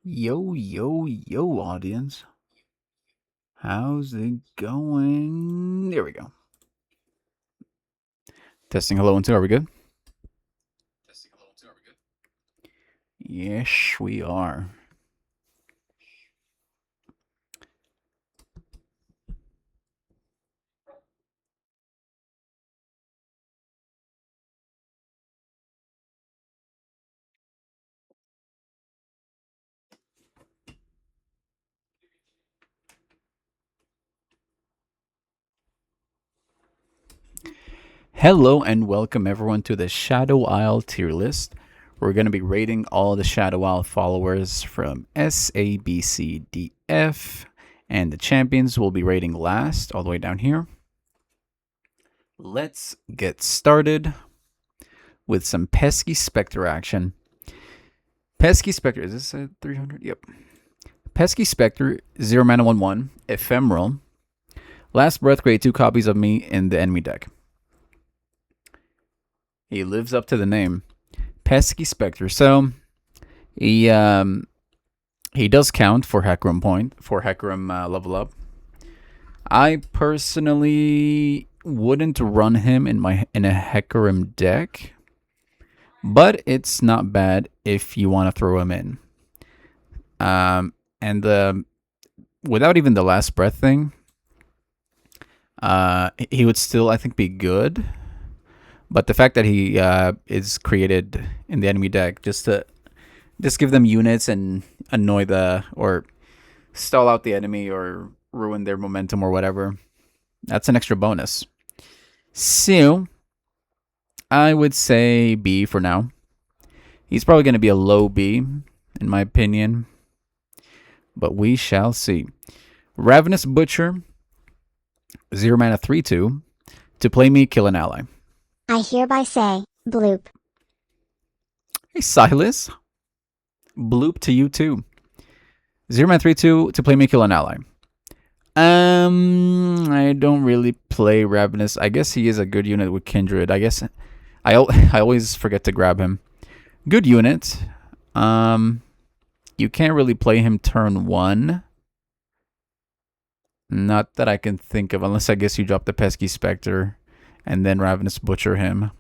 Yo, yo, yo, audience. How's it going? There we go. Testing hello and two. Are we good? Yes, we are. Hello and welcome everyone to the Shadow Isle tier list. We're going to be rating all the Shadow Isle followers from S, A, B, C, D, F, and the champions will be rating last, all the way down here. Let's get started with some pesky Spectre action. Pesky Spectre, is this a 300? Yep. Pesky Spectre, 0 mana 1/1, ephemeral. Last breath, create 2 copies of me in the enemy deck. He lives up to the name. Pesky Spectre. So he does count for Hecarim level up. I personally wouldn't run him in a Hecarim deck, but it's not bad if you want to throw him in. And without even the last breath thing, he would still, I think, be good. But the fact that he is created in the enemy deck just give them units and annoy or stall out the enemy or ruin their momentum or whatever, that's an extra bonus. So I would say B for now. He's probably going to be a low B, in my opinion, but we shall see. Ravenous Butcher, 0 mana 3/2. To play me, kill an ally. I hereby say, bloop. Hey, Silas. Bloop to you too. 0 mana 3/2 to play me, kill an ally. I don't really play Ravenous. I guess he is a good unit with Kindred. I guess I always forget to grab him. Good unit. You can't really play him turn 1. Not that I can think of, unless I guess you drop the Pesky Spectre and then Ravenous Butcher him.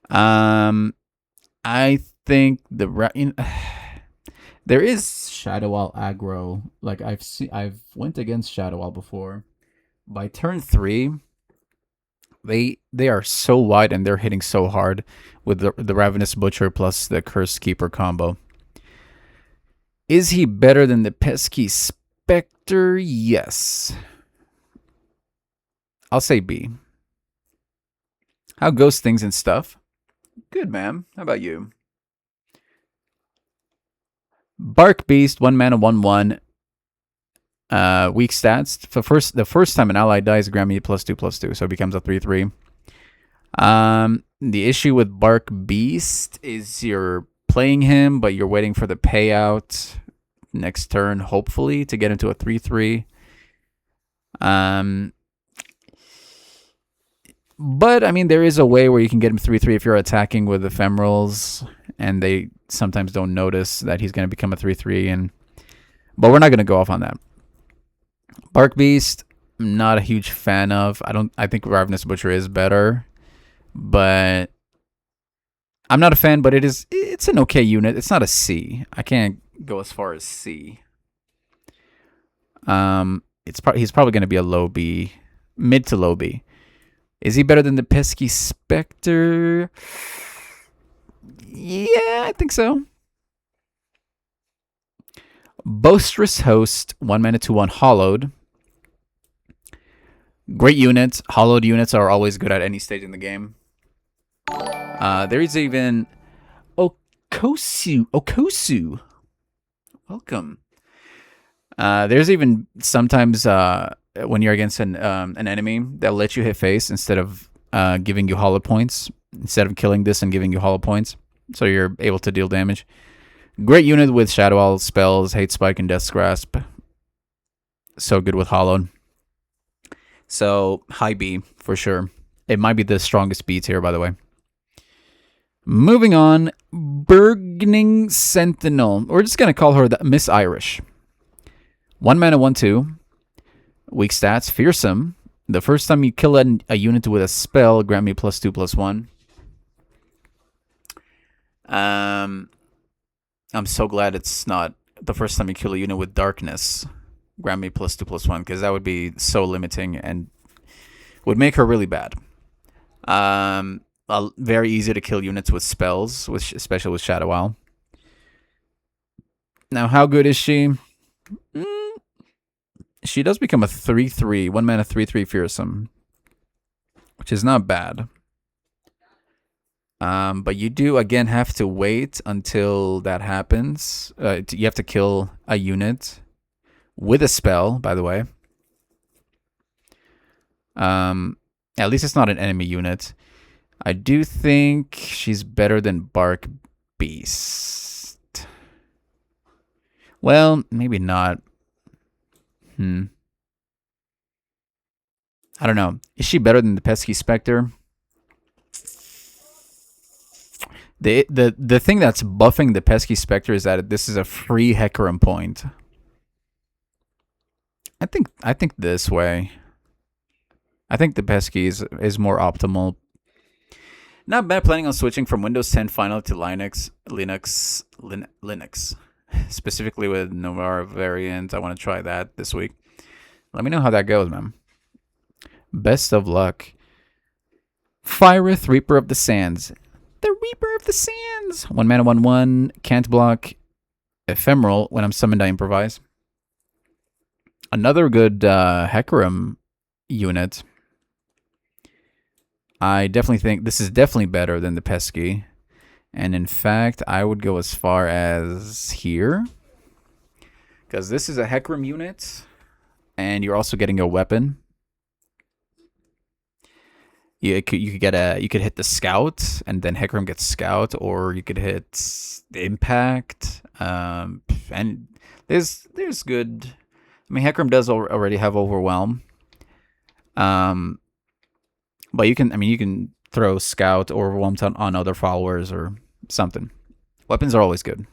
I think there is Shadow Isle aggro. Like I've went against Shadow Isle before. By turn 3, they are so wide and they're hitting so hard with the Ravenous Butcher plus the Cursed Keeper combo. Is he better than the Pesky Spectre? Yes. I'll say B. How goes things and stuff? Good, man. How about you? Bark Beast, 1 mana 1/1. Weak stats. The first time an ally dies, grant me +2/+2, so it becomes a 3/3. The issue with Bark Beast is you're playing him, but you're waiting for the payout next turn, hopefully, to get into a 3/3. But I mean, there is a way where you can get him 3/3 if you're attacking with ephemerals, and they sometimes don't notice that he's going to become a 3/3. But we're not going to go off on that. Bark Beast, I'm not a huge fan of. I think Ravenous Butcher is better, but I'm not a fan. But it's an okay unit. It's not a C. I can't go as far as C. He's probably going to be a low B, mid to low B. Is he better than the Pesky Spectre? Yeah, I think so. Boisterous Host, 1 mana 2/1 Hollowed. Great units. Hollowed units are always good at any stage in the game. There is even Okosu. Welcome. There's even sometimes when you're against an enemy, they'll let you hit face instead of giving you hollow points. Instead of killing this and giving you hollow points, so you're able to deal damage. Great unit with Shadow Isle spells, Hate Spike, and Death's Grasp. So good with Hollowed. So high B for sure. It might be the strongest B tier, by the way. Moving on, Burgeoning Sentinel. We're just going to call her the Miss Irish. 1 mana, 1/2. Weak stats, Fearsome. The first time you kill a unit with a spell, grant me +2/+1. I'm so glad it's not the first time you kill a unit with Darkness, grant me +2/+1, because that would be so limiting and would make her really bad. Very easy to kill units with spells, especially with Shadow Owl. Now, how good is she? She does become a 3/3, 1 mana 3/3 Fearsome, which is not bad. But you do again have to wait until that happens. You have to kill a unit with a spell, by the way. At least it's not an enemy unit. I do think she's better than Bark Beast. Well, maybe not. I don't know. Is she better than the Pesky Spectre? The thing that's buffing the Pesky Spectre is that this is a free Hecarim point. I think this way. I think the Pesky is more optimal. Not bad. Planning on switching from Windows 10 Final to Linux. Specifically with Noir variant. I want to try that this week. Let me know how that goes, man. Best of luck. Fireth, Reaper of the Sands. The Reaper of the Sands. 1 mana, 1/1. Can't block. Ephemeral. When I'm summoned, I improvise. Another good Hecarim unit. I definitely think this is definitely better than the Pesky. And in fact, I would go as far as here. Because this is a Hecarim unit. And you're also getting a weapon. You could hit the Scout, and then Hecarim gets Scout, or you could hit the Impact. And there's good. I mean, Hecarim does already have Overwhelm. But you can throw Scout or Overwhelm on other followers or something. Weapons are always good.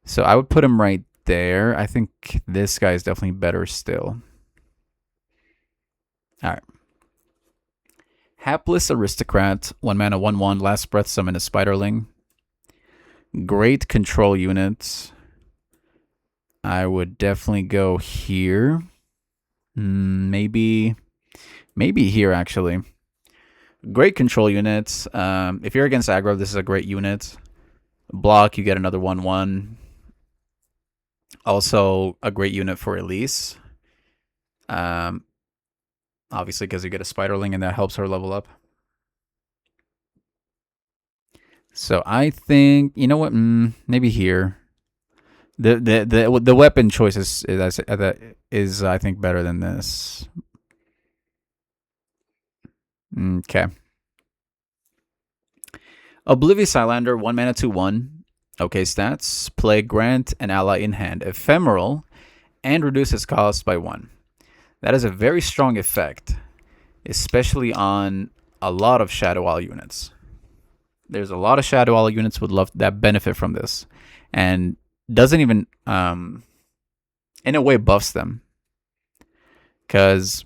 So I would put him right there. I think this guy is definitely better still. All right. Hapless Aristocrat, 1 mana, 1/1. Last breath, summon a Spiderling. Great control unit. I would definitely go here. Maybe here, actually. Great control units. If you're against aggro, this is a great unit. Block, you get another 1/1. Also, a great unit for Elise. Obviously, because you get a Spiderling, and that helps her level up. So I think, you know what? Maybe here. The weapon choice is I think better than this. Okay. Oblivious Highlander, 1 mana, 2/1. Okay, stats. Play, grant an ally in hand. Ephemeral, and reduce its cost by 1. That is a very strong effect, especially on a lot of Shadow Owl units. There's a lot of Shadow Owl units that benefit from this, and doesn't even, in a way, buffs them. Because,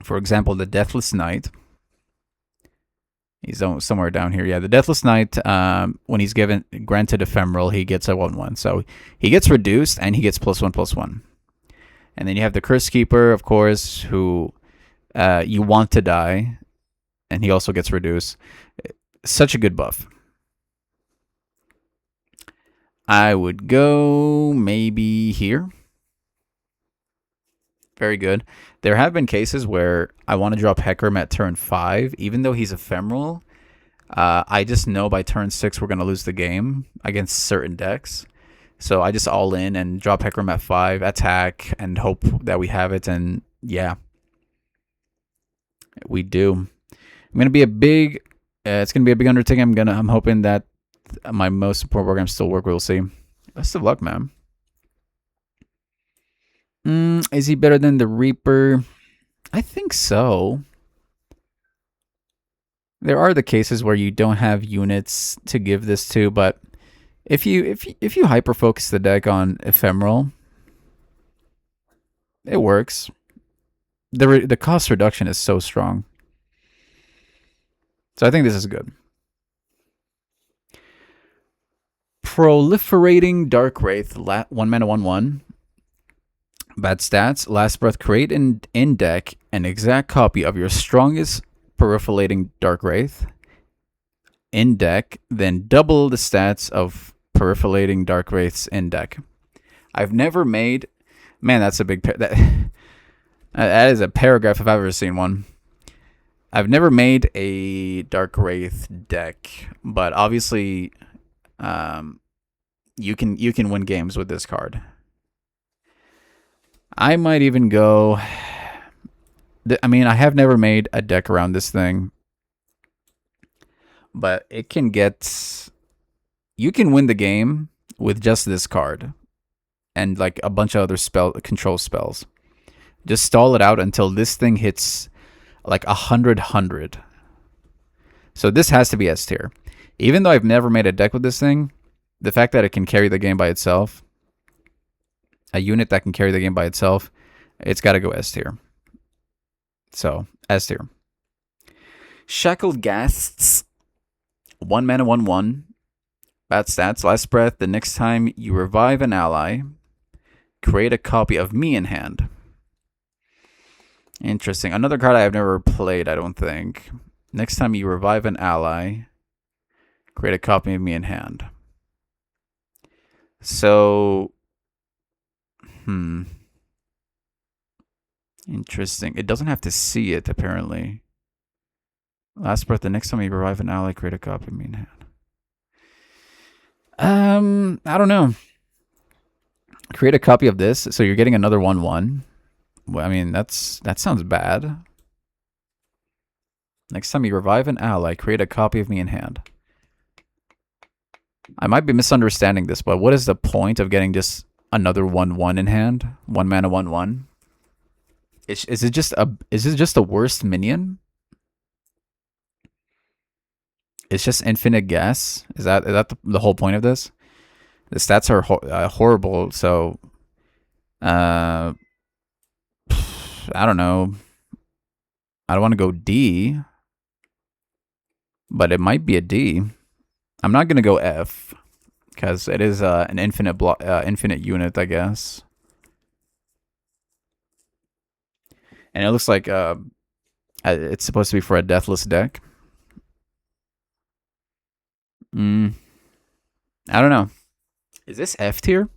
for example, the Deathless Knight, he's somewhere down here. Yeah, the Deathless Knight, when he's granted Ephemeral, he gets a 1/1. So he gets reduced, and he gets +1/+1. And then you have the Curse Keeper, of course, who you want to die, and he also gets reduced. Such a good buff. I would go maybe here. Very good. There have been cases where I want to drop Hecarim at turn 5, even though he's ephemeral. I just know by turn 6 we're going to lose the game against certain decks. So I just all in and drop Hecarim at 5, attack, and hope that we have it. And yeah, we do. It's gonna be a big undertaking. I'm hoping that my most important programs still work. We'll see. Best of luck, man. Is he better than the Reaper? I think so. There are the cases where you don't have units to give this to, but if you hyper focus the deck on ephemeral, it works. The cost reduction is so strong. So I think this is good. Proliferating Dark Wraith, 1 mana 1/1. Bad stats. Last Breath, create in deck an exact copy of your strongest Proliferating Dark Wraith in deck, then double the stats of Proliferating Dark Wraiths in deck. I've never made. Man, that's a big. That is a paragraph if I've ever seen one. I've never made a Dark Wraith deck, but obviously, you can win games with this card. I might even go. I mean, I have never made a deck around this thing, but it can get. You can win the game with just this card, and like a bunch of other control spells. Just stall it out until this thing hits like 100. So this has to be S tier. Even though I've never made a deck with this thing, the fact that it can carry the game by itself, a unit that can carry the game by itself, it's got to go S tier. So, S tier. Shackled Ghasts, 1 mana 1/1. Bad stats. Last Breath, the next time you revive an ally, create a copy of me in hand. Interesting. Another card I have never played, I don't think. Next time you revive an ally, create a copy of me in hand. So, interesting. It doesn't have to see it, apparently. Last Breath, the next time you revive an ally, create a copy of me in hand. I don't know. Create a copy of this, so you're getting another 1/1. Well, I mean, that sounds bad. Next time you revive an ally, create a copy of me in hand. I might be misunderstanding this, but what is the point of getting just another 1/1 in hand? 1 mana 1/1. Is it just a worst minion? It's just infinite guess. Is that the whole point of this? The stats are horrible, so I don't know. I don't want to go D, but it might be a D. I'm not gonna go F because it is an infinite unit, I guess. And it looks like it's supposed to be for a deathless deck. I don't know. Is this F tier?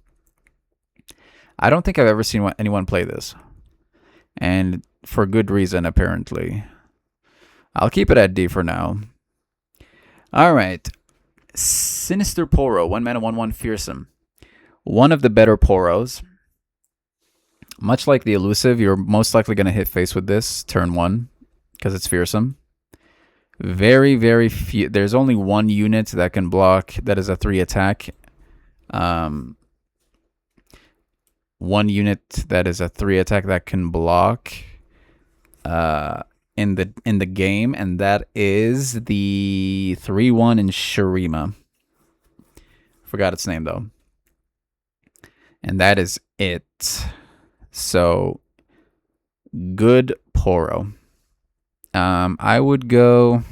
I don't think I've ever seen anyone play this. And for good reason, apparently. I'll keep it at D for now. Alright. Sinister Poro, 1 mana 1/1 fearsome. One of the better Poros. Much like the elusive, you're most likely going to hit face with this turn 1 because it's fearsome. Very, very few. There's only one unit that can block that is a 3 attack. One unit that is a 3 attack that can block in the game, and that is the 3/1 in Shurima. Forgot its name though. And that is it. So good Poro. I would go.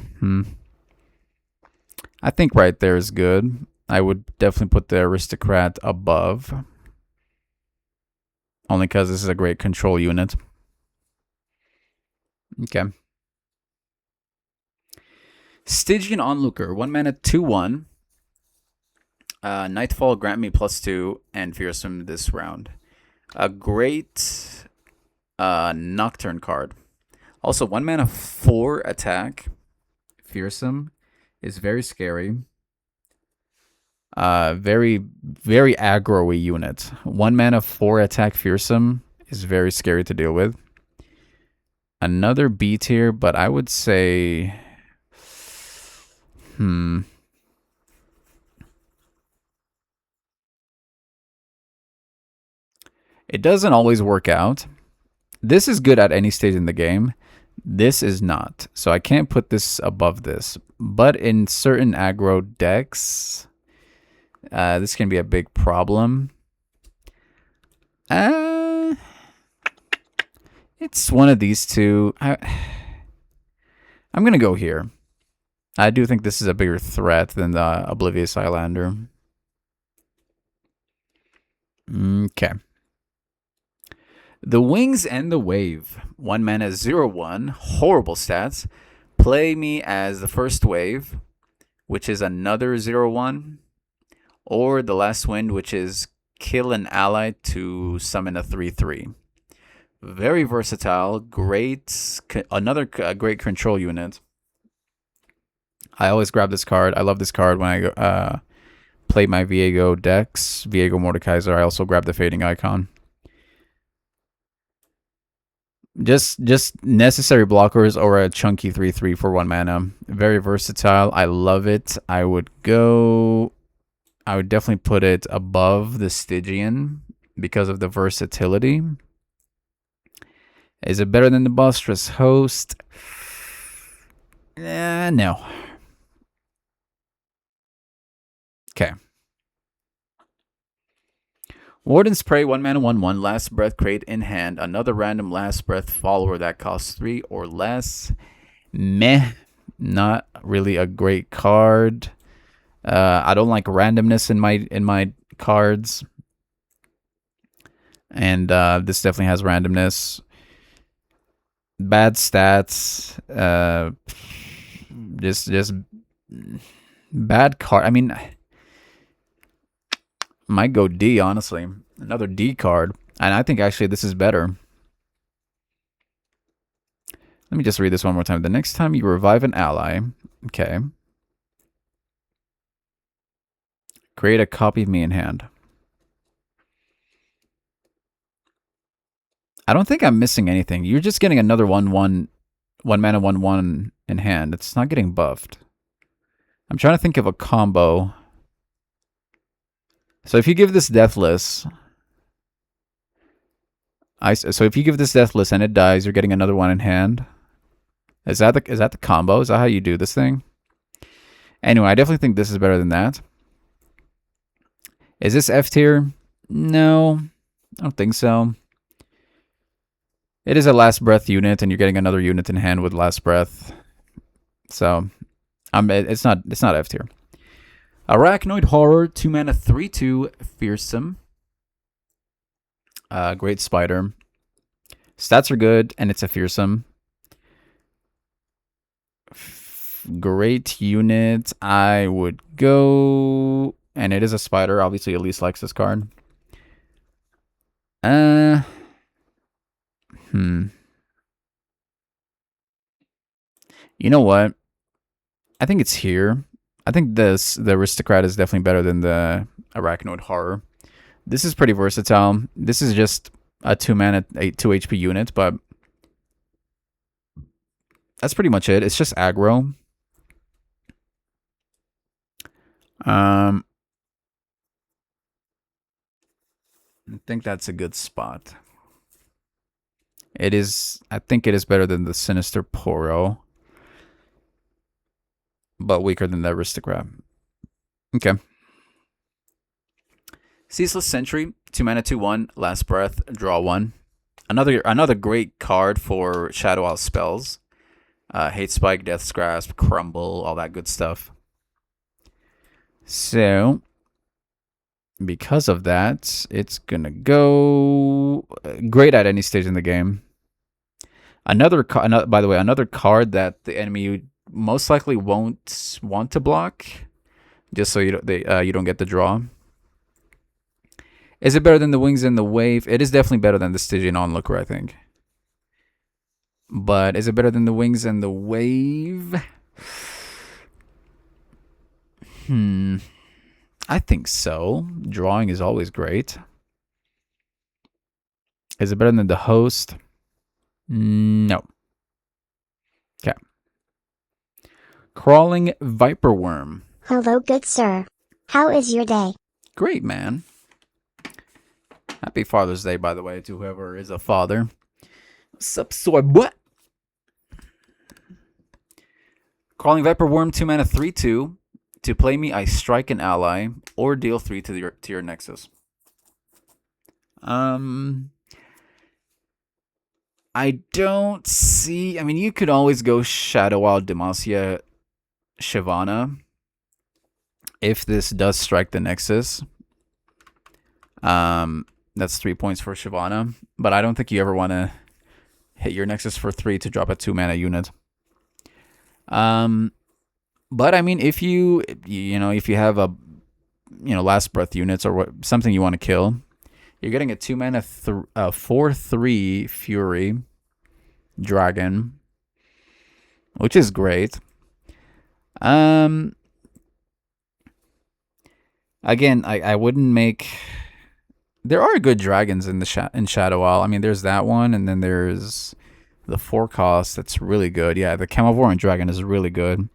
I think right there is good. I would definitely put the Aristocrat above. Only because this is a great control unit. Okay. Stygian Onlooker, 1 mana 2/1. Nightfall, grant me +2 and fearsome this round. A great Nocturne card. Also, 1 mana 4 attack. Fearsome is very scary. Very, very aggro-y unit. 1 mana 4 attack fearsome is very scary to deal with. Another B tier, but I would say it doesn't always work out. This is good at any stage in the game. This is not. So I can't put this above this. But in certain aggro decks, this can be a big problem. It's one of these two. I'm going to go here. I do think this is a bigger threat than the Oblivious Highlander. Okay. The Wings and the Wave. 1 mana 0/1. Horrible stats. Play me as the first wave, which is another 0/1. Or the Last Wind, which is kill an ally to summon a 3/3. Very versatile. Another great control unit. I always grab this card. I love this card when I play my Viego decks. Viego Mordekaiser. I also grab the Fading Icon. Just necessary blockers or a chunky 3/3 for 1 mana. Very versatile. I love it. I would definitely put it above the Stygian because of the versatility. Is it better than the Bostress Host? No. Okay. Warden's Prey, 1 mana 1/1. Last Breath, create in hand another random Last Breath follower that costs 3 or less. Meh. Not really a great card. I don't like randomness in my cards. And this definitely has randomness. Bad stats. Just bad card. I mean, might go D, honestly. Another D card. And I think actually this is better. Let me just read this one more time. The next time you revive an ally, okay, create a copy of me in hand. I don't think I'm missing anything. You're just getting another 1/1, 1 mana 1/1 in hand. It's not getting buffed. I'm trying to think of a combo. So if you give this Deathless, so if you give this Deathless and it dies, you're getting another 1 in hand. Is that the combo? Is that how you do this thing? Anyway, I definitely think this is better than that. Is this F tier? No, I don't think so. It is a Last Breath unit, and you're getting another unit in hand with Last Breath. So, it's not F tier. Arachnoid Horror, 2 mana 3/2, fearsome. Great spider. Stats are good, and it's a fearsome. Great unit. I would go, and it is a spider. Obviously, Elise likes this card. You know what? I think it's here. I think the Aristocrat is definitely better than the Arachnoid Horror. This is pretty versatile. This is just a 2 mana, 2 HP unit, but that's pretty much it. It's just aggro. I think that's a good spot. It is. I think it is better than the Sinister Poro, but weaker than the Aristocrat. Okay. Ceaseless Sentry, 2 mana 2/1, Last Breath, draw 1. Another great card for Shadow Isle spells. Hate Spike, Death's Grasp, Crumble, all that good stuff. So, because of that, it's gonna go great at any stage in the game. By the way, another card that the enemy most likely won't want to block, just so you don't get the draw. Is it better than the Wings and the Wave? It is definitely better than the Stygian Onlooker, I think. But is it better than the Wings and the Wave? I think so. Drawing is always great. Is it better than the Host? No. Okay. Crawling Viper Worm. Hello, good sir. How is your day? Great, man. Happy Father's Day, by the way, to whoever is a father. What's up, soy boy? Calling Viper Worm 2 mana 3/2. To play me, I strike an ally or deal 3 to your Nexus. I don't see. I mean, you could always go Shadow Wild Demacia Shyvana if this does strike the Nexus. That's 3 points for Shyvana, but I don't think you ever want to hit your Nexus for 3 to drop a 2 mana unit. But I mean, if you have a Last Breath units or something you want to kill, you're getting a 2 mana 4/3 Fury Dragon, which is great. Again, I wouldn't make. There are good dragons in in Shadow Isle. I mean, there's that one, and then there's the 4 cost that's really good. Yeah, the Camelvoran dragon is really good.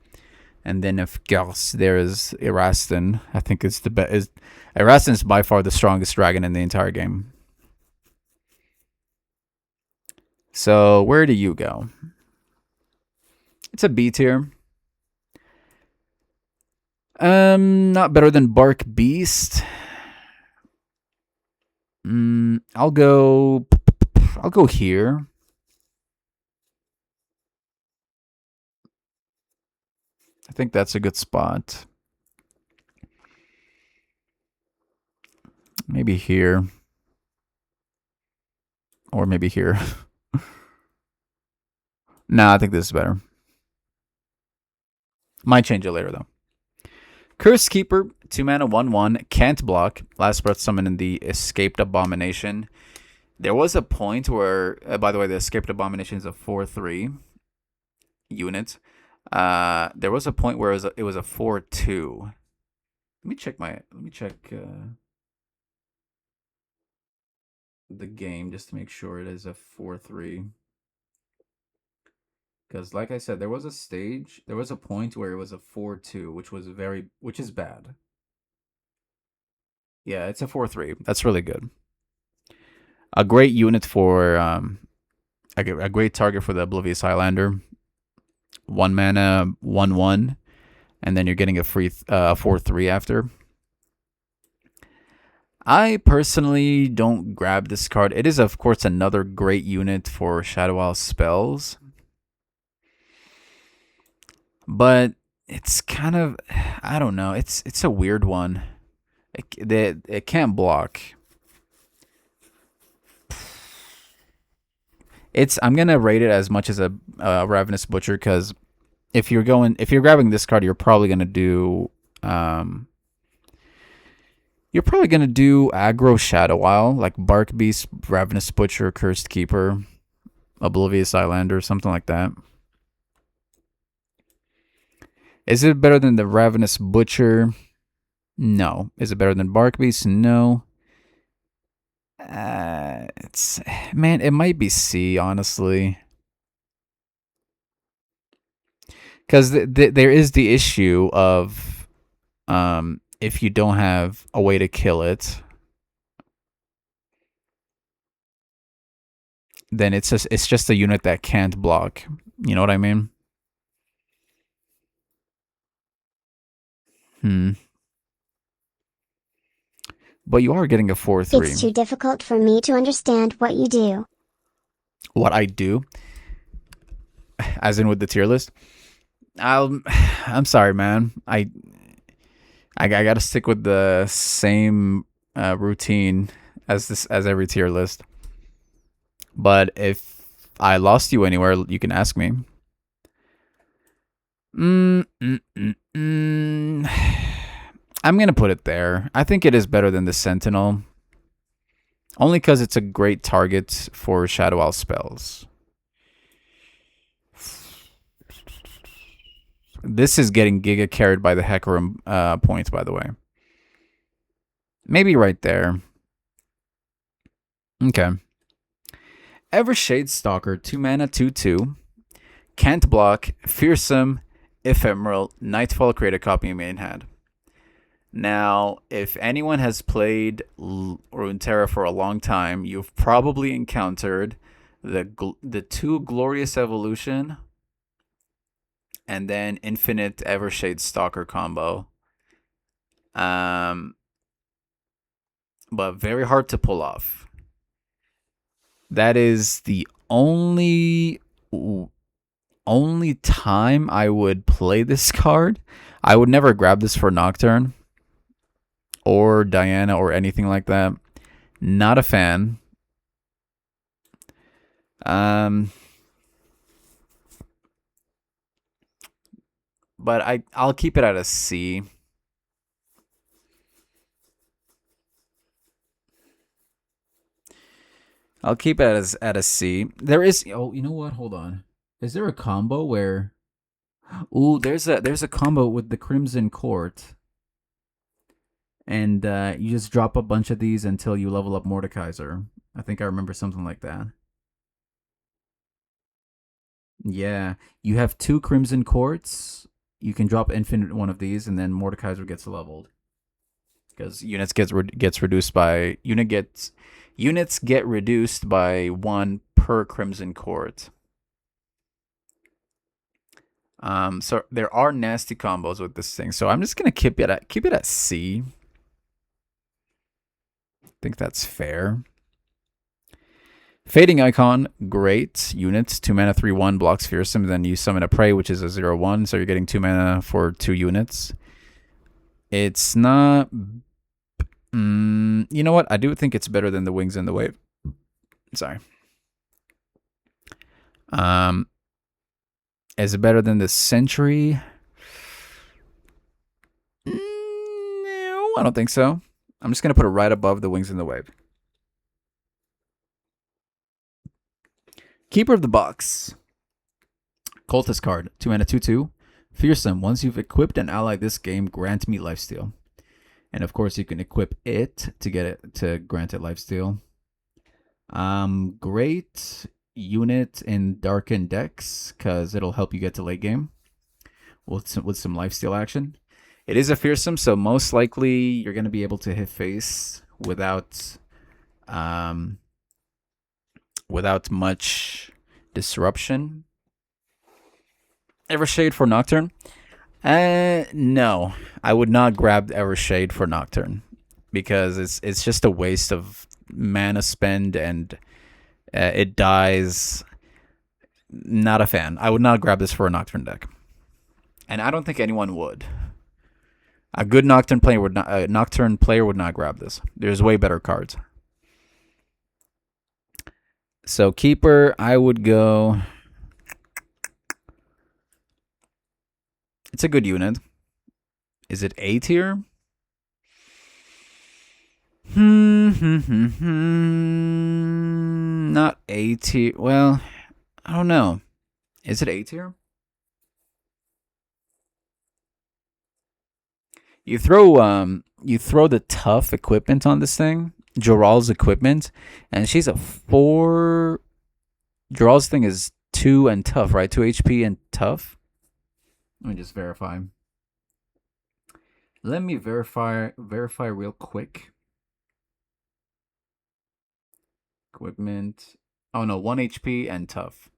And then of course there is Erastin. I think it's the best. Erastin is by far the strongest dragon in the entire game. So where do you go? It's a B tier. Not better than Bark Beast. I'll go here. I think that's a good spot. Maybe here. Or maybe here. Nah, I think this is better. Might change it later, though. Curse Keeper, 2 mana, 1/1, can't block. Last Breath summon in the Escaped Abomination. There was a point where, by the way, the Escaped Abomination is a 4/3 unit. There was a point where it was a 4/2. Let me check the game just to make sure it is a 4/3. Because, like I said, there was a point where it was a 4/2, which is bad. Yeah, it's a 4/3. That's really good. A great unit for a great target for the Oblivious Highlander. 1 mana, 1/1, and then you're getting a free 4/3 after. I personally don't grab this card. It is, of course, another great unit for Shadow Isle spells. But it's kind of, I don't know. It's a weird one. It can't block. I'm gonna rate it as much as a Ravenous Butcher, because if you're grabbing this card, you're probably gonna do aggro Shadow Isle, like Bark Beast, Ravenous Butcher, Cursed Keeper, Oblivious Islander, something like that. Is it better than the Ravenous Butcher? No. Is it better than Bark Beast? No. It might be C, honestly, because there is the issue of if you don't have a way to kill it, then it's just a unit that can't block. You know what I mean? But you are getting a 4/3. It's too difficult for me to understand what you do. What I do? As in with the tier list? I'm sorry, man. I gotta stick with the same routine as every tier list. But if I lost you anywhere, you can ask me. I'm gonna put it there. I think it is better than the Sentinel, only because it's a great target for Shadow Isle spells. This is getting giga carried by the Hecarim points, by the way. Maybe right there. Okay. Evershade Stalker, 2 mana, 2/2. Can't block, fearsome, ephemeral, Nightfall, create a copy in main hand. Now, if anyone has played Runeterra for a long time, you've probably encountered the 2 Glorious Evolution and then Infinite Evershade Stalker combo. Um, but very hard to pull off. That is the only time I would play this card. I would never grab this for Nocturne or Diana or anything like that. Not a fan. But I'll keep it at a C. I'll keep it as at a C. There is you know what? Hold on. Is there a combo where ooh, there's a combo with the Crimson Court. And you just drop a bunch of these until you level up Mordekaiser. I think I remember something like that. Yeah. You have 2 Crimson Courts. You can drop infinite one of these, and then Mordekaiser gets leveled. Because units gets reduced by units get reduced by 1 per Crimson Court. So there are nasty combos with this thing. So I'm just gonna keep it at C. I think that's fair. Fading Icon, great units. 2 mana, 3/1 blocks Fearsome. Then you summon a Prey, which is a 0/1. So you're getting 2 mana for 2 units. It's not. You know what? I do think it's better than the Wings and the Wave. Sorry. Is it better than the Sentry? No, I don't think so. I'm just gonna put it right above the Wings and the Wave. Keeper of the Box. Cultist card. 2 mana, 2/2. Fearsome. Once you've equipped an ally this game, grant me lifesteal. And of course, you can equip it to get it to grant it lifesteal. Great unit in Darkened decks because it'll help you get to late game with some lifesteal action. It is a Fearsome, so most likely you're going to be able to hit face without much disruption. Evershade for Nocturne? No, I would not grab Evershade for Nocturne because it's just a waste of mana spend and it dies. Not a fan. I would not grab this for a Nocturne deck, and I don't think anyone would. A good Nocturne player would not grab this. There's way better cards. So Keeper, I would go. It's a good unit. Is it A tier? Not A tier. Well, I don't know. Is it A tier? You throw the tough equipment on this thing, Joral's equipment, and she's a 4. Joral's thing is 2 and tough, right? 2 HP and tough. Let me just verify. Let me verify real quick. Equipment. Oh no, 1 HP and tough.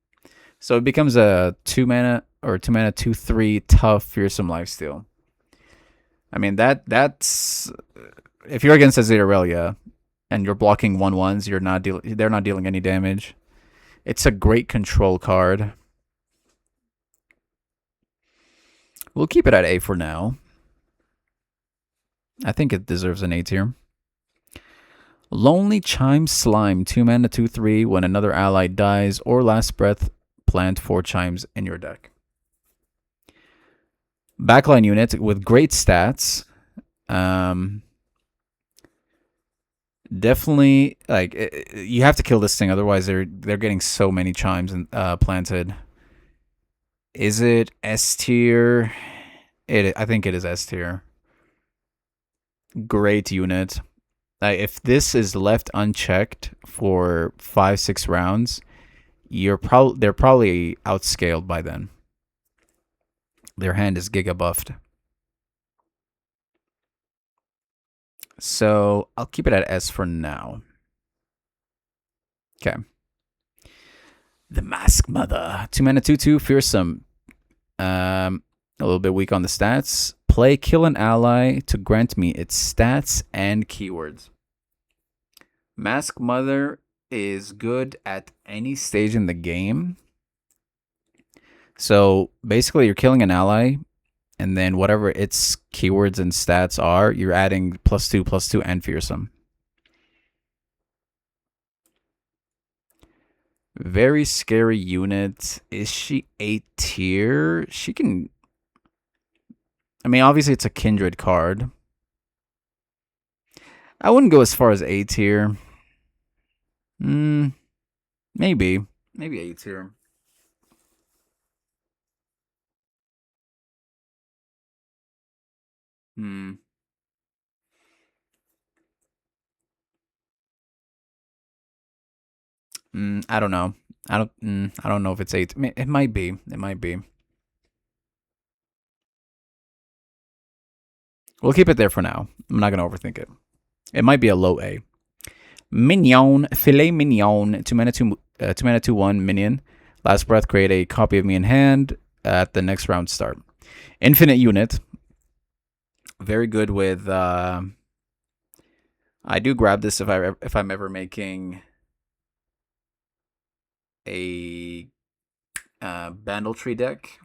So it becomes a 2 mana 2/3 tough fearsome lifesteal. I mean that's if you're against a Zeta Aurelia and you're blocking 1/1s, they're not dealing any damage. It's a great control card. We'll keep it at A for now. I think it deserves an A tier. Lonely Chime Slime, 2 mana 2/3. When another ally dies or last breath, plant 4 chimes in your deck. Backline unit with great stats. Definitely, like you have to kill this thing, otherwise they're getting so many chimes and planted. Is it S tier? I think it is S tier. Great unit. If this is left unchecked for 5-6 rounds, they're probably outscaled by then. Their hand is giga buffed. So I'll keep it at S for now. Okay. The Mask Mother. 2 mana 2/2 fearsome. A little bit weak on the stats. Play kill an ally to grant me its stats and keywords. Mask Mother is good at any stage in the game. So basically, you're killing an ally, and then whatever its keywords and stats are, you're adding +2, and fearsome. Very scary unit. Is she A tier? She can. I mean, obviously, it's a kindred card. I wouldn't go as far as A tier. Maybe. Maybe A tier. I don't know. I don't know if it's 8. I mean, it might be. It might be. We'll keep it there for now. I'm not gonna overthink it. It might be a low A. Mignon, filet mignon, 2 mana, 2 mana, 2/1 minion. Last breath, create a copy of me in hand at the next round start. Infinite unit. Very good with. I do grab this if I'm ever making a Bandletree deck,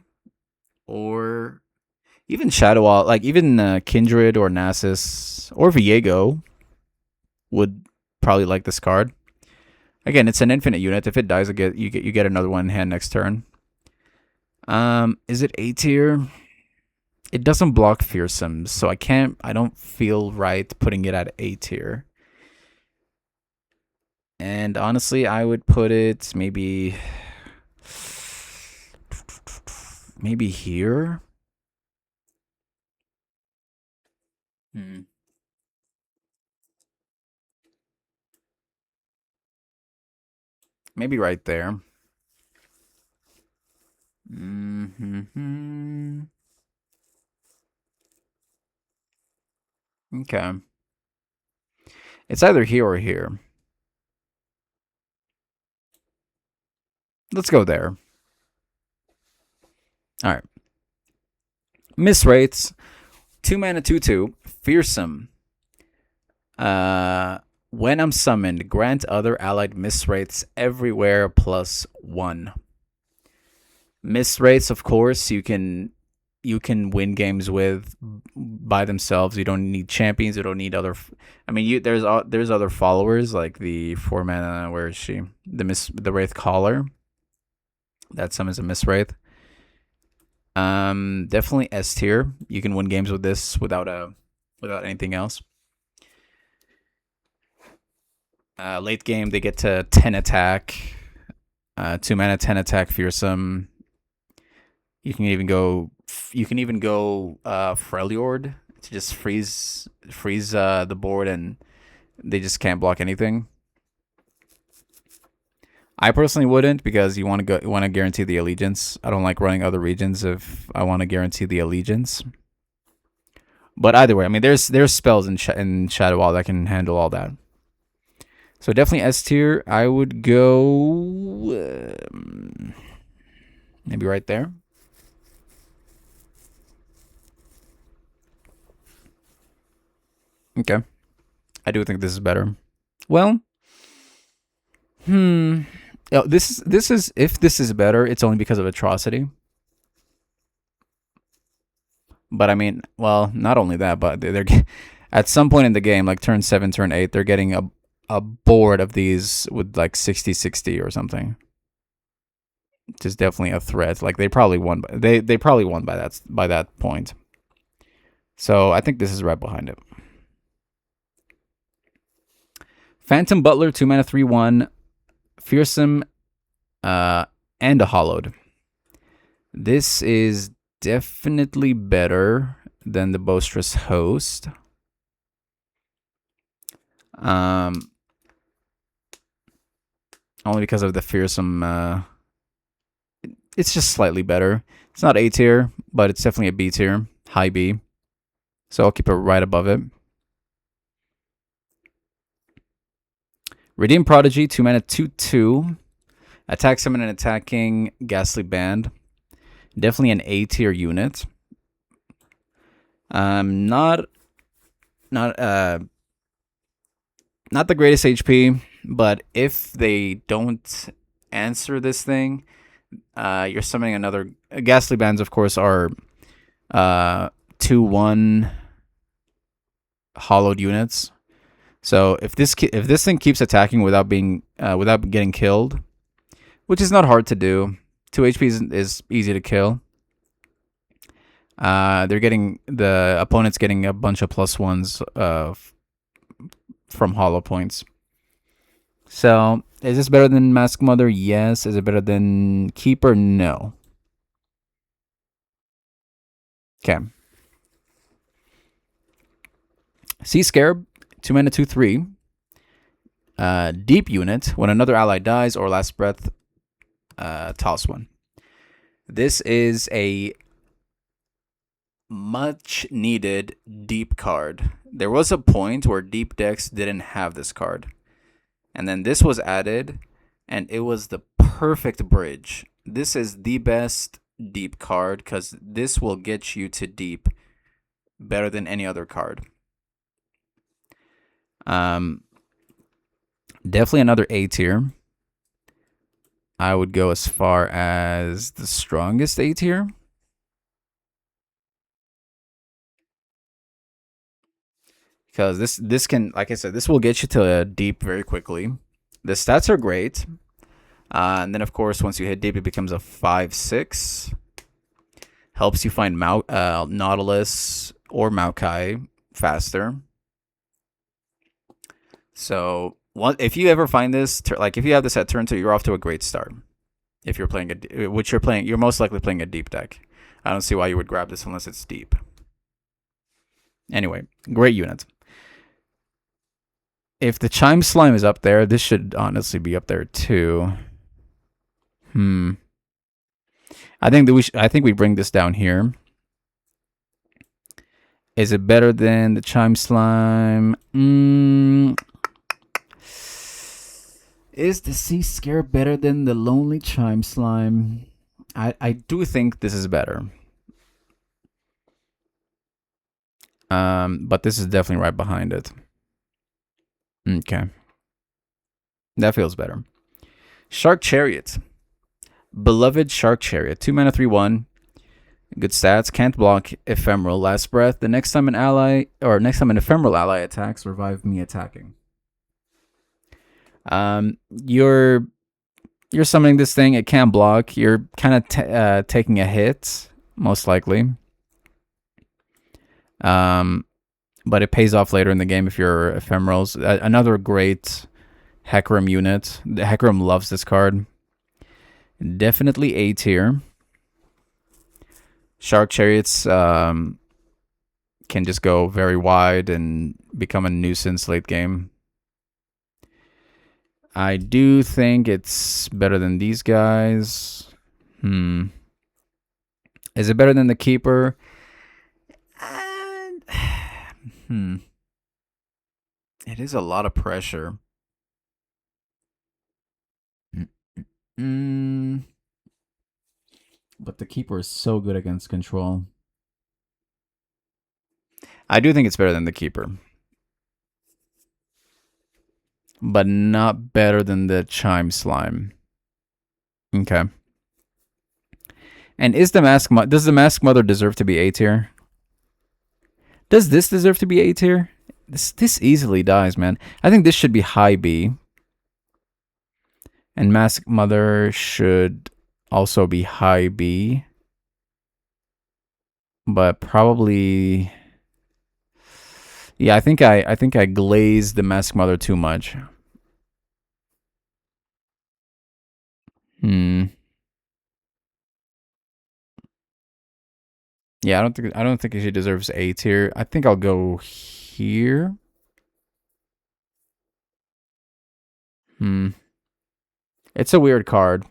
or even Shadow, like even Kindred or Nasus or Viego would probably like this card. Again, it's an infinite unit. If it dies, you get another one in hand next turn. Is it A tier? It doesn't block fearsome, so I don't feel right putting it at A tier. And honestly, I would put it maybe here. Maybe right there. Okay. It's either here or here. Let's go there. All right. Miss rates. 2 mana, 2/2. Fearsome. When I'm summoned, grant other allied miss rates everywhere +1. Miss rates, of course, you can win games with by themselves. You don't need champions. You don't need other. I mean, there's other followers like the 4 mana. Where is she? The Wraith Caller. That summons a Miss Wraith. Definitely S tier. You can win games with this without anything else. Late game, they get to 10 attack. 2 mana, 10 attack, fearsome. You can even go Freljord to just freeze the board, and they just can't block anything. I personally wouldn't, because you want to guarantee the allegiance. I don't like running other regions if I want to guarantee the allegiance. But either way, I mean, there's spells in Shadow Wall that can handle all that. So definitely S tier. I would go maybe right there. Okay. I do think this is better. Well, this is if this is better, it's only because of Atrocity. But I mean, well, not only that, but they're at some point in the game, like turn 7, turn 8, they're getting a board of these with like 60/60 or something. Which is definitely a threat. Like they probably won. They probably won by that point. So I think this is right behind it. Phantom Butler, 2 mana, 3/1, fearsome, and a hollowed. This is definitely better than the Boisterous Host. Only because of the fearsome. It's just slightly better. It's not A tier, but it's definitely a B tier, high B. So I'll keep it right above it. Redeem Prodigy, 2 mana, 2/2. Attack summon an attacking Ghastly Band. Definitely an A tier unit. Not not not the greatest HP, but if they don't answer this thing, you're summoning another. Ghastly bands, of course, are 2/1 hollowed units. So if this thing keeps attacking without getting killed, which is not hard to do, 2 HP is easy to kill. The opponent's getting a bunch of +1s from hollow points. So is this better than Mask Mother? Yes. Is it better than Keeper? No. Okay. Sea Scarab, 2 mana, 2/3. Deep unit. When another ally dies or last breath, toss one. This is a much needed deep card. There was a point where deep decks didn't have this card. And then this was added, and it was the perfect bridge. This is the best deep card because this will get you to deep better than any other card. Definitely another A tier. I would go as far as the strongest A tier. Because this can, like I said, this will get you to deep very quickly. The stats are great. And then, of course, once you hit deep, it becomes a 5/6. Helps you find Nautilus or Maokai faster. So, if you ever find this, like if you have this at turn 2, you're off to a great start. If you're playing you're most likely playing a deep deck. I don't see why you would grab this unless it's deep. Anyway, great unit. If the Chime Slime is up there, this should honestly be up there too. I think we bring this down here. Is it better than the Chime Slime? Is the Sea Scare better than the Lonely Chime Slime? I do think this is better. But this is definitely right behind it. Okay. That feels better. Shark Chariot. Beloved Shark Chariot. 2 mana, 3/1. Good stats. Can't block Ephemeral. Last breath. The next time an ephemeral ally attacks, revive me attacking. You're summoning this thing. It can't block. You're kind of taking a hit, most likely. But it pays off later in the game if you're ephemerals. Another great Hecarim unit. The Hecarim loves this card. Definitely A tier. Shark Chariots can just go very wide and become a nuisance late game. I do think it's better than these guys. Is it better than the Keeper? It is a lot of pressure. But the Keeper is so good against control. I do think it's better than the Keeper. But not better than the Chime Slime. Okay. And does the Mask Mother deserve to be A tier? Does this deserve to be A tier? This easily dies, man. I think this should be high B. And Mask Mother should also be high B. But probably, yeah, I think I glazed the Mask Mother too much. Yeah, I don't think she deserves A tier. I think I'll go here. It's a weird card.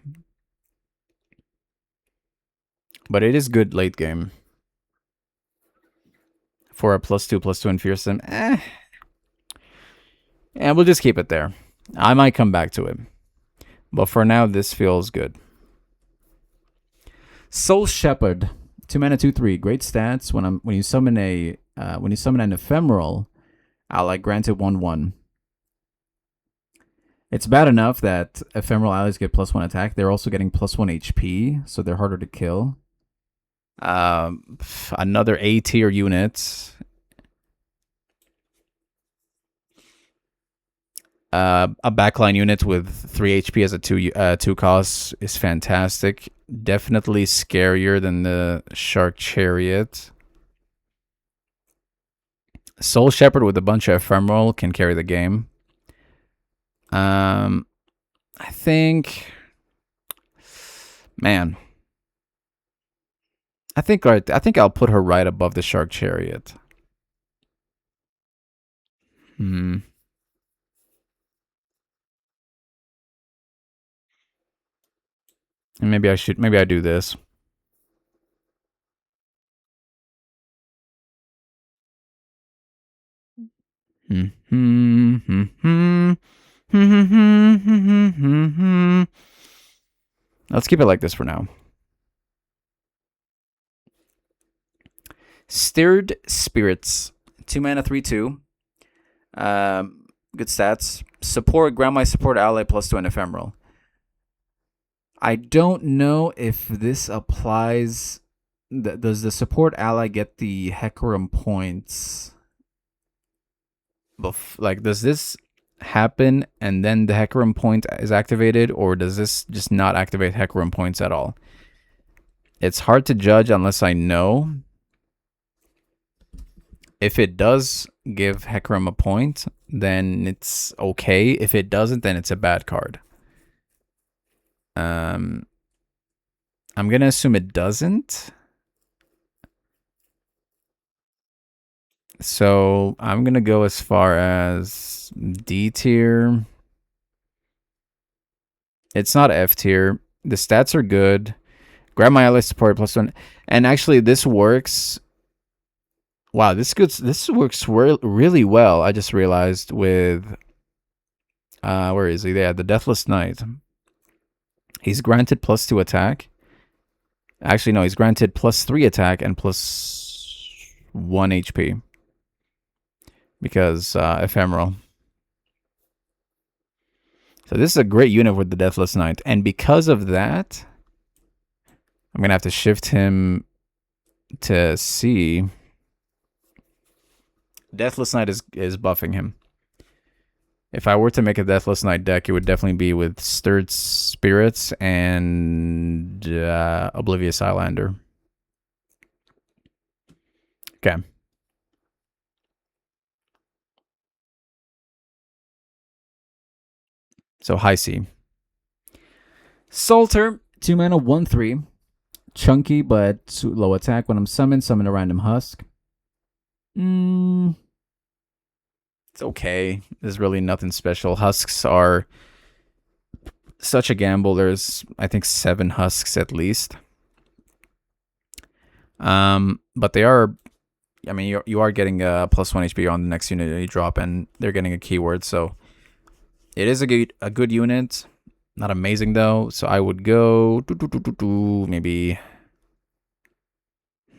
But it is good late game. For a +2/+2 and fearsome. And we'll just keep it there. I might come back to it. But for now, this feels good. Soul Shepherd, 2 mana, 2/3. Great stats. When you summon an ephemeral, ally granted 1/1. It's bad enough that ephemeral allies get +1 attack. They're also getting +1 HP, so they're harder to kill. Another A tier unit. A backline unit with 3 HP as a 2 cost is fantastic. Definitely scarier than the Shark Chariot. Soul Shepherd with a bunch of ephemeral can carry the game. I think, man, I think I'll put her right above the Shark Chariot. And maybe I do this. Let's keep it like this for now. Stirred Spirits, 2 mana, 3/2. Good stats. Support, grant my support ally +2 and ephemeral. I don't know if this applies. Does the support ally get the Hecarim points? Like, does this happen and then the Hecarim point is activated, or does this just not activate Hecarim points at all? It's hard to judge unless I know. If it does give Hecarim a point, then it's okay. If it doesn't, then it's a bad card. I'm gonna assume it doesn't. So I'm gonna go as far as D tier. It's not F tier. The stats are good. Grab my ally support +1, and actually this works. Wow, this works really well. I just realized with where is he? Yeah, the Deathless Knight. He's granted +2 attack. Actually, no, he's granted +3 attack and +1 HP. Because ephemeral. So this is a great unit with the Deathless Knight. And because of that, I'm going to have to shift him to C. Deathless Knight is buffing him. If I were to make a Deathless Knight deck, it would definitely be with Stirred Spirits and Oblivious Highlander. Okay. So high C. Salter, 2 mana, 1/3. Chunky but low attack. When I'm summoned, summon a random husk. It's okay. There's really nothing special. Husks are such a gamble. There's, I think, 7 husks at least. But they are, I mean, you are getting a +1 HP on the next unit that you drop, and they're getting a keyword, so it is a good unit. Not amazing though, so I would go maybe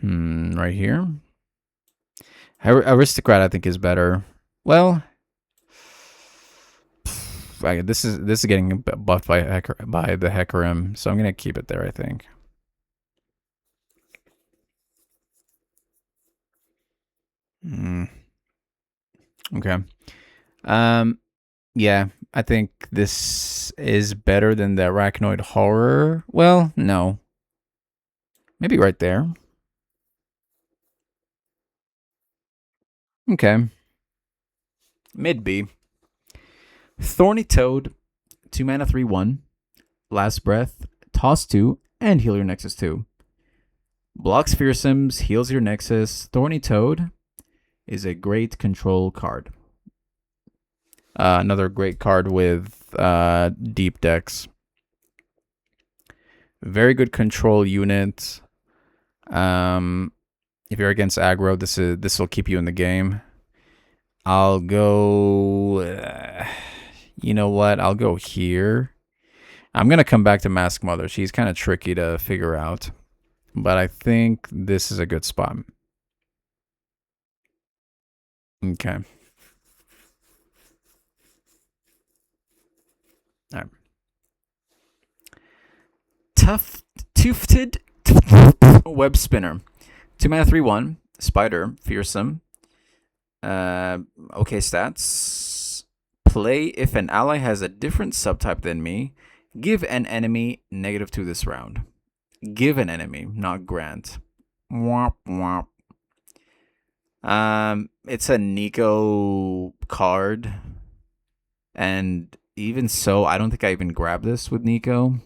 right here. Aristocrat I think is better. Well, this is getting buffed by the Hecarim, so I'm gonna keep it there. I think. Okay. Yeah, I think this is better than the Arachnoid Horror. Well, no. Maybe right there. Okay. Mid B. Thorny Toad, 2 mana, 3/1. Last Breath, toss 2, and heal your Nexus 2. Blocks Fearsomes, heals your Nexus. Thorny Toad is a great control card. Another great card with deep decks. Very good control unit. If you're against aggro, this will keep you in the game. I'll go. You know what? I'll go here. I'm gonna come back to Mask Mother. She's kind of tricky to figure out. but I think this is a good spot. Okay. All right. Tufted web spinner. 2 mana 3/1. Spider. Fearsome. Okay stats. Play if an ally has a different subtype than me. Give an enemy -2 this round. Give an enemy, not grant. Womp womp. It's a Nico card, and even so, I don't think I even grab this with Nico.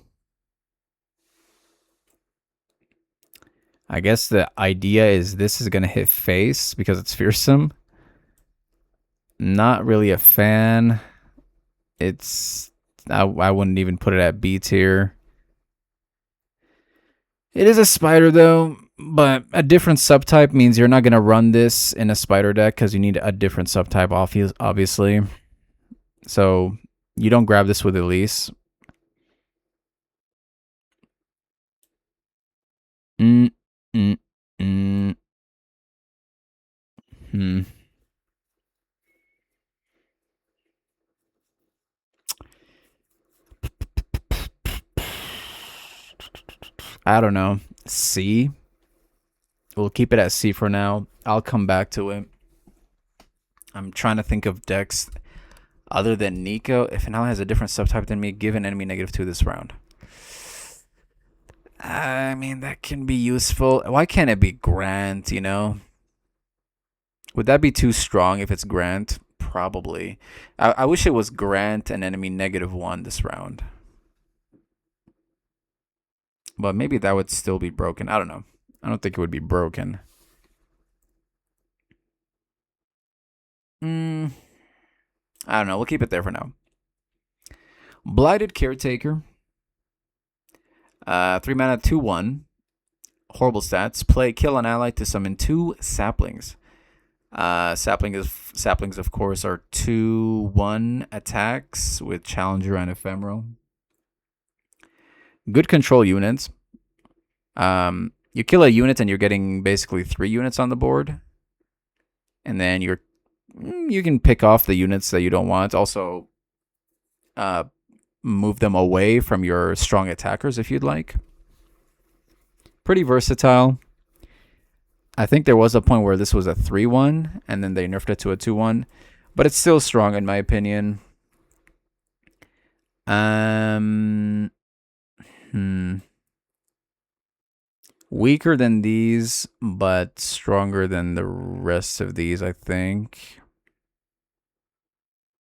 I guess the idea is this is gonna hit face because it's fearsome. Not really a fan. It's I wouldn't even put it at B tier. It is a spider though, but a different subtype means you're not gonna run this in a spider deck because you need a different subtype, obviously. So you don't grab this with Elise. Mm, mm, mm. Hmm. I don't know. C. We'll keep it at C for now. I'll come back to it. I'm trying to think of decks other than Nico. If an ally has a different subtype than me, give an enemy -2 this round. I mean, that can be useful. Why can't it be Grant, you know? Would that be too strong if it's Grant? Probably. I wish it was Grant and enemy -1 this round. But maybe that would still be broken. I don't know. I don't think it would be broken. I don't know. We'll keep it there for now. Blighted Caretaker. 3 mana, 2/1. Horrible stats. Play, kill an ally to summon 2 saplings. Saplings, of course, are 2/1 attacks with Challenger and Ephemeral. Good control units. You kill a unit and you're getting basically 3 units on the board. And then you can pick off the units that you don't want. Also, move them away from your strong attackers if you'd like. Pretty versatile. I think there was a point where this was a 3/1 and then they nerfed it to a 2/1, but it's still strong in my opinion. Weaker than these, but stronger than the rest of these, I think.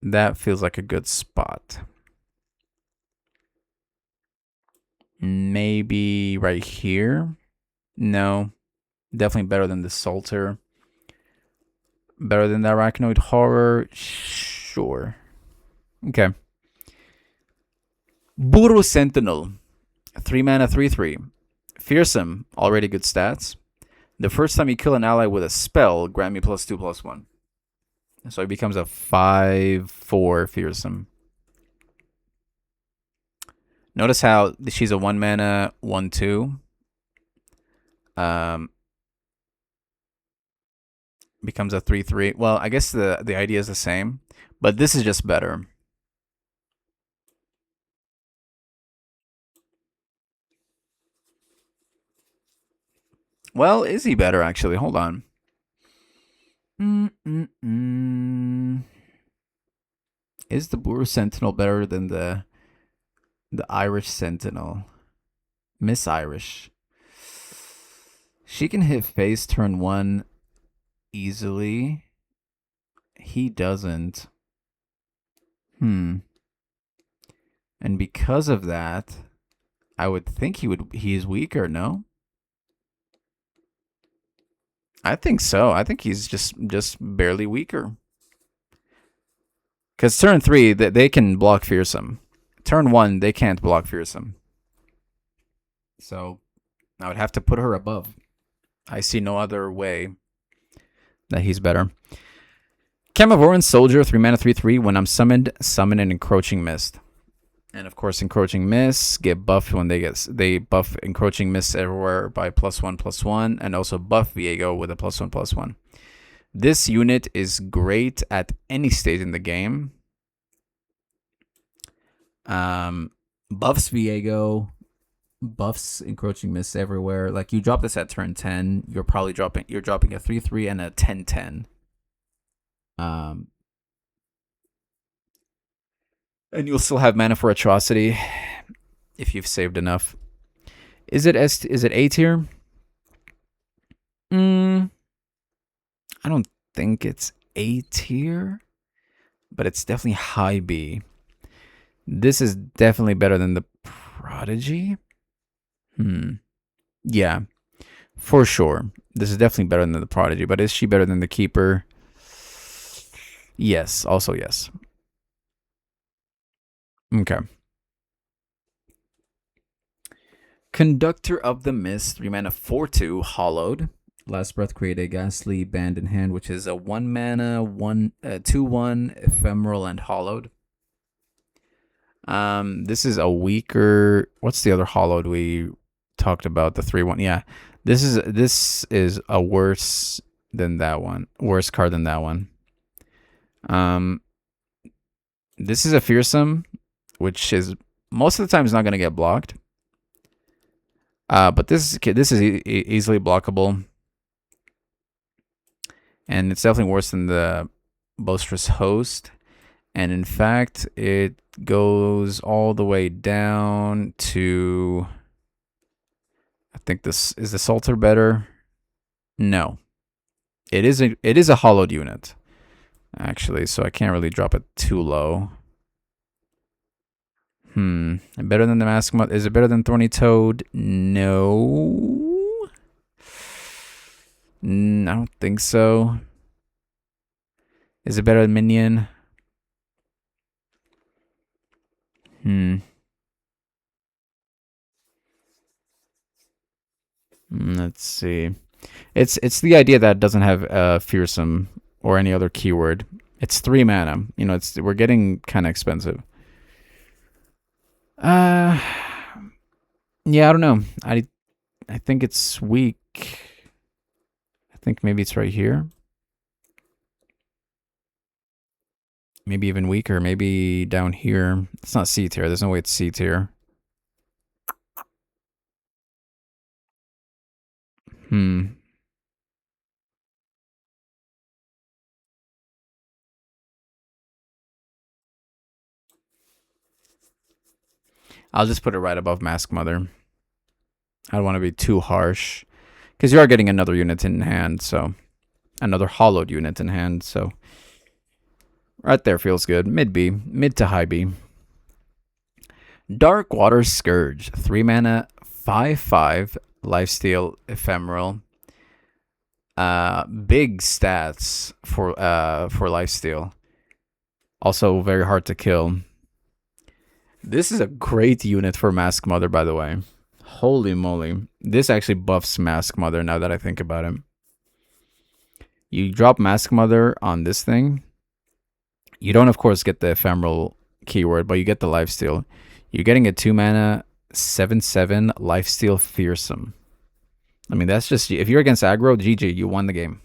That feels like a good spot. Maybe right here? No. Definitely better than the Salter. Better than the Arachnoid Horror? Sure. Okay. Buru Sentinel. 3 mana, 3/3. Fearsome. Already good stats. The first time you kill an ally with a spell, grant me +2/+1. So it becomes a 5/4 Fearsome. Notice how she's a 1 mana, 1/2. Becomes a 3/3. Well, I guess the idea is the same, but this is just better. Well, is he better actually? Hold on. Is the Buru Sentinel better than the Irish Sentinel? Miss Irish. She can hit face turn 1 easily. He doesn't. And because of that, I would think he's weaker, no? I think so. I think he's just barely weaker. Because turn 3, they can block Fearsome. Turn 1, they can't block Fearsome. So I would have to put her above. I see no other way that he's better. Camavoran Soldier, 3 mana, 3/3. When I'm summoned, summon an Encroaching Mist. And of course, encroaching miss get buffed when they buff encroaching miss everywhere by +1/+1, and also buff Viego with a +1/+1. This unit is great at any stage in the game. Buffs Viego, buffs encroaching miss everywhere. Like, you drop this at turn 10, you're dropping a 3/3 and a 10/10. And you'll still have mana for Atrocity if you've saved enough. Is it A tier? I don't think it's A tier, but it's definitely high B. This is definitely better than the Prodigy. Yeah, for sure. This is definitely better than the Prodigy, but is she better than the Keeper? Yes, also yes. Okay. Conductor of the Mist, 3 mana 4/2, hollowed. Last Breath, create a ghastly band in hand, which is a 1 mana, 2/1, ephemeral, and hollowed. This is a weaker. What's the other hollowed we talked about? The 3/1. Yeah, this is a worse than that one. Worse card than that one. This is a fearsome, which is most of the time is not going to get blocked. But this is easily blockable, and it's definitely worse than the Boisterous Host. And in fact, it goes all the way down to, I think this is the Salter better. No, it is a hollowed unit, actually, so I can't really drop it too low. Better than the Mask Mother? Is it better than Thorny Toad? No. I don't think so. Is it better than Minion? Let's see. It's the idea that it doesn't have fearsome or any other keyword. It's 3 mana. You know, we're getting kind of expensive. Yeah, I don't know. I think it's weak. I think maybe it's right here. Maybe even weaker. Maybe down here. It's not C tier. There's no way it's C tier. I'll just put it right above Mask Mother. I don't want to be too harsh, because you are getting another unit in hand, so another hollowed unit in hand, so right there feels good. Mid B, mid to high B. Dark Water Scourge, 3 mana, 5/5, lifesteal, ephemeral. Big stats for lifesteal. Also very hard to kill. This is a great unit for Mask Mother, by the way. Holy moly. This actually buffs Mask Mother now that I think about it. You drop Mask Mother on this thing. You don't, of course, get the ephemeral keyword, but you get the lifesteal. You're getting a 2 mana, 7/7 lifesteal fearsome. I mean, that's just, if you're against aggro, GG, you won the game.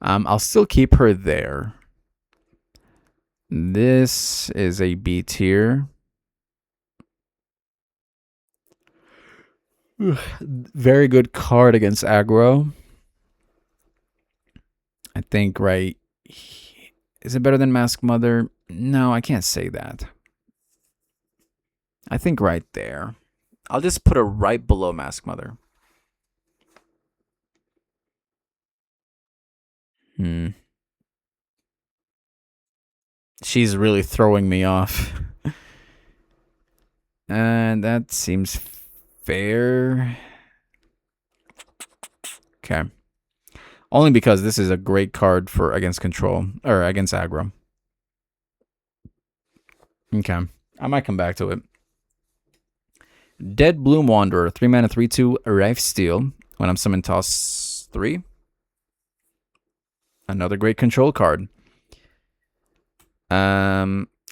I'll still keep her there. This is a B tier. Very good card against aggro. I think, right? Is it better than Mask Mother? No, I can't say that. I think right there. I'll just put her right below Mask Mother. She's really throwing me off. And that seems fair. Okay. Only because this is a great card for against control, or against aggro. Okay. I might come back to it. Dead Bloom Wanderer, 3 mana, 3/2, Rife Steel. When I'm summoned, toss 3. Another great control card.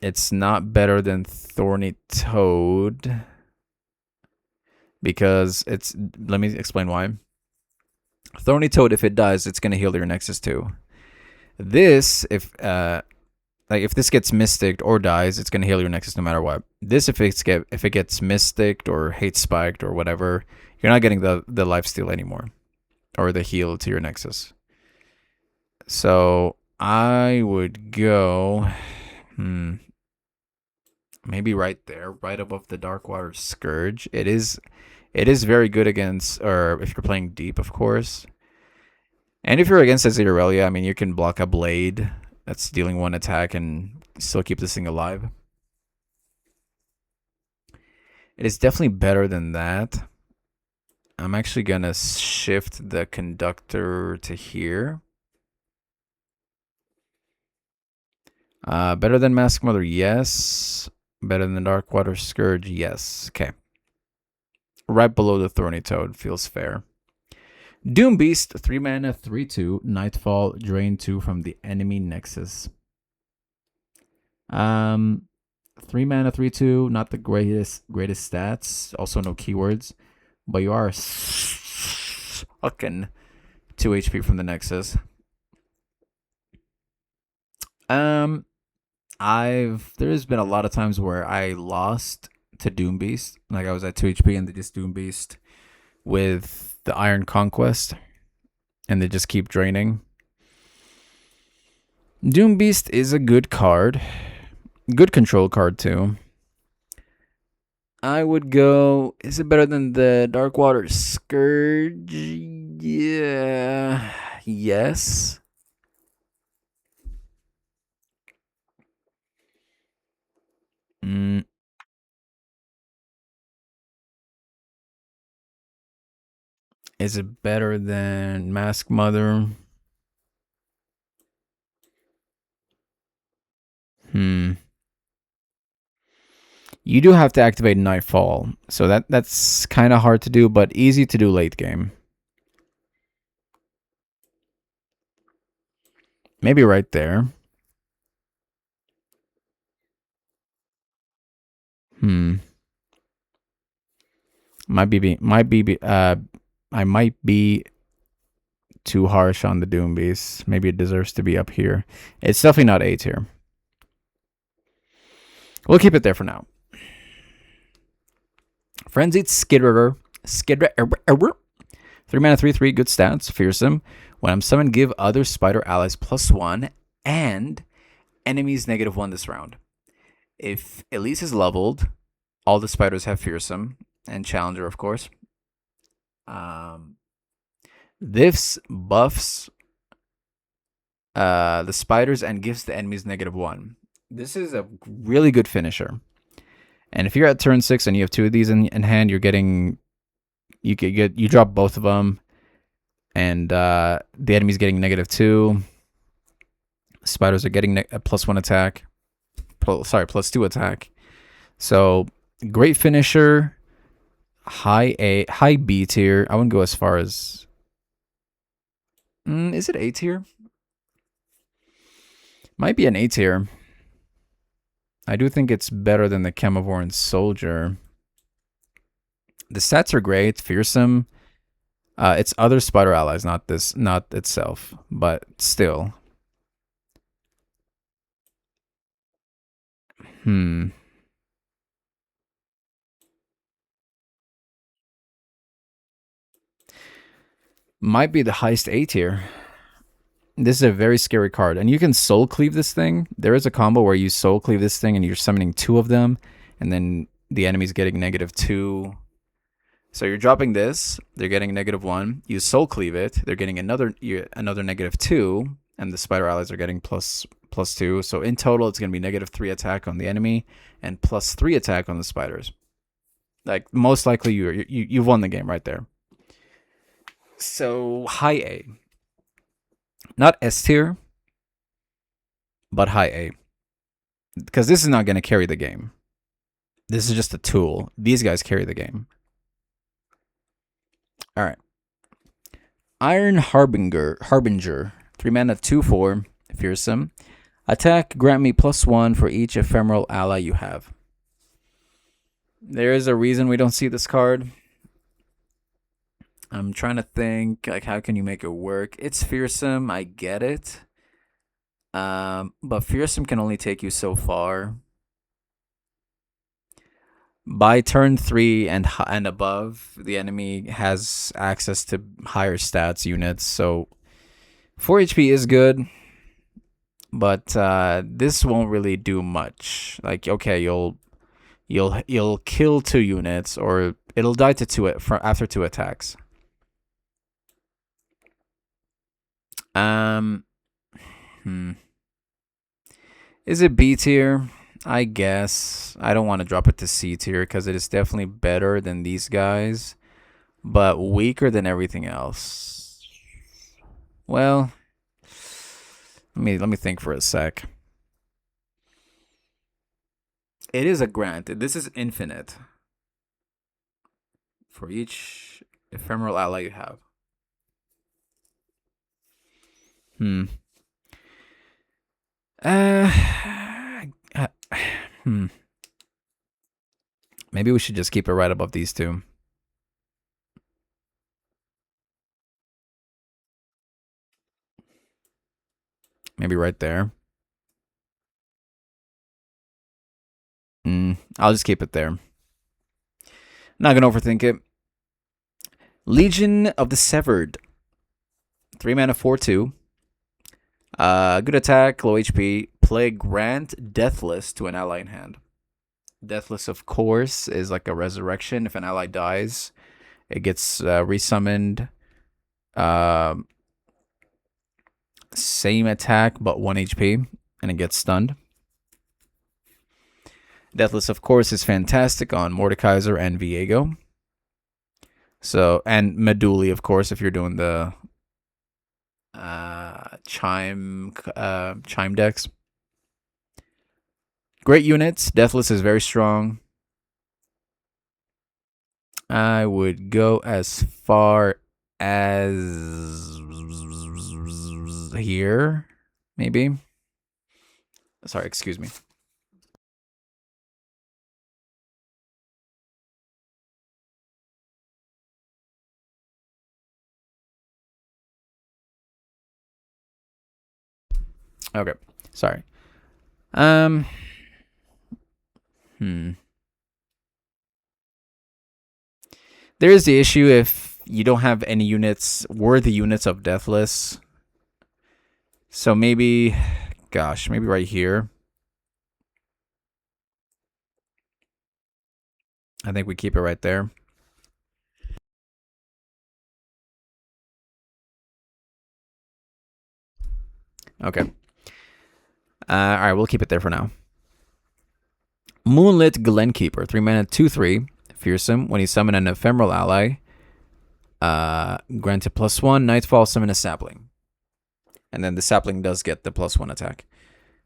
It's not better than Thorny Toad because it's. Let me explain why. Thorny Toad, if it dies, it's gonna heal your Nexus too. This, if this gets mysticked or dies, it's gonna heal your Nexus no matter what. This, if it gets mysticked or hate spiked or whatever, you're not getting the lifesteal anymore or the heal to your Nexus. So I would go, maybe right there, right above the Darkwater Scourge. It is very good against, or if you're playing deep, of course. And if you're against Azirelia, I mean, you can block a Blade that's dealing one attack and still keep this thing alive. It is definitely better than that. I'm actually going to shift the Conductor to here. Better than Mask Mother, yes. Better than Darkwater Scourge, yes. Okay. Right below the Thorny Toad, feels fair. Doom Beast, 3 mana, 3/2, Nightfall, drain 2 from the enemy Nexus. 3 mana, 3/2, not the greatest stats, also no keywords, but you are fucking 2 HP from the Nexus. There's been a lot of times where I lost to Doom Beast, like I was at 2 HP and they just Doom Beast with the Iron Conquest, and they just keep draining. Doom Beast is a good card, good control card too. I would go. Is it better than the Darkwater Scourge? Yeah. Yes. Is it better than Mask Mother? You do have to activate Nightfall, so that's kind of hard to do, but easy to do late game. Maybe right there. I might be too harsh on the Doom Beast. Maybe it deserves to be up here. It's definitely not A tier. We'll keep it there for now. Frenzied Skitterer. 3 mana, 3/3, good stats, fearsome. When I'm summoned, give other spider allies +1 and enemies -1 this round. If Elise is leveled, all the spiders have fearsome and challenger, of course. This buffs the spiders and gives the enemies -1. This is a really good finisher. And if you're at turn 6 and you have 2 of these in hand, you're getting, you drop both of them, and the enemy's getting -2. Spiders are getting a +1 attack. +2 attack. So great finisher. High B tier. I wouldn't go as far as. Is it A tier? Might be an A tier. I do think it's better than the Chemovorn Soldier. The stats are great, fearsome. It's other spider allies, not itself, but still. Might be the highest A tier. This is a very scary card, and you can soul cleave this thing. There is a combo where you soul cleave this thing and you're summoning 2 of them, and then the enemy's getting -2. So you're dropping this, they're getting -1. You soul cleave it, they're getting another -2, and the spider allies are getting +2. So in total, it's going to be -3 attack on the enemy and +3 attack on the spiders. Like, most likely you've won the game right there. So high A. Not S tier, but high A. Because this is not going to carry the game. This is just a tool. These guys carry the game. All right. Iron Harbinger. 3 mana, 2/4, fearsome. Attack, grant me +1 for each ephemeral ally you have. There is a reason we don't see this card. I'm trying to think, like, how can you make it work? It's fearsome, I get it. But fearsome can only take you so far. By turn 3 and above, the enemy has access to higher stats units. So 4 HP is good, but this won't really do much. Like, okay, you'll kill 2 units, or it'll die to 2 after 2 attacks. Is it B tier? I guess. I don't want to drop it to C tier because it is definitely better than these guys, but weaker than everything else. Well, let me think for a sec. It is a grant. This is infinite for each ephemeral ally you have. Maybe we should just keep it right above these two. Maybe right there. I'll just keep it there. Not gonna overthink it. Legion of the Severed. 3 mana, 4/2. Good attack, low HP. Play grant Deathless to an ally in hand. Deathless, of course, is like a resurrection. If an ally dies, it gets resummoned. Same attack, but 1 HP, and it gets stunned. Deathless, of course, is fantastic on Mordekaiser and Viego. So, and Meduli, of course, if you're doing the chime decks. Great units. Deathless is very strong. I would go as far as here, maybe. Sorry, excuse me. Okay, sorry. There is the issue if you don't have any units, worthy units of Deathless. So maybe, gosh, maybe right here. I think we keep it right there. Okay. All right, we'll keep it there for now. Moonlit Glenkeeper, 3 mana, 2/3, fearsome. When you summon an ephemeral ally, granted +1. Nightfall, summon a sapling, and then the sapling does get the +1 attack.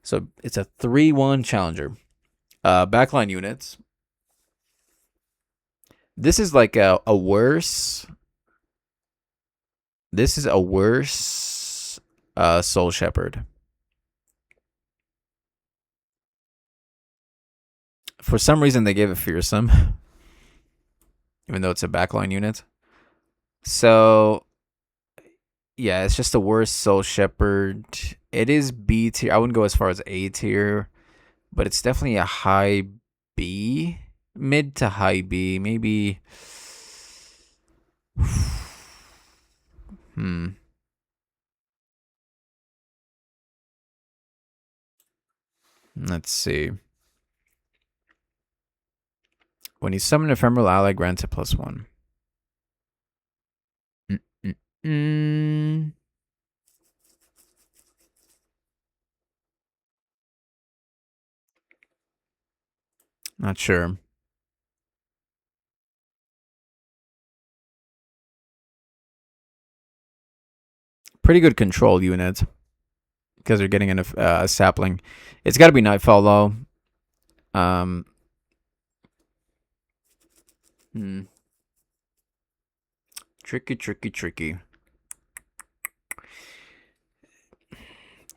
So it's a 3/1 challenger. Backline units. This is like a worse. This is a worse Soul Shepherd. For some reason, they gave it fearsome, even though it's a backline unit. So, yeah, it's just a worse Soul Shepherd. It is B tier. I wouldn't go as far as A tier, but it's definitely a high B, mid to high B, maybe. Let's see. When you summon an ephemeral ally, grants a +1. Not sure. Pretty good control unit because they're getting a sapling. It's got to be Nightfall though. Tricky.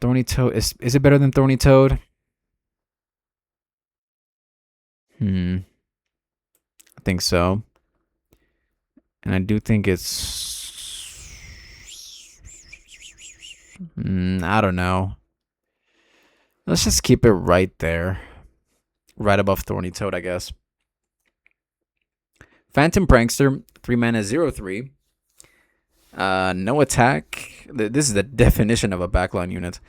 Thorny Toad is it better than Thorny Toad? I think so. And I do think it's I don't know. Let's just keep it right there. Right above Thorny Toad, I guess. Phantom Prankster, 3 mana 0/3. No attack. This is the definition of a backline unit.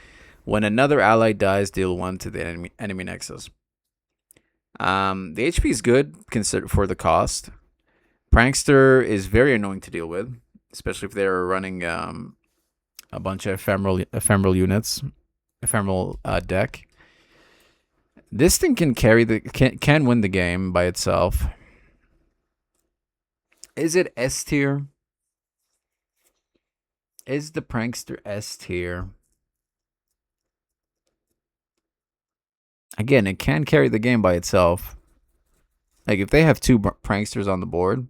When another ally dies, deal 1 to the enemy nexus. The HP is good consider for the cost. Prankster is very annoying to deal with, especially if they're running a bunch of ephemeral units, ephemeral deck. This thing can carry can win the game by itself. Is it S tier? Is the Prankster S tier? Again, it can carry the game by itself. Like if they have 2 Pranksters on the board,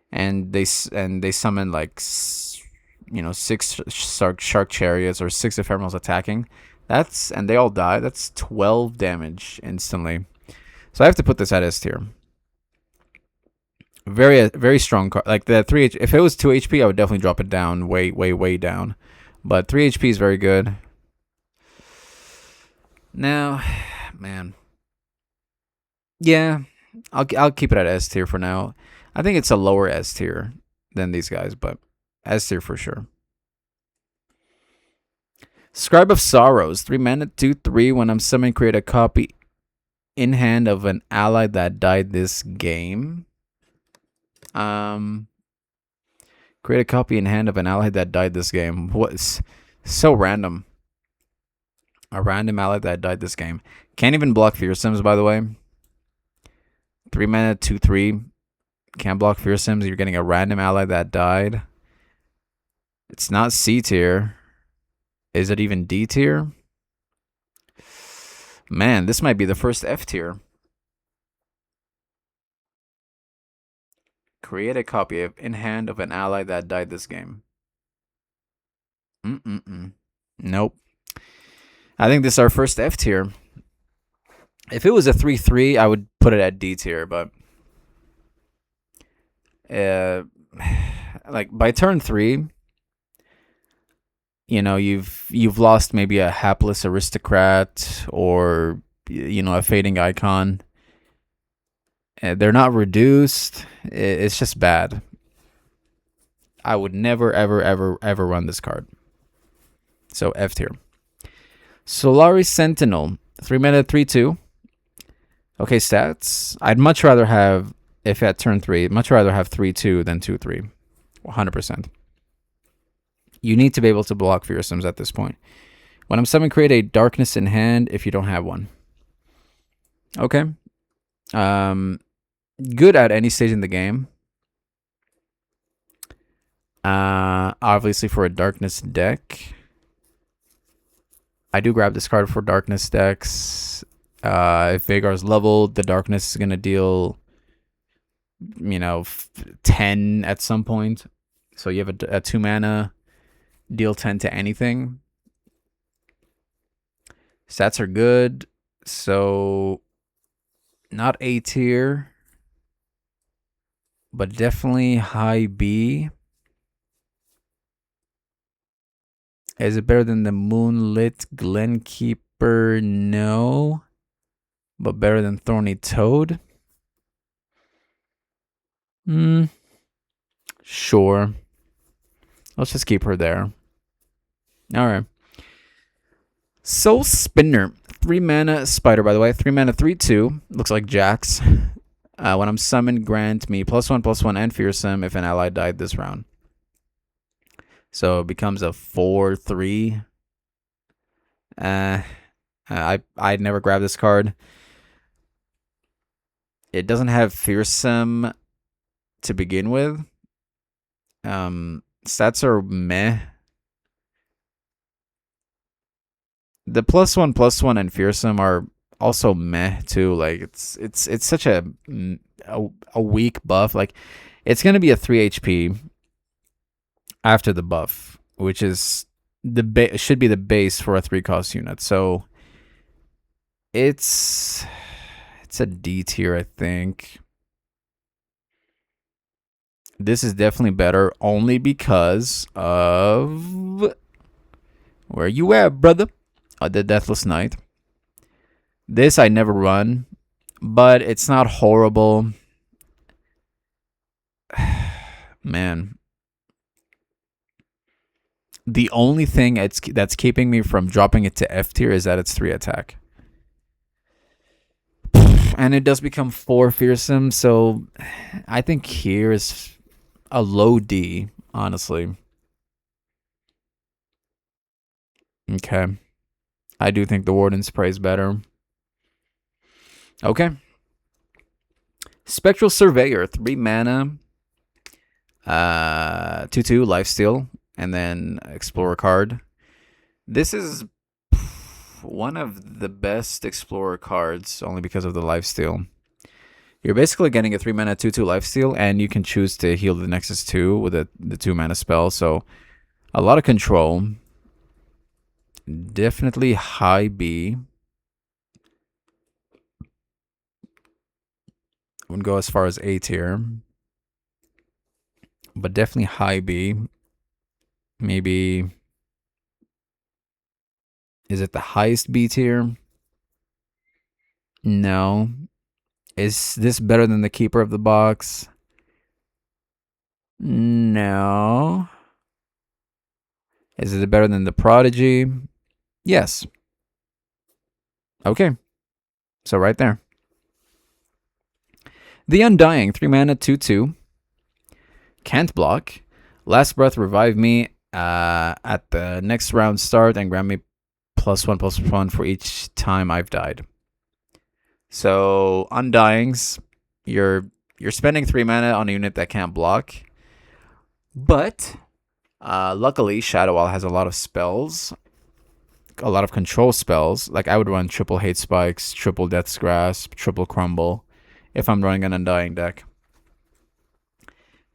and they summon like 6 shark chariots or 6 ephemerals attacking, and they all die. That's 12 damage instantly. So I have to put this at S tier. Very strong card. Like the 3 if it was 2 HP, I would definitely drop it down way down. But 3 HP is very good. Now, man. Yeah, I'll keep it at S tier for now. I think it's a lower S tier than these guys, but S tier for sure. Scribe of Sorrows, 3 mana, 2/3. When I'm summoning, create a copy in hand of an ally that died this game. Create a copy in hand of an ally that died this game. What's so random? A random ally that died this game. Can't even block Fearsims, by the way. 3 mana, 2/3. Can't block Fearsims. You're getting a random ally that died. It's not C tier. Is it even D tier? Man, this might be the first F tier. Create a copy in hand of an ally that died this game. Nope. I think this is our first F tier. If it was a 3/3, I would put it at D tier, but like by turn 3, you've lost maybe a hapless aristocrat or a fading icon. They're not reduced. It's just bad. I would never ever run this card. So F tier. Solari Sentinel, 3 mana, 3/2. Okay, stats. I'd much rather have, if at turn 3, much rather have 3/2 than 2/3. 100%. You need to be able to block Fearsims at this point. When I'm summoning, create a darkness in hand if you don't have one. Okay. Good at any stage in the game. Obviously for a darkness deck. I do grab this card for darkness decks. If Vagar's leveled, the darkness is going to deal, 10 at some point. So you have a 2 mana, deal 10 to anything. Stats are good. So not A tier, but definitely high B. Is it better than the Moonlit Glenkeeper? No. But better than Thorny Toad? Sure. Let's just keep her there. Alright. Soul Spinner. 3 mana spider, by the way. 3 mana, 3/2. Looks like Jax. When I'm summoned, grant me +1/+1 and Fearsome if an ally died this round. So it becomes a 4/3. I'd never grab this card. It doesn't have Fearsome to begin with. Stats are meh. The +1/+1 and Fearsome are also meh too. Like it's such a weak buff. Like it's gonna be a 3 HP after the buff, which is should be the base for a 3-cost unit. So it's a D tier, I think. This is definitely better only because of where you at, brother? The Deathless Knight. This I never run, but it's not horrible. Man, the only thing that's keeping me from dropping it to F tier is that it's 3 attack. And it does become 4 fearsome, so I think here is a low D, honestly. Okay. I do think the Warden Spray is better. Okay. Spectral Surveyor, 3 mana, 2/2 lifesteal, and then Explorer card. This is one of the best Explorer cards, only because of the lifesteal. You're basically getting a 3 mana 2/2 lifesteal, and you can choose to heal the Nexus 2 with the 2 mana spell. So a lot of control. Definitely high B. Wouldn't go as far as A tier, but definitely high B. Maybe, is it the highest B tier? No. Is this better than the Keeper of the Box? No. Is it better than the Prodigy? Yes. Okay. So right there. The Undying, 3 mana, 2/2. Can't block. Last Breath, revive me at the next round start and grant me +1/+1 for each time I've died. So Undyings, you're spending 3 mana on a unit that can't block. But luckily, Shadow Wall has a lot of spells, a lot of control spells. Like I would run triple Hate Spikes, triple Death's Grasp, triple Crumble if I'm running an Undying deck.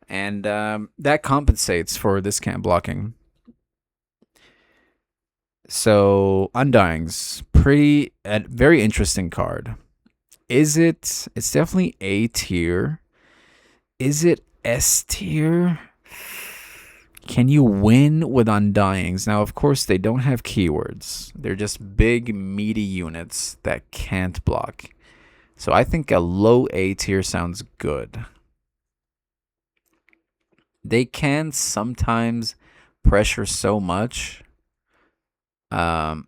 And that compensates for this can't blocking. So Undying's very interesting card. Is it? It's definitely A tier. Is it S tier? Can you win with Undyings? Now, of course, they don't have keywords. They're just big, meaty units that can't block. So I think a low A tier sounds good. They can sometimes pressure so much, but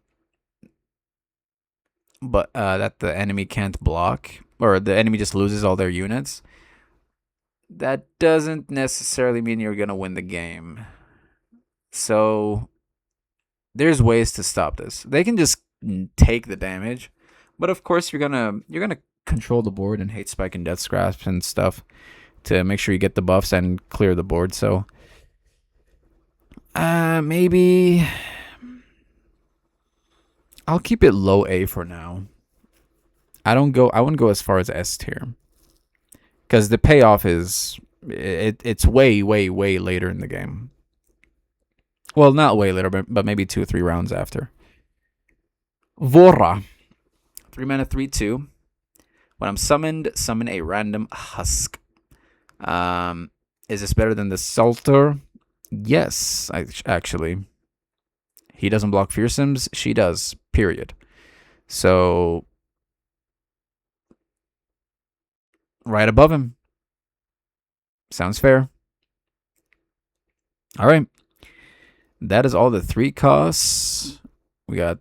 that the enemy can't block, or the enemy just loses all their units. That doesn't necessarily mean you're gonna win the game. So there's ways to stop this. They can just take the damage, but of course you're gonna control the board and hate spike and death grasp and stuff to make sure you get the buffs and clear the board. So maybe I'll keep it low A for now. I wouldn't go as far as S tier, because the payoff is it's way later in the game. Well, not way later, but maybe 2 or 3 rounds after. Vorra, 3 mana 3/2. When I'm summoned, summon a random husk. Is this better than the Salter? Yes, actually. He doesn't block fearsomes. She does. Period. So right above him. Sounds fair. All right. That is all the 3 costs. We got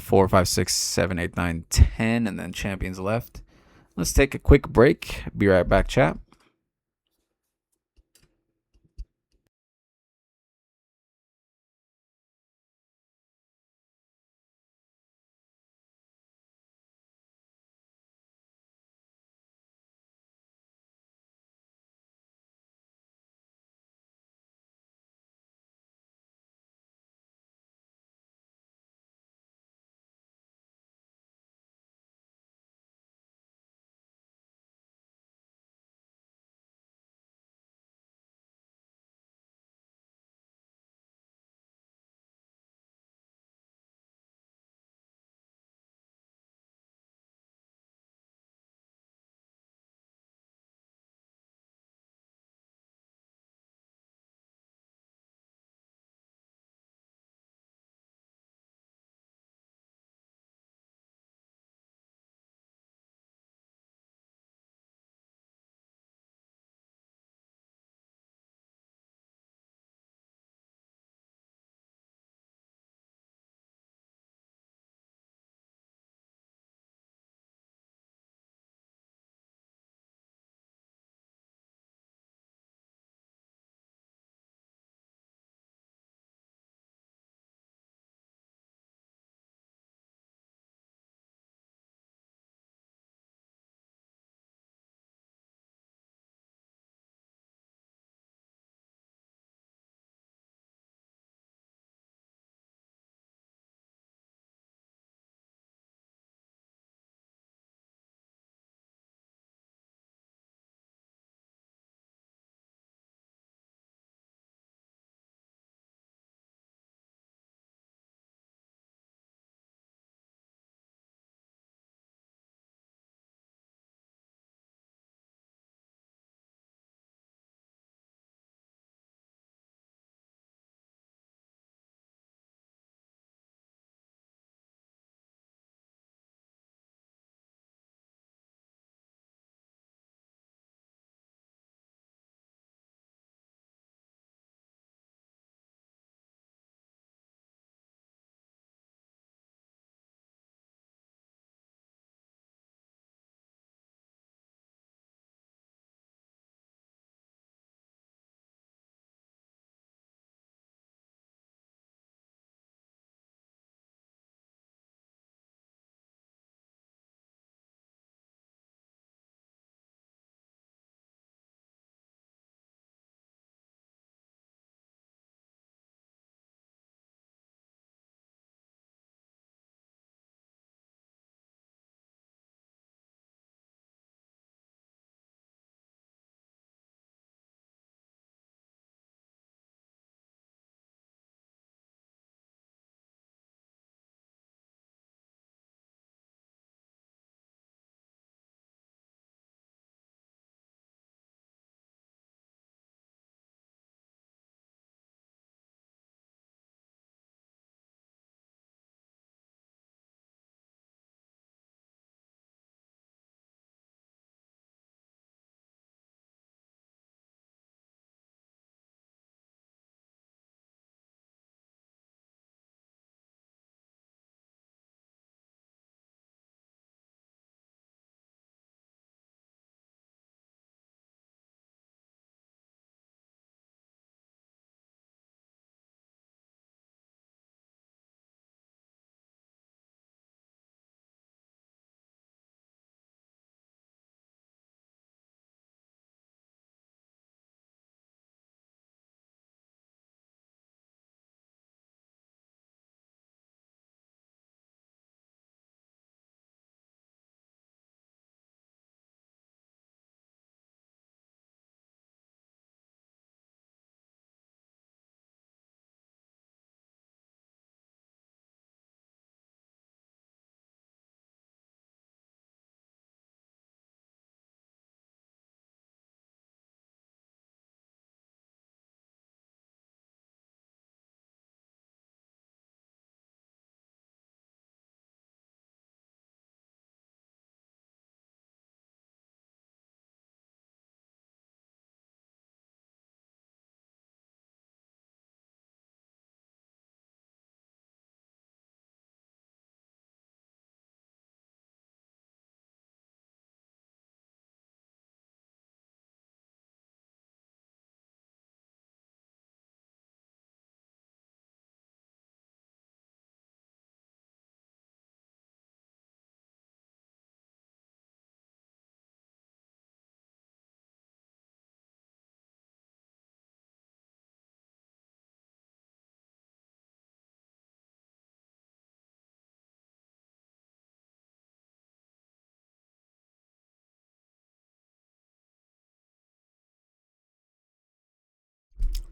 4, 5, 6, 7, 8, 9, 10, and then champions left. Let's take a quick break. Be right back, chat.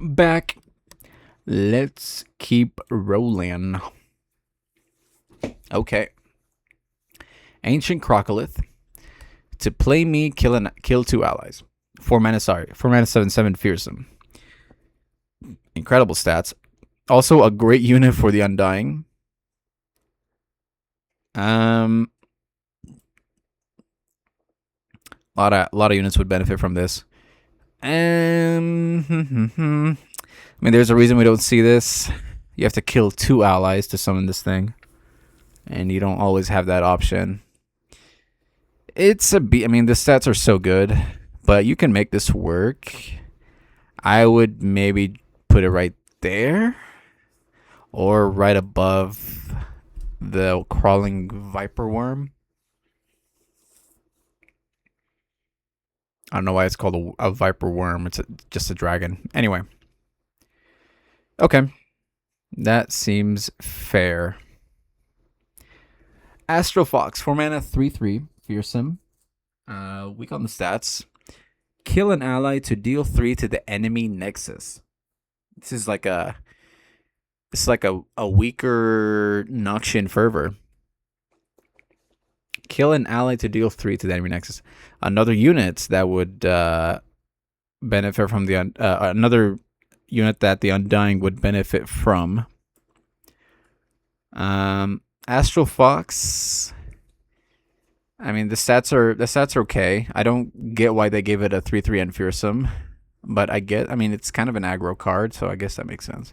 back. Let's keep rolling. Okay. Ancient Crocolith. To play me, kill 2 allies. 4 mana, 7/7 fearsome. Incredible stats. Also a great unit for the Undying. A lot of units would benefit from this. I mean, there's a reason we don't see this. You have to kill 2 allies to summon this thing, and you don't always have that option. It's a B. I mean, the stats are so good, but you can make this work. I would maybe put it right there, or right above the crawling viper worm. I don't know why it's called a viper worm. It's just a dragon. Anyway. Okay. That seems fair. Astro Fox, 4 mana, 3/3, fearsome. Weak on the stats. Kill an ally to deal 3 to the enemy nexus. This is like a weaker Noxian Fervor. Kill an ally to deal 3 to the enemy nexus. Another unit that would benefit from the another unit that the Undying would benefit from. Astral Fox. I mean, the stats are okay. I don't get why they gave it a 3/3 and fearsome, but I mean, it's kind of an aggro card, so I guess that makes sense.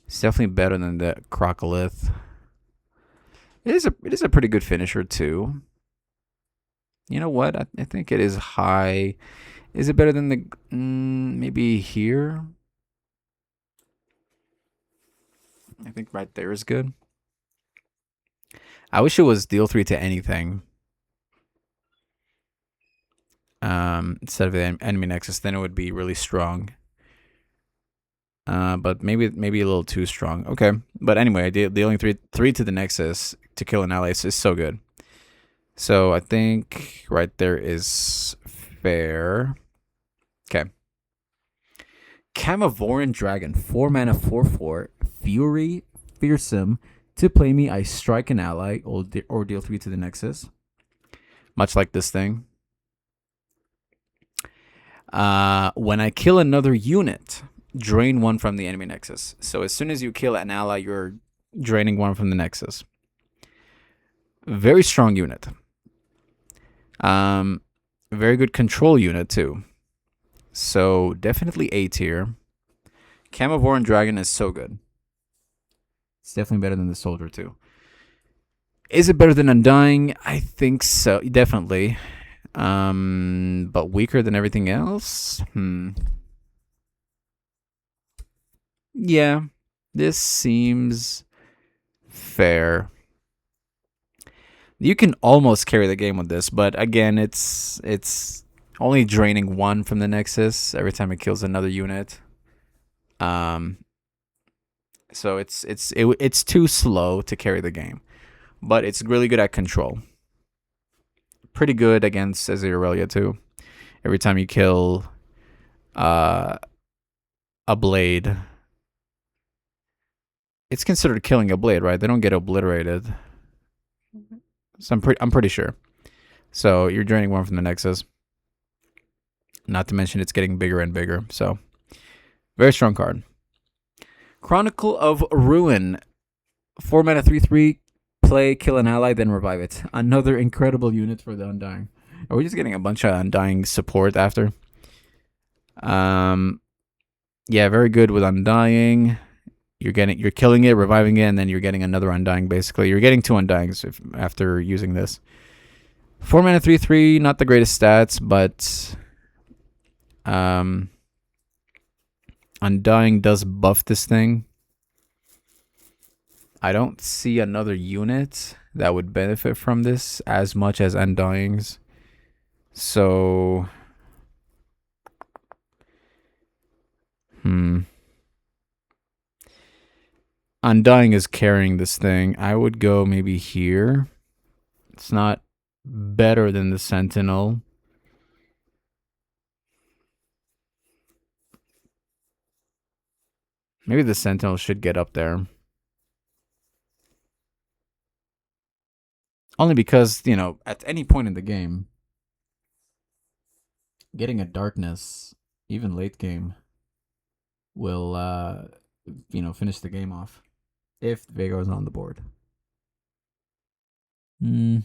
It's definitely better than the Crocolith. It is a pretty good finisher too. You know what? I think it is high. Is it better than the maybe here? I think right there is good. I wish it was deal 3 to anything. Instead of the enemy nexus, then it would be really strong. But maybe a little too strong. Okay, but anyway, dealing 3 to the nexus to kill an ally is so good. So I think right there is fair. Okay. Camavoran Dragon, 4 mana, 4/4, Fury, fearsome. To play me, I strike an ally or deal 3 to the nexus. Much like this thing. When I kill another unit, drain 1 from the enemy nexus. So as soon as you kill an ally, you're draining 1 from the nexus. Very strong unit. Very good control unit too. So definitely A tier. Camavoran Dragon is so good. It's definitely better than the Soldier too. Is it better than Undying? I think so. Definitely. But weaker than everything else? Yeah. This seems fair. You can almost carry the game with this, but again, it's only draining 1 from the nexus every time it kills another unit. So it's too slow to carry the game, but it's really good at control. Pretty good against Azarelia too. Every time you kill a blade, it's considered killing a blade, right? They don't get obliterated. So I'm pretty sure. So you're draining 1 from the nexus. Not to mention it's getting bigger and bigger. So very strong card. Chronicle of Ruin, 4 mana, 3/3. Play, kill an ally, then revive it. Another incredible unit for the Undying. Are we just getting a bunch of Undying support after? Yeah, very good with Undying. You're killing it, reviving it, and then you're getting another Undying. Basically, you're getting 2 Undyings after using this. 4 mana, 3/3. Not the greatest stats, but Undying does buff this thing. I don't see another unit that would benefit from this as much as Undying's. So, Undying is carrying this thing. I would go maybe here. It's not better than the Sentinel. Maybe the Sentinel should get up there. Only because, at any point in the game, getting a darkness, even late game, will finish the game off if Veigar is on the board. Mm.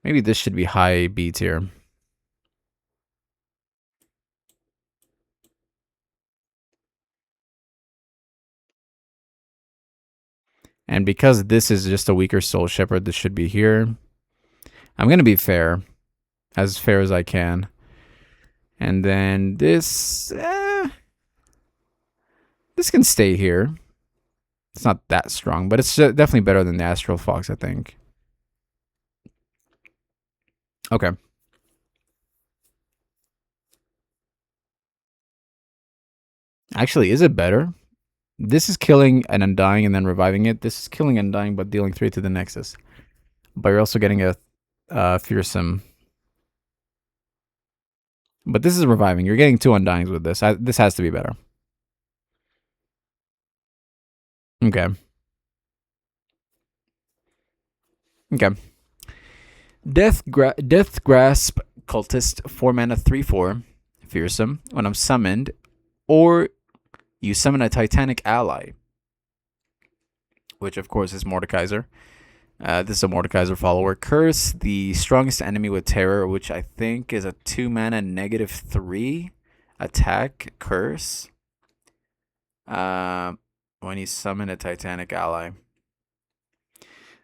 Maybe this should be high B tier. And because this is just a weaker Soul Shepherd, this should be here. I'm going to be fair as I can. And then this can stay here. It's not that strong, but it's definitely better than the Astral Fox, I think. Okay. Actually, is it better? This is killing an Undying and then reviving it. This is killing Undying but dealing 3 to the Nexus. But you're also getting a Fearsome. But this is reviving. You're getting 2 Undyings with this. This has to be better. Okay. Okay. Death Grasp Cultist, 4 mana, 3/4, Fearsome. When I'm summoned, or you summon a Titanic ally, which of course is Mordekaiser. This is a Mordekaiser follower. Curse the strongest enemy with terror, which I think is a 2 mana, -3 attack curse. When you summon a Titanic ally.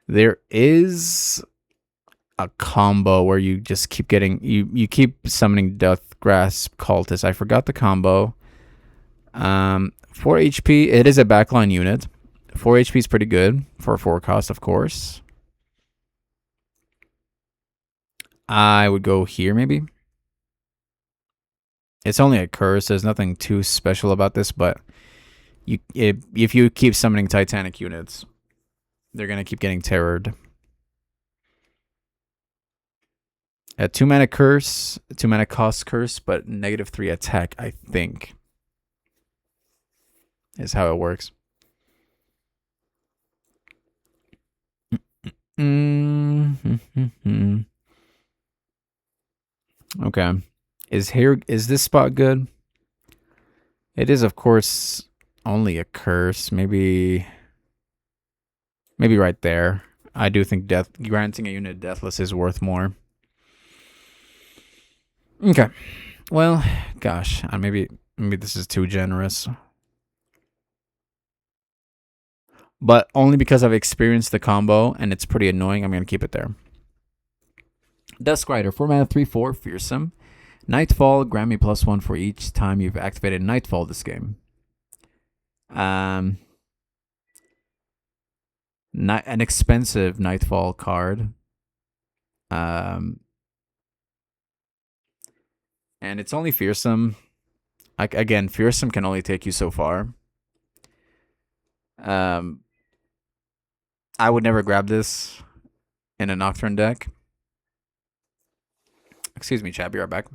There is a combo where you just keep getting you keep summoning Death Grasp Cultist. I forgot the combo. 4 HP. It is a backline unit. 4 HP is pretty good for 4 cost, of course. I would go here maybe. It's only a curse. There's nothing too special about this, but if you keep summoning Titanic units, they're gonna keep getting terrored. A 2 mana curse, 2 mana cost curse, but -3 attack, I think, is how it works. Okay. Is this spot good? It is, of course, only a curse. Maybe right there. I do think granting a unit deathless is worth more. Okay. Well, gosh, maybe this is too generous. But only because I've experienced the combo and it's pretty annoying, I'm going to keep it there. Dusk Rider, 4 mana, 3/4, Fearsome. Nightfall, grant me +1 for each time you've activated Nightfall this game. An expensive Nightfall card. And it's only Fearsome. Again, Fearsome can only take you so far. I would never grab this in a Nocturne deck. Excuse me, chat. Be right back.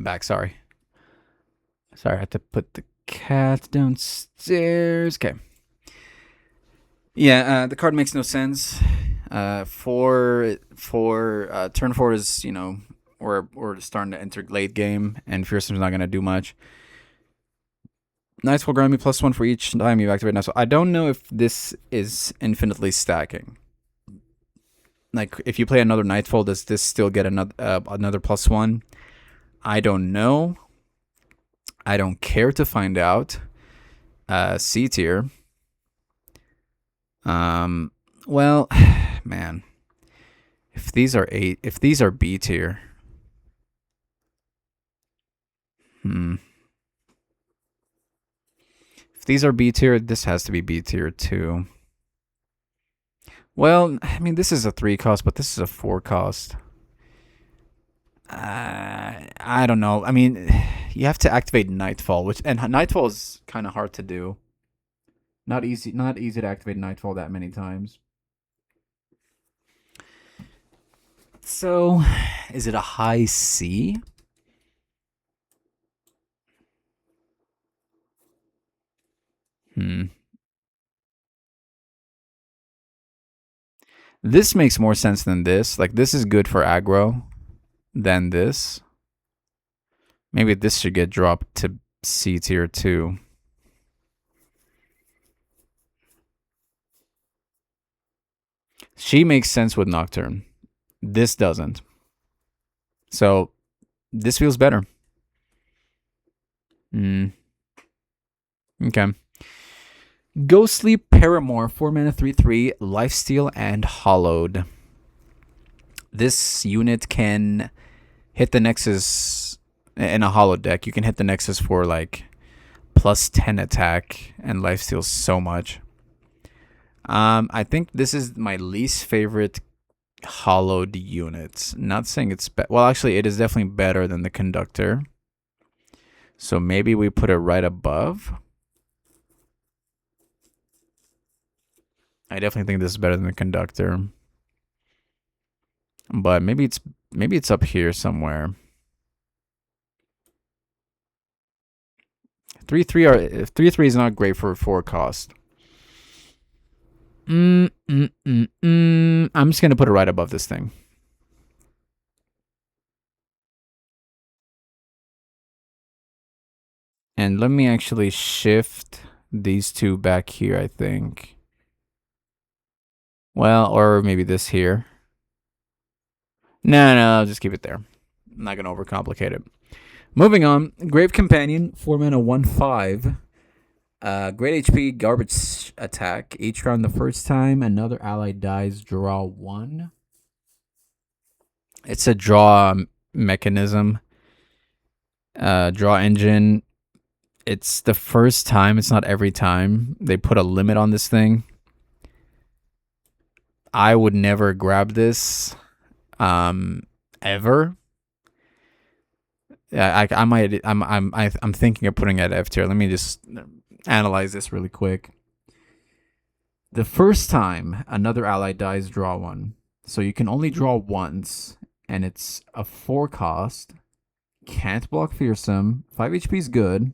I'm back. Sorry. I had to put the cat downstairs. Okay. Yeah, the card makes no sense. For turn 4 is, we're starting to enter late game, and Fearsom's not gonna do much. Nightfall grant me +1 for each time you activate Nightfall. I don't know if this is infinitely stacking. Like, if you play another Nightfall, does this still get another +1? I don't know. I don't care to find out. C tier. Well, man. If these are B tier. If these are B tier, this has to be B tier too. Well, I mean, this is a 3 cost, but this is a 4 cost. I don't know. I mean, you have to activate Nightfall, and Nightfall is kind of hard to do. Not easy to activate Nightfall that many times. So, is it a high C? This makes more sense than this. Like, this is good for aggro than this. Maybe this should get dropped to C tier 2. She makes sense with Nocturne. This doesn't. So, this feels better. Okay. Ghostly Paramour, 4 mana, 3/3, Lifesteal, and Hollowed. This unit can hit the Nexus in a Hollow deck. You can hit the Nexus for like +10 attack and Lifesteal so much. I think this is my least favorite Hollowed unit. Not saying it's well, actually, it is definitely better than the Conductor. So maybe we put it right above. I definitely think this is better than the Conductor. But maybe it's up here somewhere. 3/3 is not great for 4 cost. I'm just gonna put it right above this thing. And let me actually shift these two back here, I think. Well, or maybe this here. No, I'll just keep it there. I'm not gonna overcomplicate it. Moving on, Grave Companion, 4 mana, 1/5. Great HP, garbage attack. Each round the first time another ally dies, draw 1. It's a draw mechanism. Draw engine. It's the first time. It's not every time. They put a limit on this thing. I would never grab this. Ever. Yeah, I might. I'm thinking of putting it at F tier. Let me just analyze this really quick. The first time another ally dies, draw 1. So you can only draw once, and it's a 4 cost. Can't block Fearsome. 5 HP is good.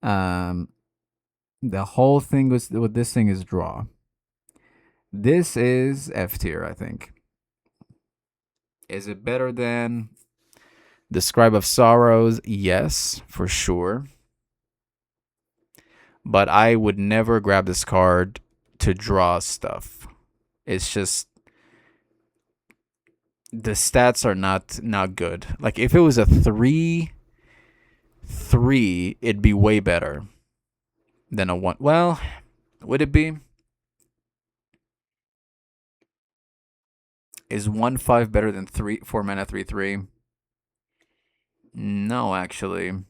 The whole thing with this thing is draw. This is F tier, I think. Is it better than the Scribe of Sorrows? Yes, for sure. But I would never grab this card to draw stuff. It's just the stats are not good. Like, if it was a 3/3, it'd be way better than a 1. Well, would it be? Is 1/5 better than 4 mana 3/3? No, actually,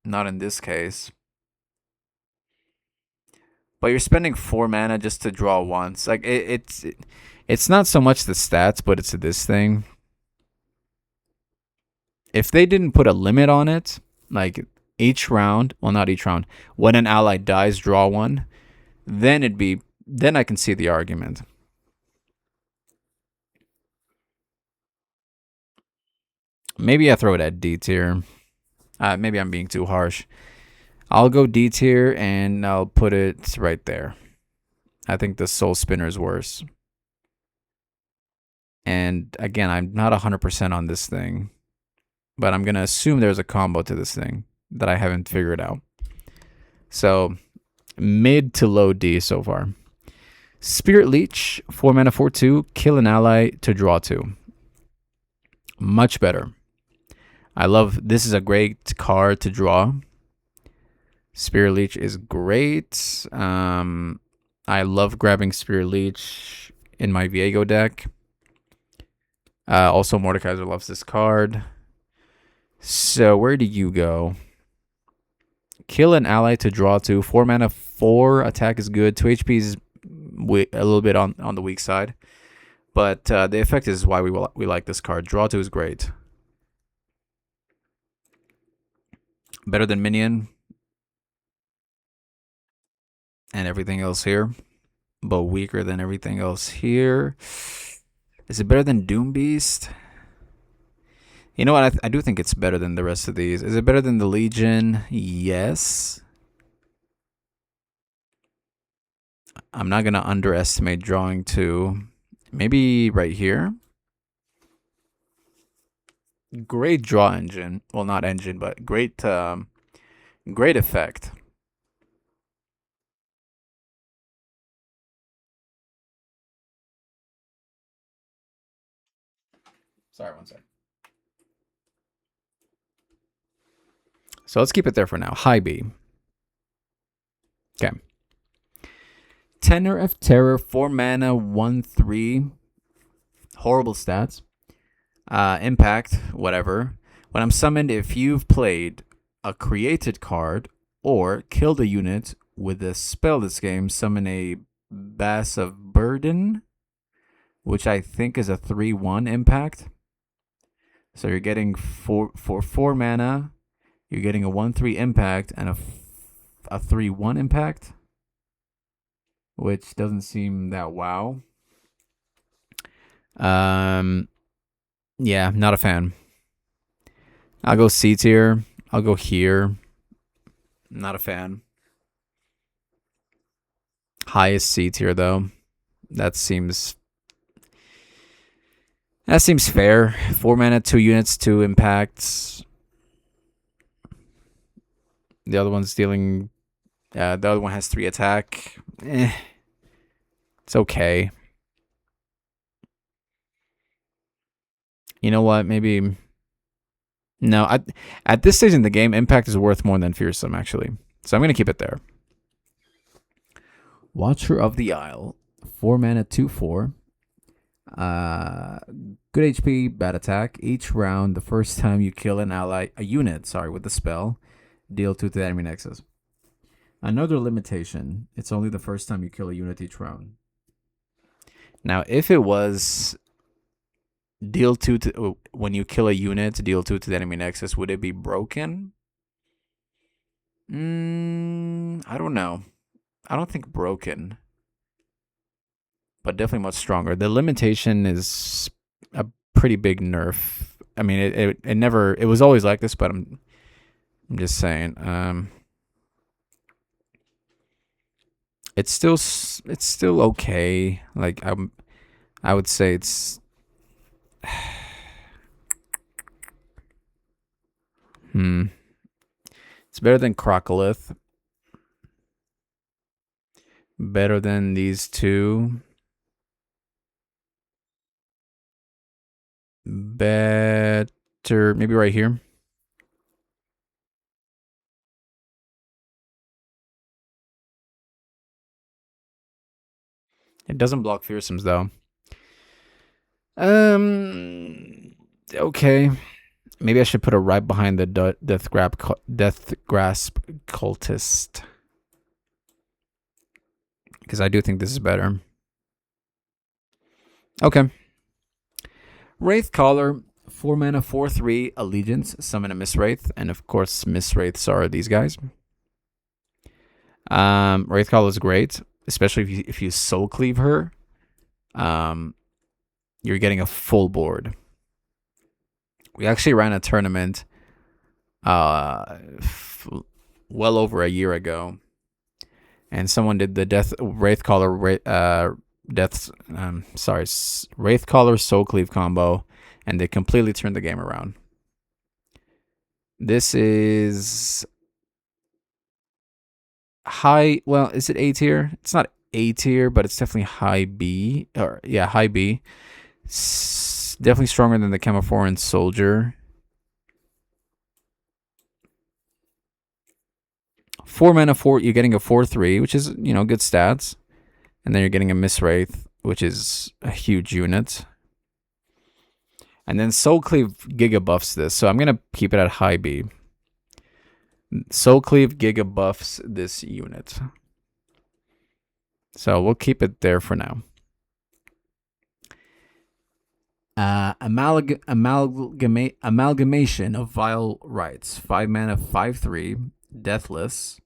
not in this case. But you're spending 4 mana just to draw once. Like, it's not so much the stats, but it's this thing. If they didn't put a limit on it, like each round, well, not each round, when an ally dies, draw 1, then I can see the argument. Maybe I throw it at D tier. Maybe I'm being too harsh. I'll go D tier and I'll put it right there. I think the Soul Spinner is worse. And again, I'm not 100% on this thing, but I'm going to assume there's a combo to this thing that I haven't figured out. So mid to low D so far. Spirit Leech, 4 mana, 4/2, kill an ally to draw 2. Much better. I love, this is a great card to draw. Spirit Leech is great. I love grabbing Spirit Leech in my Viego deck. Also, Mordekaiser loves this card. So where do you go? Kill an ally to draw 2. 4 mana, 4 attack is good. 2 HP is a little bit on the weak side. But the effect is why we like this card. Draw 2 is great. Better than Minion. And everything else here. But weaker than everything else here. Is it better than Doom Beast? You know what? I do think it's better than the rest of these. Is it better than the Legion? Yes. I'm not going to underestimate drawing 2. Maybe right here. Great draw engine. Well, not engine, but great effect. Sorry, one sec. So let's keep it there for now. High B. Okay. Tenor of Terror, 4 mana, 1/3. Horrible stats. Impact, whatever. When I'm summoned, if you've played a created card or killed a unit with a spell this game, summon a Bass of Burden, which I think is a 3/1 impact. So you're getting for 4 mana, you're getting a 1/3 impact and a 3/1 impact, which doesn't seem that wow. Yeah, not a fan. I'll go C tier. I'll go here. Not a fan. Highest C tier though. That seems fair. 4 mana, 2 units, 2 impacts. The other one's dealing. The other one has 3 attack. It's okay. You know what? Maybe. No, at this stage in the game, impact is worth more than fearsome, actually. So I'm going to keep it there. Watcher of the Isle. 4 mana, 2/4. Good HP, bad attack. Each round, the first time you kill a unit, with the spell, deal 2 to the enemy nexus. Another limitation, it's only the first time you kill a unit each round. Now, if it was deal 2 to when you kill a unit, deal 2 to the enemy nexus, would it be broken? I don't know. I don't think broken, but definitely much stronger. The limitation is a pretty big nerf. I mean, it was always like this, but I'm just saying. It's still okay. Like I would say it's. It's better than Crocolith. Better than these two. Better, maybe right here. It doesn't block fearsomes though. Okay. Maybe I should put it right behind the Death Grasp Cultist. Because I do think this is better. Okay. Wraith Caller, 4 mana, 4/3, Allegiance, summon a Mistwraith, and of course, Mistwraiths are these guys. Wraith Caller is great, especially if you Soul Cleave her. You're getting a full board. We actually ran a tournament f- well over a year ago, and someone did the death wraith collar deaths sorry wraith collar soul cleave combo, and they completely turned the game around. This is high. Well, is it A tier? It's not A tier, but it's definitely high B. Or yeah, high B. Definitely stronger than the Chemophoran Soldier. 4 mana, you're getting a 4/3, which is good stats, and then you're getting a Miss Wraith, which is a huge unit. And then Soul Cleave Giga buffs this, so I'm gonna keep it at high B. Soul Cleave Giga buffs this unit, so we'll keep it there for now. Amalgamation of Vile Rites. 5 mana, 5/3, Deathless.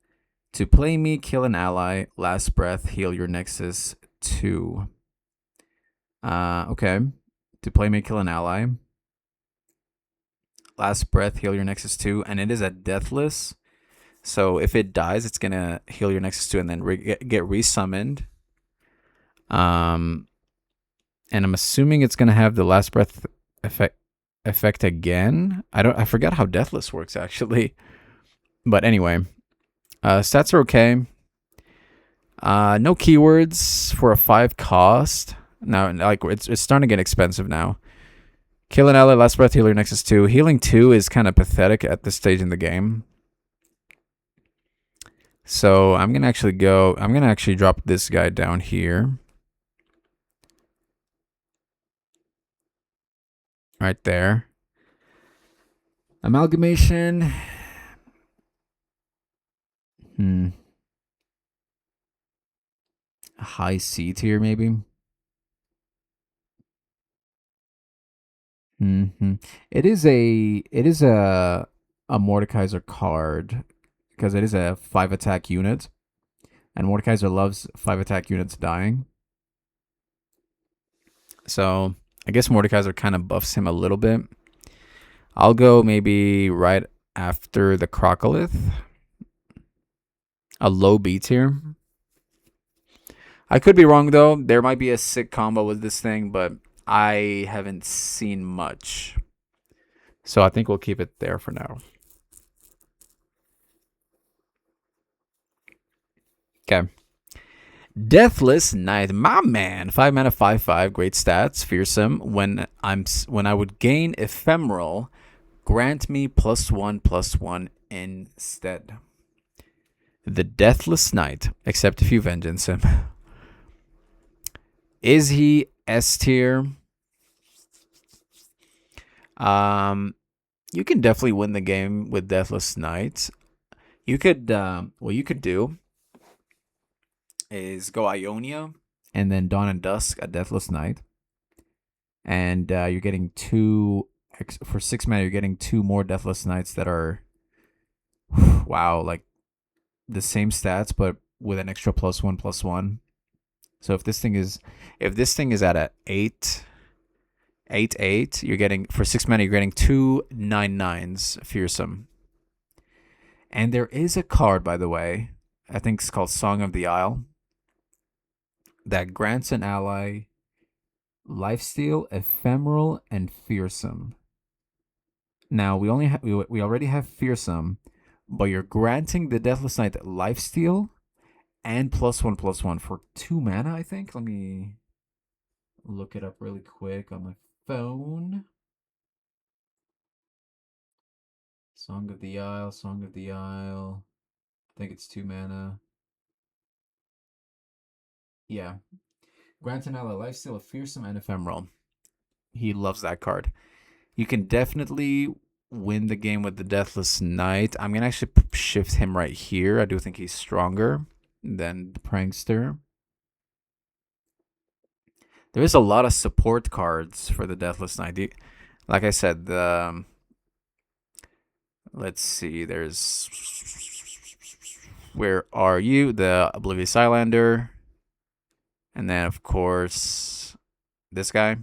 To play me, kill an ally. Last breath, heal your Nexus 2. Okay. To play me, kill an ally. Last breath, heal your Nexus 2. And it is a Deathless. So if it dies, it's going to heal your Nexus 2 and then get resummoned. And I'm assuming it's going to have the last breath effect again. I forgot how Deathless works, actually. But anyway. Stats are okay. No keywords for a 5 cost. Now, like it's starting to get expensive now. Kill an ally, last breath, healer, Nexus 2. Healing 2 is kind of pathetic at this stage in the game. So I'm gonna actually drop this guy down here. Right there. Amalgamation. High C tier, maybe. It is a Mordekaiser card because it is a 5 attack unit, and Mordekaiser loves 5 attack units dying. So I guess Mordekaiser kind of buffs him a little bit. I'll go maybe right after the Crocolith. A low B tier. I could be wrong though. There might be a sick combo with this thing, but I haven't seen much. So I think we'll keep it there for now. Okay. Deathless Knight, my man. 5 mana, 5/5, great stats, fearsome. When I would gain ephemeral, grant me +1/+1 instead. The Deathless Knight, except if you vengeance him. Is he S tier? You can definitely win the game with Deathless Knight. You could what you could do is go Ionia and then Dawn and Dusk, a Deathless Knight. And you're getting for 6 mana, you're getting 2 more Deathless Knights that are wow, like the same stats but with an extra +1/+1. So if this thing is at a 8/8, you're getting for 6 mana, you're getting 2 9/9s fearsome. And there is a card, by the way, I think it's called Song of the Isle, that grants an ally lifesteal, ephemeral, and fearsome. Now we already have fearsome, but you're granting the Deathless Knight lifesteal and +1/+1 for 2 mana, I think. Let me look it up really quick on my phone. Song of the Isle, Song of the Isle. I think it's 2 mana. Yeah. Grant an ally lifesteal, fearsome, and ephemeral. He loves that card. You can definitely win the game with the Deathless Knight. I'm going to actually shift him right here. I do think he's stronger than the Prankster. There is a lot of support cards for the Deathless Knight. Like I said, let's see. There's Where Are You? The Oblivious Islander. And then, of course, this guy.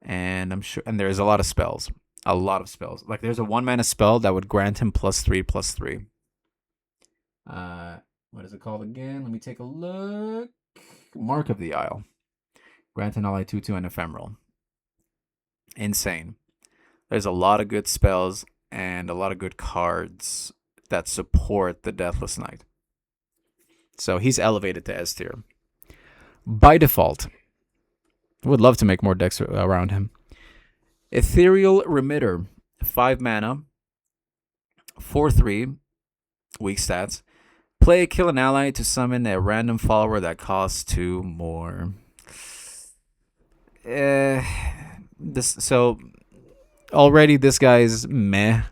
And I'm sure, and there's a lot of spells. A lot of spells. Like there's a 1 mana spell that would grant him +3/+3. Uh, what is it called again? Let me take a look. Mark of the Isle. Grant an ally 2/2 and ephemeral. Insane. There's a lot of good spells and a lot of good cards that support the Deathless Knight. So he's elevated to S tier. By default. Would love to make more decks around him. Ethereal Remitter. 5 mana. 4/3. Weak stats. Kill an ally to summon a random follower that costs 2 more. So already this guy's meh.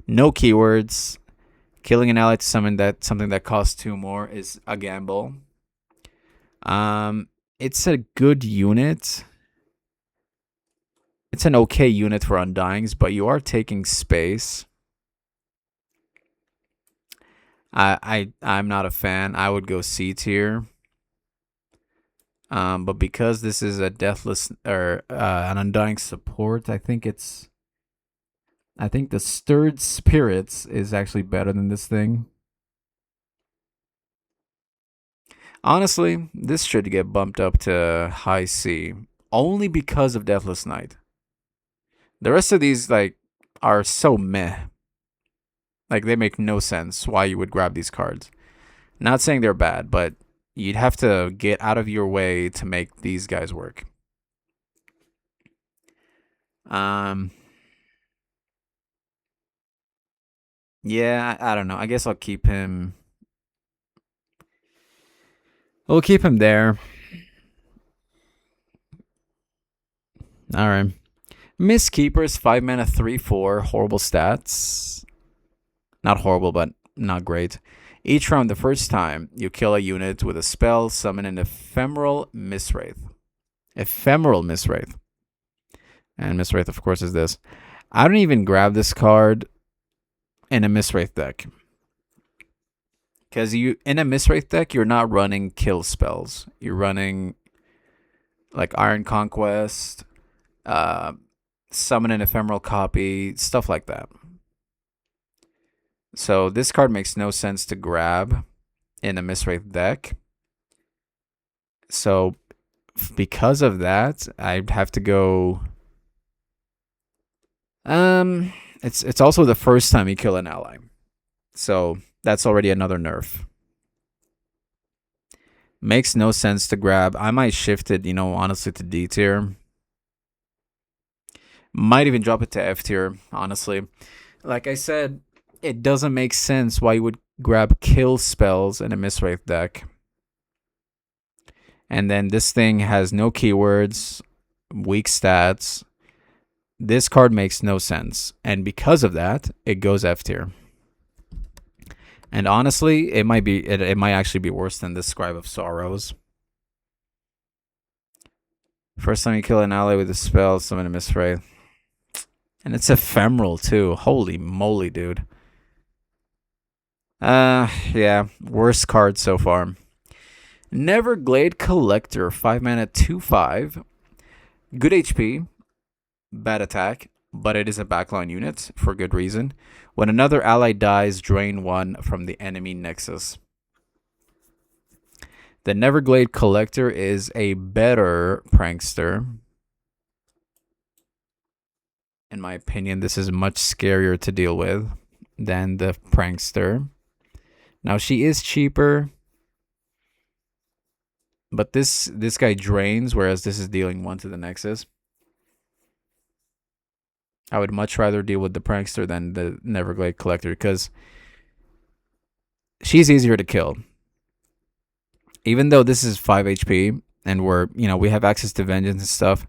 No keywords. Killing an ally to summon something that costs 2 more is a gamble. It's a good unit. It's an okay unit for Undyings, but you are taking space. I'm not a fan. I would go C tier. But because this is a deathless or an Undying support, I think the Stirred Spirits is actually better than this thing. Honestly, this should get bumped up to high C only because of Deathless Knight. The rest of these are so meh. Like they make no sense why you would grab these cards. Not saying they're bad, but you'd have to get out of your way to make these guys work. Yeah, I don't know. I guess I'll keep him. We'll keep him there. All right. Miss Keepers, 5 mana, 3/4. Horrible stats. Not horrible, but not great. Each round, the first time you kill a unit with a spell, summon an Ephemeral Mistwraith. Ephemeral Mistwraith. And Mistwraith, of course, is this. I don't even grab this card in a Mistwraith deck. Because in a Mistwraith deck, you're not running kill spells. You're running like Iron Conquest, summon an ephemeral copy, stuff like that. So this card makes no sense to grab in a Mistwraith deck. So because of that, I'd have to go. It's also the first time you kill an ally, so that's already another nerf. Makes no sense to grab. I might shift it, honestly, to D tier. Might even drop it to F tier, honestly. Like I said, it doesn't make sense why you would grab kill spells in a Mistwraith deck. And then this thing has no keywords, weak stats. This card makes no sense. And because of that, it goes F tier. And honestly, it might actually be worse than the Scribe of Sorrows. First time you kill an ally with a spell, summon a Mistwraith. And it's ephemeral too. Holy moly, dude. Yeah, worst card so far. Neverglade Collector, 5 mana, 2/5. Good HP, bad attack, but it is a backline unit for good reason. When another ally dies, drain 1 from the enemy nexus. The Neverglade Collector is a better Prankster. In my opinion, this is much scarier to deal with than the Prankster. Now, she is cheaper, but this guy drains, whereas this is dealing 1 to the nexus. I would much rather deal with the Prankster than the Neverglade Collector because she's easier to kill. Even though this is 5 HP and we have access to Vengeance and stuff,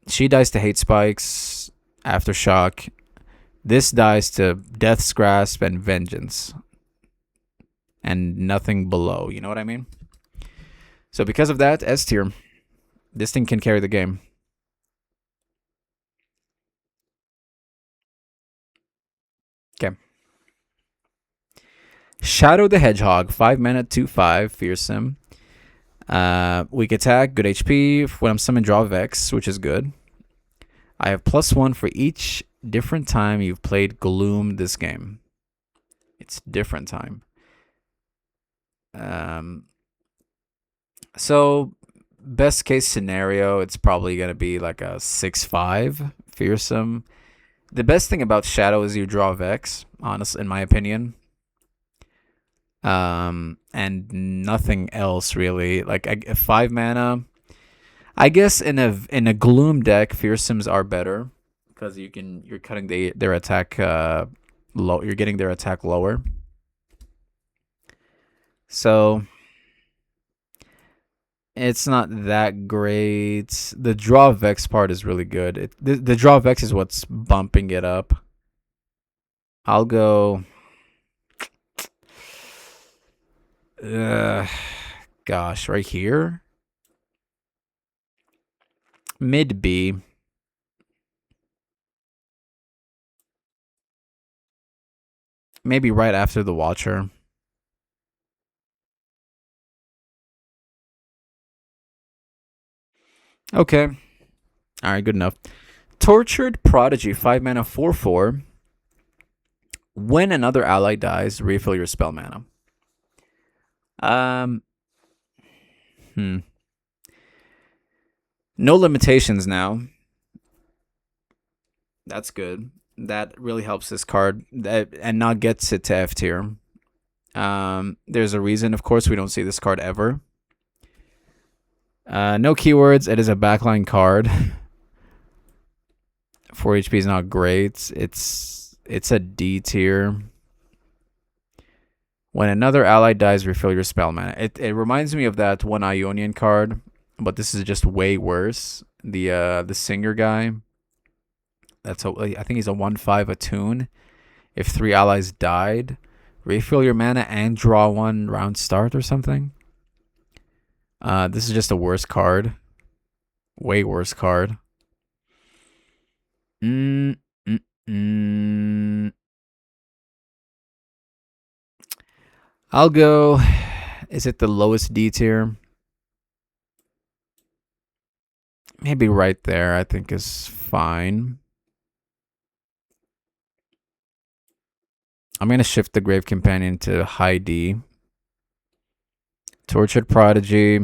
she dies to Hate Spikes, Aftershock. This dies to Death's Grasp and Vengeance. And nothing below, you know what I mean? So because of that, S tier. This thing can carry the game. Okay. Shadow the Hedgehog, 5 mana, 2/5, fearsome. Weak attack, good HP. When I'm summoned, draw Vex, which is good. I have +1 for each different time you've played Gloom this game. It's different time. So best case scenario, it's probably gonna be like a 6/5 fearsome. The best thing about Shadow is you draw Vex, honestly, in my opinion. And nothing else really. Like 5 mana. I guess in a Gloom deck, fearsomes are better because you're cutting their attack low. You're getting their attack lower. So it's not that great. The draw Vex part is really good. The draw Vex is what's bumping it up. I'll go. Gosh, right here. Mid B. Maybe right after the Watcher. Okay. Alright, good enough. Tortured Prodigy, 5 mana, 4/4. When another ally dies, refill your spell mana. No limitations now. That's good. That really helps this card and not gets it to F tier. There's a reason, of course, we don't see this card ever. No keywords. It is a backline card. 4 HP is not great. It's a D tier. When another ally dies, refill your spell mana. It reminds me of that one Ionian card, but this is just way worse. The singer guy. I think he's a 1/5 attune. If 3 allies died, refill your mana and draw 1 round start or something. This is just a worse card. Way worse card. I'll go. Is it the lowest D tier? Maybe right there, I think is fine. I'm going to shift the Grave Companion to high D. Tortured Prodigy.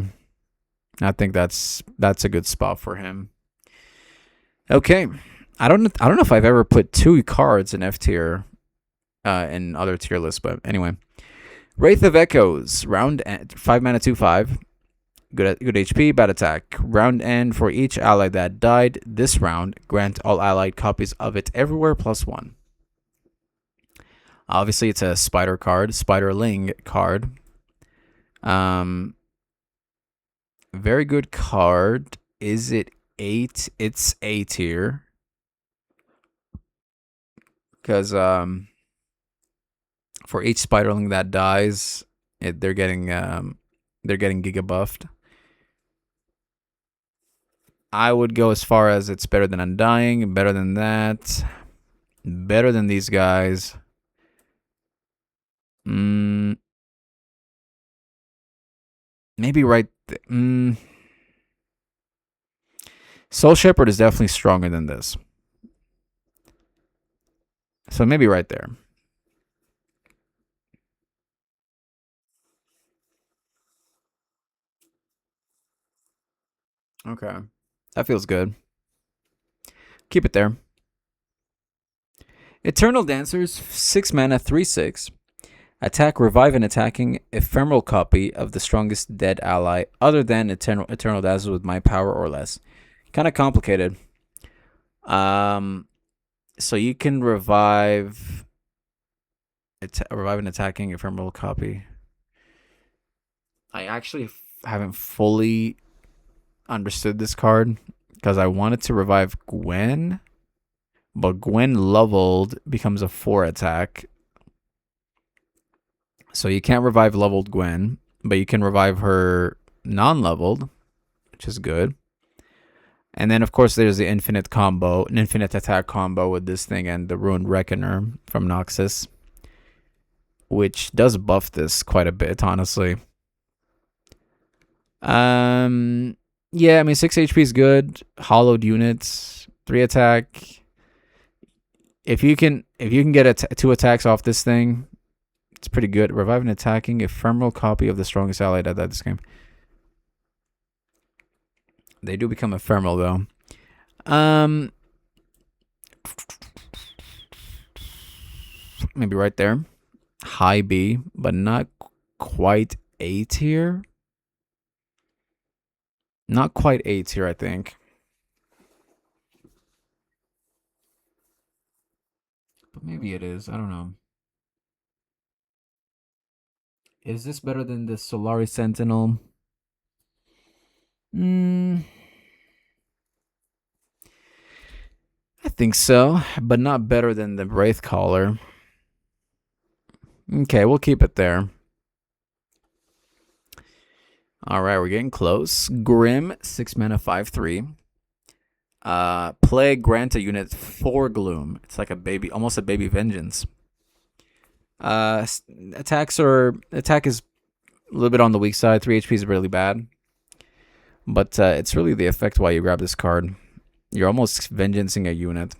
I think that's a good spot for him. Okay. I don't know if I've ever put 2 cards in F tier in other tier lists, but anyway. Wraith of Echoes, round end, 5 mana, 2/5. Good HP, bad attack. Round end, for each ally that died this round, grant all allied copies of it everywhere +1. Obviously, it's a spider card, spiderling card. Very good card. Is it 8? It's A tier. Because for each spiderling that dies, they're getting giga buffed. I would go as far as it's better than Undying, better than that, better than these guys. Maybe right. Soul Shepherd is definitely stronger than this. So maybe right there. Okay. That feels good. Keep it there. Eternal Dancers, 6 mana, 3/6. Attack, revive an attacking ephemeral copy of the strongest dead ally other than Eternal Dancers with my power or less. Kind of complicated. So you can revive an attacking ephemeral copy. I actually haven't fully understood this card because I wanted to revive Gwen, but Gwen leveled becomes a 4 attack. So you can't revive leveled Gwen, but you can revive her non-leveled, which is good. And then, of course, there's the an infinite attack combo with this thing and the Ruined Reckoner from Noxus, which does buff this quite a bit, honestly. Yeah, I mean 6 HP is good. Hollowed units, 3 attack. If you can get 2 attacks off this thing, it's pretty good. Revive an attacking ephemeral copy of the strongest ally that died this game. They do become ephemeral though. Um, Maybe right there. High B, but not quite A tier. Not quite A tier, I think. But maybe it is. I don't know. Is this better than the Solari Sentinel? I think so, but not better than the Wraith Caller. Okay, we'll keep it there. All right, we're getting close. Grim, 6 mana, 5/3. Play grant a unit 4 Gloom. It's like a baby, almost a baby Vengeance. Attack is a little bit on the weak side. 3 HP is really bad, but it's really the effect why you grab this card. You're almost vengeancing a unit.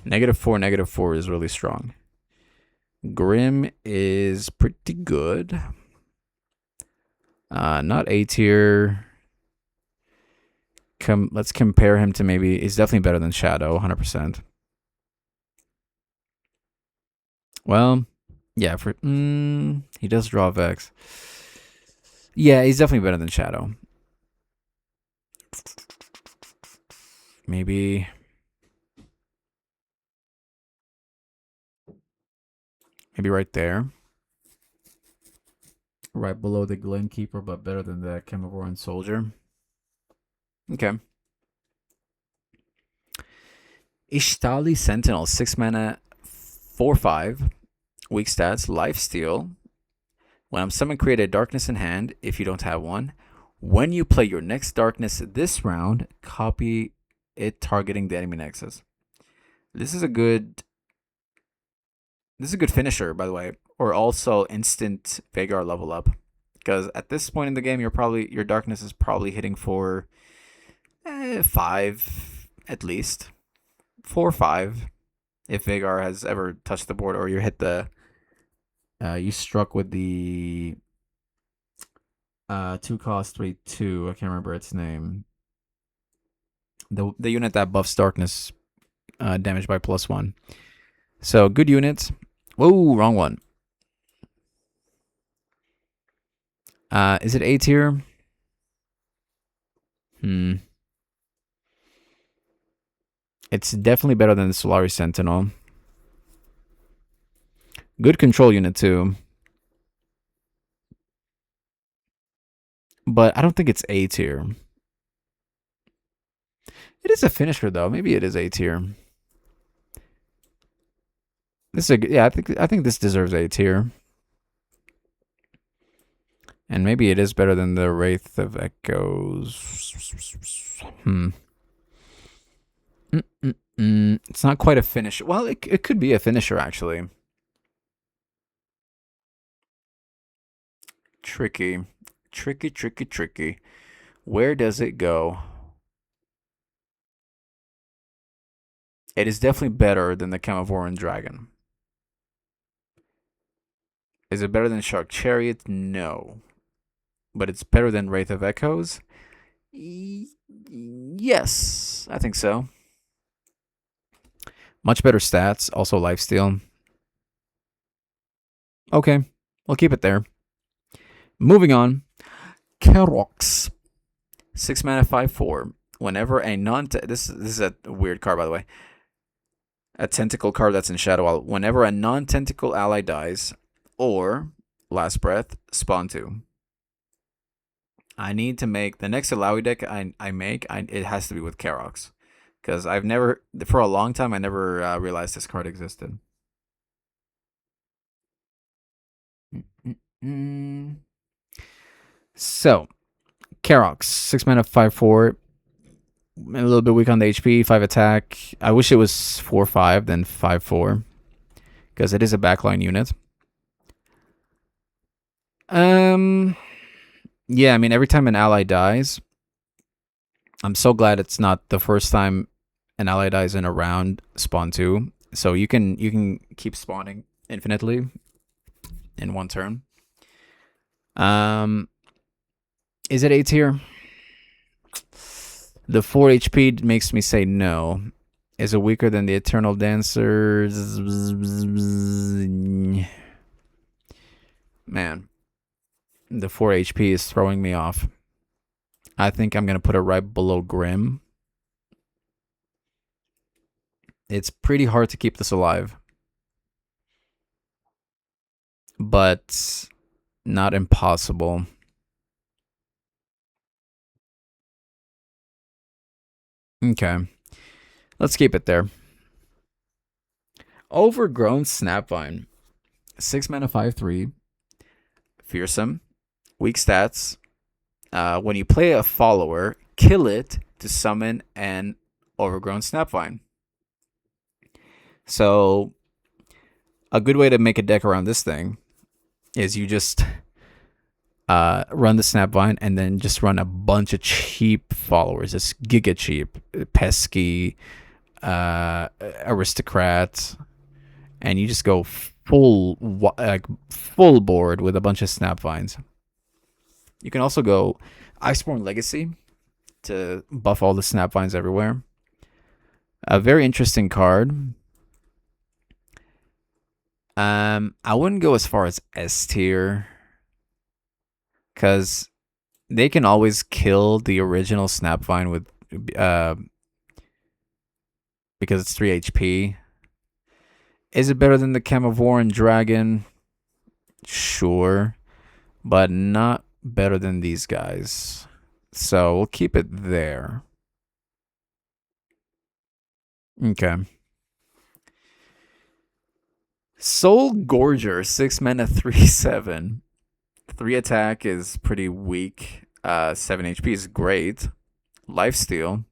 -4 is really strong. Grim is pretty good. Not A tier. Let's compare him to maybe. He's definitely better than Shadow, 100%. Well, yeah. He does draw Vex. Yeah, he's definitely better than Shadow. Maybe right there. Right below the Glenkeeper, but better than the Chemovoran Soldier. Okay. Ishtali Sentinel, 6 mana, 4/5. Weak stats, Lifesteal. When I'm summoned, create a darkness in hand if you don't have one. When you play your next darkness this round, copy it targeting the enemy nexus. This is a good finisher, by the way, or also instant Vagar level up. Because at this point in the game, your darkness is probably hitting for 5 at least, 4 or 5. If Vagar has ever touched the board, or you hit the, you struck with the 2-cost 3/2. I can't remember its name. The unit that buffs darkness damage by +1. So good units. Whoa, wrong one. Is it A tier? It's definitely better than the Solari Sentinel. Good control unit too. But I don't think it's A tier. It is a finisher though. Maybe it is A tier. This is I think this deserves A tier. And maybe it is better than the Wraith of Echoes. It's not quite a finisher. Well, it could be a finisher, actually. Tricky. Where does it go? It is definitely better than the Chemovoran Dragon. Is it better than Shark Chariot? No. But it's better than Wraith of Echoes? Yes, I think so. Much better stats, also lifesteal. Okay, we'll keep it there. Moving on. Kerox. 6 mana, 5/4. Whenever a this is a weird card, by the way. A tentacle card that's in Shadow Isle. Whenever a non-tentacle ally dies, or last breath, spawn 2. I need to make the next Alawi deck I make. It has to be with Kerox, because I've never, for a long time, I never realized this card existed. So, Kerox, 6 mana, 5/4. A little bit weak on the HP, 5 attack. I wish it was 4/5 than 5/4, because it is a backline unit. Yeah, I mean, every time an ally dies, I'm so glad it's not the first time an ally dies in a round spawn 2. So you can keep spawning infinitely in one turn. Um, is it A tier? The 4 HP makes me say no. Is it weaker than the Eternal Dancers? Man, the 4 HP is throwing me off. I think I'm going to put it right below Grim. It's pretty hard to keep this alive, but not impossible. Okay, let's keep it there. Overgrown Snapvine. 6 mana, 5/3. Fearsome. Weak stats. When you play a follower, kill it to summon an overgrown Snapvine. So, a good way to make a deck around this thing is you just run the Snapvine and then just run a bunch of cheap followers. It's giga cheap, pesky, aristocrat, and you just go full board with a bunch of Snapvines. You can also go Iceborne Legacy to buff all the Snapvines everywhere. A very interesting card. I wouldn't go as far as S tier because they can always kill the original Snapvine with because it's 3 HP. Is it better than the Chemovoran Dragon? Sure, but not better than these guys. So we'll keep it there. Okay. Soul Gorger, 6 mana, 3/7. 3 attack is pretty weak. 7 HP is great. Lifesteal.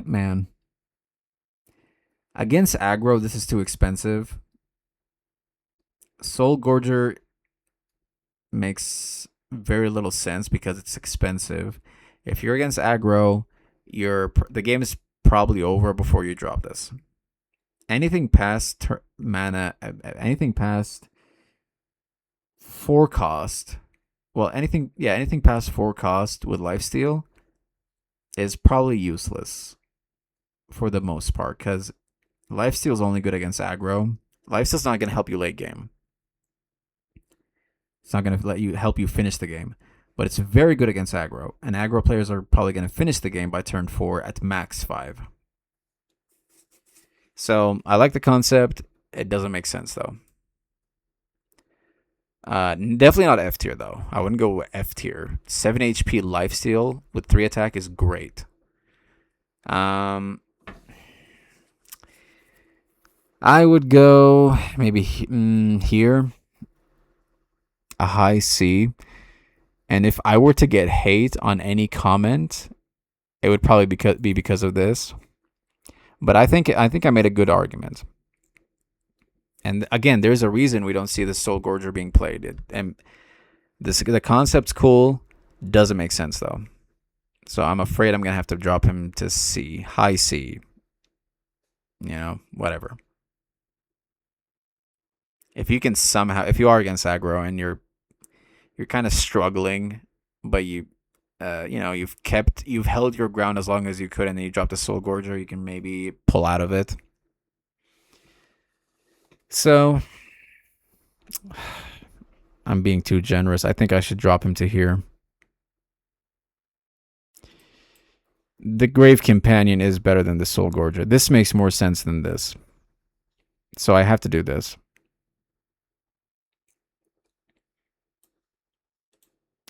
Man. Against aggro, this is too expensive. Soul Gorger makes very little sense because it's expensive. If you're against aggro, the game is probably over before you drop this. Anything past mana, anything past 4 cost, anything past 4 cost with lifesteal is probably useless for the most part because lifesteal is only good against aggro. Lifesteal's not going to help you late game. It's not going to help you finish the game, but it's very good against aggro. And aggro players are probably going to finish the game by turn 4 at max 5. So I like the concept. It doesn't make sense though. Definitely not F tier though. I wouldn't go F tier. 7 HP lifesteal with 3 attack is great. I would go maybe here, a high C. And if I were to get hate on any comment, it would probably be because of this. But I think I made a good argument. And again, there's a reason we don't see the Soul Gorger being played. And the concept's cool. Doesn't make sense though. So I'm afraid I'm gonna have to drop him to C, high C. Whatever. If you are against aggro and you're kind of struggling, but you've held your ground as long as you could, and then you drop the Soul Gorger, you can maybe pull out of it. So I'm being too generous. I think I should drop him to here. The Grave Companion is better than the Soul Gorger. This makes more sense than this. So I have to do this.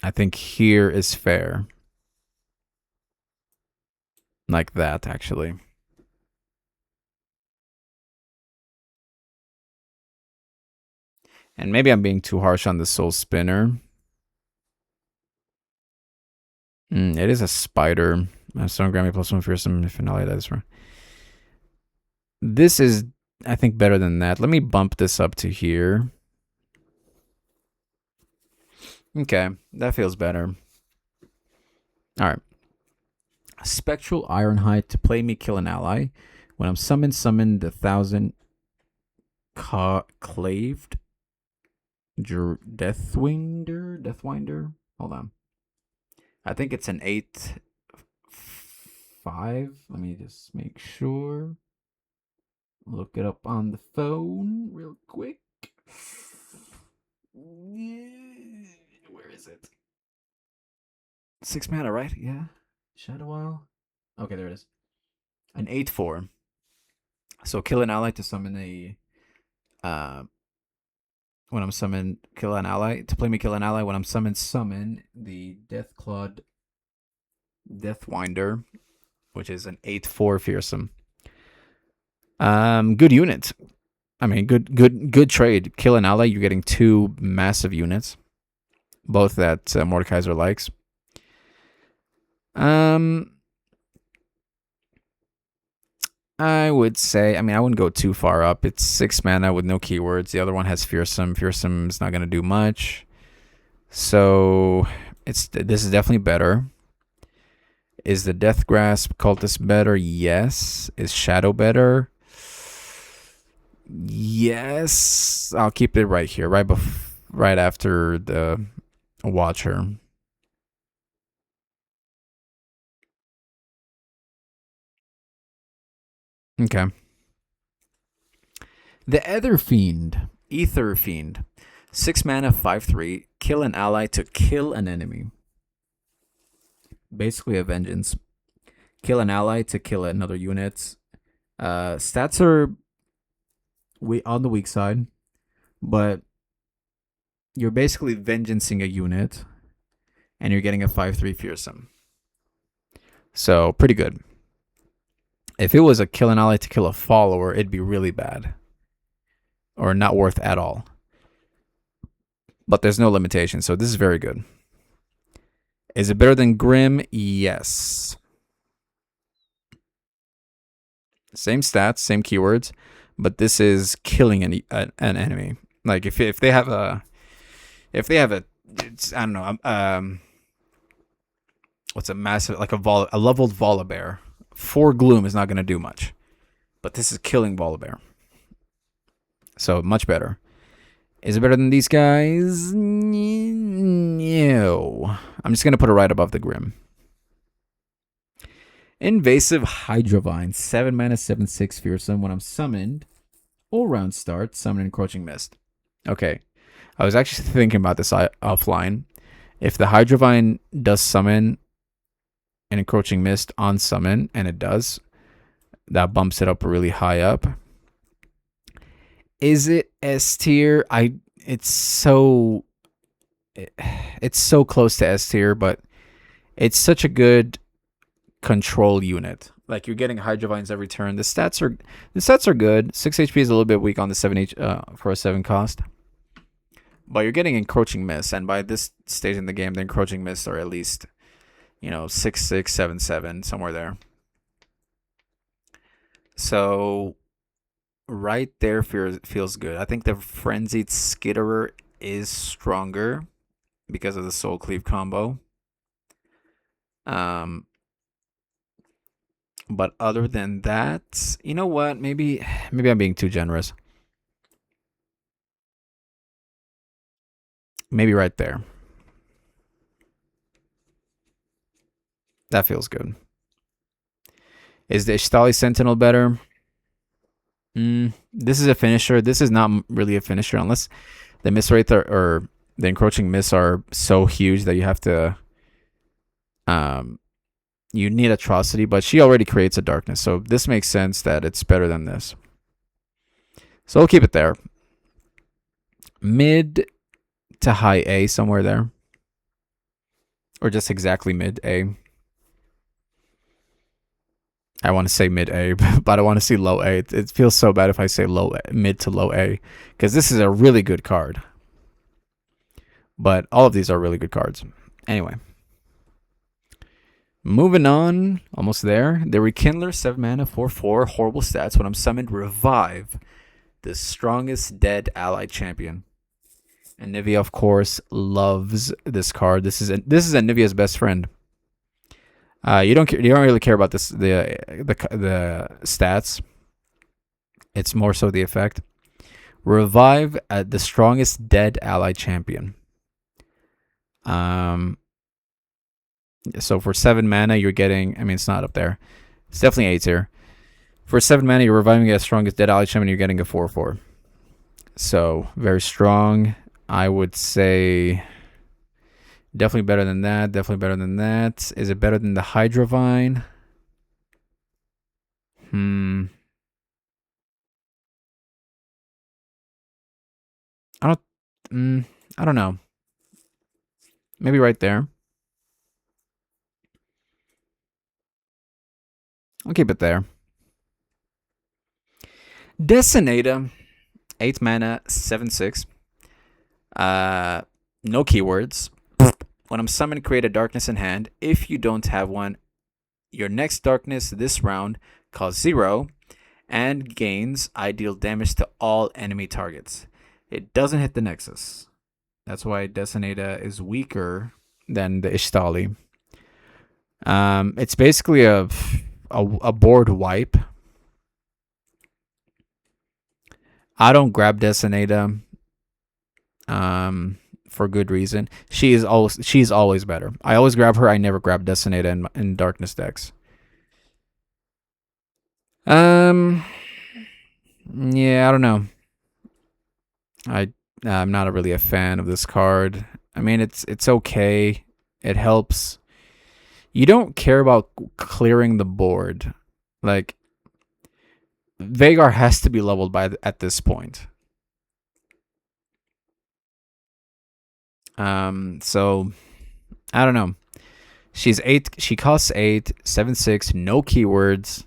I think here is fair. Like that, actually. And maybe I'm being too harsh on the Soul Spinner. It is a spider. Stone Grammy +1 fearsome if an ally dies. This is I think better than that. Let me bump this up to here. Okay, that feels better. All right. Spectral Ironhide to play me, kill an ally. When I'm summoned, summon the 1,000 claved Deathwinder. Hold on. I think it's an 8/5. Let me just make sure. Look it up on the phone real quick. Where is it? 6 mana, right? Yeah. Shadow Isle. Okay, there it is. An 8/4. So kill an ally to summon a when I'm summoned, kill an ally. To play me, kill an ally. When I'm summoned, summon the Deathclawed Deathwinder, which is an 8/4 fearsome. Good unit. I mean, good trade. Kill an ally. You're getting 2 massive units, both that Mordekaiser likes. I would say, I mean, I wouldn't go too far up. It's 6 mana with no keywords. The other one has fearsome. Fearsome's not going to do much. So this is definitely better. Is the Death Grasp Cultist better? Yes. Is Shadow better? Yes. I'll keep it right here, right after the Watcher. Okay. The Ether Fiend. 6 mana, 5/3. Kill an ally to kill an enemy. Basically a vengeance. Kill an ally to kill another unit. Stats are on the weak side, but you're basically vengeancing a unit, and you're getting a 5/3 fearsome. So pretty good. If it was a kill an ally to kill a follower, it'd be really bad. Or not worth at all. But there's no limitation, so this is very good. Is it better than Grim? Yes. Same stats, same keywords, but this is killing an enemy. Like if they have a, I don't know, what's a massive, like a leveled Volibear. 4 Gloom is not going to do much, but this is killing Volibear. So much better. Is it better than these guys? No. I'm just going to put it right above the Grim. Invasive Hydravine. 7 mana, 7/6 fearsome. When I'm summoned, all round start, summon Encroaching Mist. Okay. I was actually thinking about this offline. If the Hydravine does summon an Encroaching Mist on summon, and it does, that bumps it up really high up. Is it S tier? It's so close to S tier, but it's such a good control unit. Like you're getting Hydravines every turn. The stats are good. 6 HP is a little bit weak on the 7 for a 7 cost. But you're getting Encroaching Mist, and by this stage in the game, the Encroaching Mists are at least 6/6, 7/7, somewhere there. So right there feels good. I think the Frenzied Skitterer is stronger because of the Soul Cleave combo. But other than that, you know what? Maybe I'm being too generous. Maybe right there. That feels good. Is the Ishtali Sentinel better? This is a finisher. This is not really a finisher unless the miss rate or the Encroaching Miss are so huge that you have to you need Atrocity, but she already creates a darkness, so this makes sense that it's better than this. So we'll keep it there. Mid to high A, somewhere there. Or just exactly mid A. I want to say mid A, but I want to see low A. It feels so bad if I say mid to low A, because this is a really good card. But all of these are really good cards. Anyway. Moving on, almost there. The Rekindler, 7 mana, 4/4, horrible stats. When I'm summoned, revive the strongest dead ally champion. And Nivea, of course, loves this card. This is Nivea's best friend. You don't really care about the stats. It's more so the effect. Revive the strongest dead ally champion. So for 7 mana, you're getting. I mean, it's not up there. It's definitely 8 here. For 7 mana, you're reviving the strongest dead ally champion. You're getting a 4/4. So very strong. I would say definitely better than that. Definitely better than that. Is it better than the Hydrovine? I don't. I don't know. Maybe right there. I'll keep it there. Desinata, 8 mana, 7/6. No keywords. When I'm summoned, create a darkness in hand. If you don't have one, your next darkness this round costs 0 and gains ideal damage to all enemy targets. It doesn't hit the Nexus. That's why Desinata is weaker than the Ishtali. It's basically a board wipe. I don't grab Desinata for good reason. She's always better. I always grab her. I never grab Desinata in darkness decks. Yeah, I don't know. I'm not really a fan of this card. I mean, it's okay. It helps. You don't care about clearing the board. Like, Vhagar has to be leveled at this point. So I don't know. She's 8. She costs 8, 7/6, no keywords.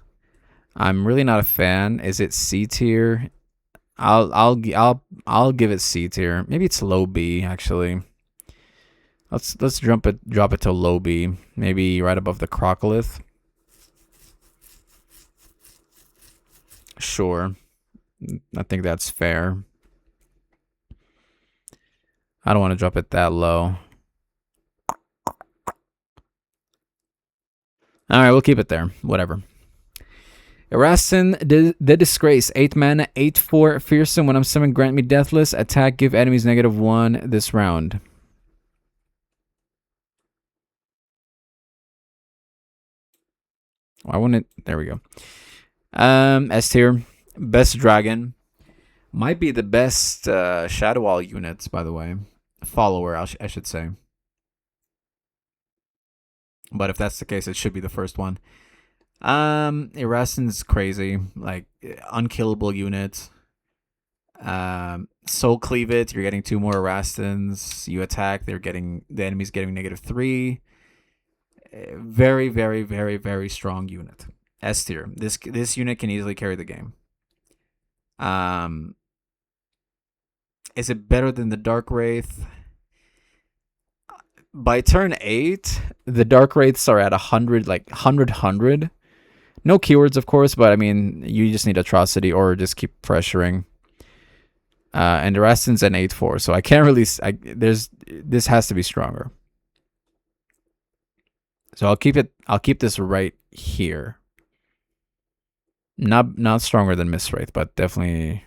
I'm really not a fan. Is it C tier? I'll give it C tier. Maybe it's low B actually. Let's drop it to low B. Maybe right above the Crocolith. Sure. I think that's fair. I don't want to drop it that low. Alright, we'll keep it there. Whatever. Erastin, the Disgrace. 8 mana, 8/4, fearsome. When I'm summoned, grant me Deathless. Attack, give enemies -1 this round. I want it. There we go. S tier. Best Dragon. Might be the best Shadow Wall units, by the way. Follower, I should say. But if that's the case, it should be the first one. Erastin's crazy. Like, unkillable unit. Soul Cleave it. You're getting 2 more Erastins. You attack. The enemy's getting -3. Very, very, very, very strong unit. S tier. This unit can easily carry the game. Is it better than the Dark Wraith? By turn 8, the Dark Wraiths are at 100, like 100. No keywords, of course, but I mean, you just need Atrocity or just keep pressuring. And the Rastin's an 8/4, so I can't really. This has to be stronger. So I'll keep this right here. Not stronger than Mistwraith, but definitely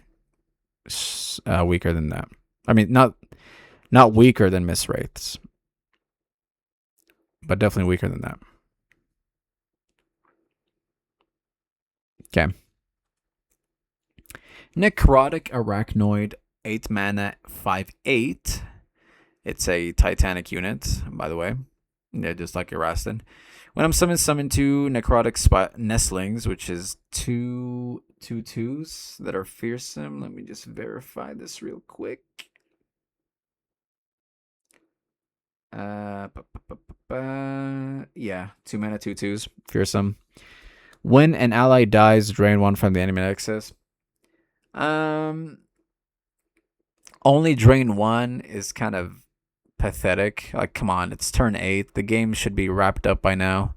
weaker than that. I mean, not weaker than Mistwraiths, but definitely weaker than that. Okay. Necrotic Arachnoid, 8 mana, 5/8. It's a Titanic unit, by the way. Yeah, just like Erastin. When I'm summoned, summon 2 Necrotic Nestlings, which is 2 2/2s that are fearsome. Let me just verify this real quick. Yeah, 2 mana 2/2s, fearsome. When an ally dies, drain 1 from the enemy nexus. Only drain 1 is kind of pathetic. Like, come on, it's turn 8. The game should be wrapped up by now.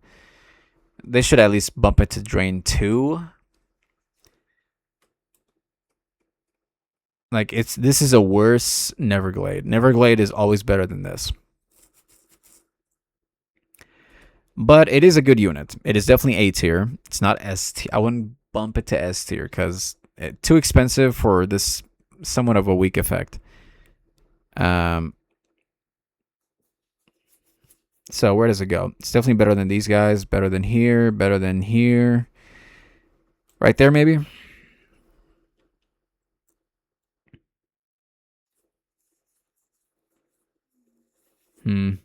They should at least bump it to Drain 2. Like, this is a worse Neverglade. Neverglade is always better than this. But it is a good unit. It is definitely A tier. It's not S tier. I wouldn't bump it to S tier because it's too expensive for this somewhat of a weak effect. So where does it go? It's definitely better than these guys. Better than here. Better than here. Right there, maybe. Am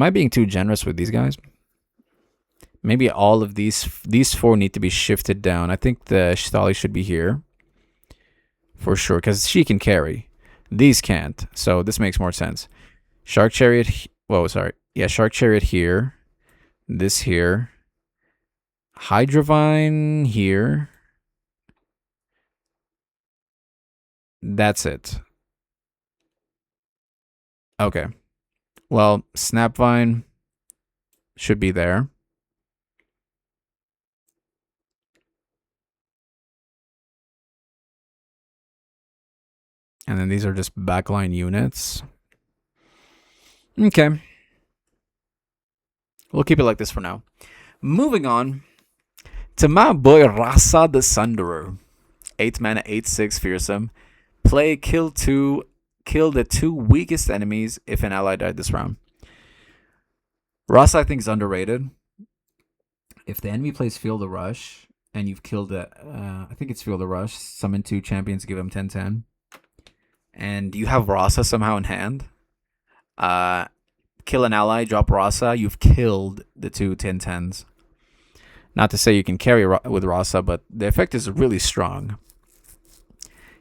I being too generous with these guys? Maybe all of these four need to be shifted down. I think the Shtali should be here for sure because she can carry. These can't, so this makes more sense. Shark Chariot. Whoa, sorry. Yeah, Shark Chariot here. This here. Hydrovine here. That's it. Okay. Well, Snapvine should be there. And then these are just backline units. Okay. We'll keep it like this for now. Moving on to my boy Rasa the Sunderer. 8 mana, 8/6 fearsome. Play kill the two weakest enemies if an ally died this round. Rasa I think is underrated. If the enemy plays Feel the Rush and you've killed it, I think it's Feel the Rush. Summon 2 champions, give them 10/10. And you have Rasa somehow in hand. Kill an ally, drop Rasa, you've killed the 2 10/10s. Not to say you can carry with Rasa, but the effect is really strong.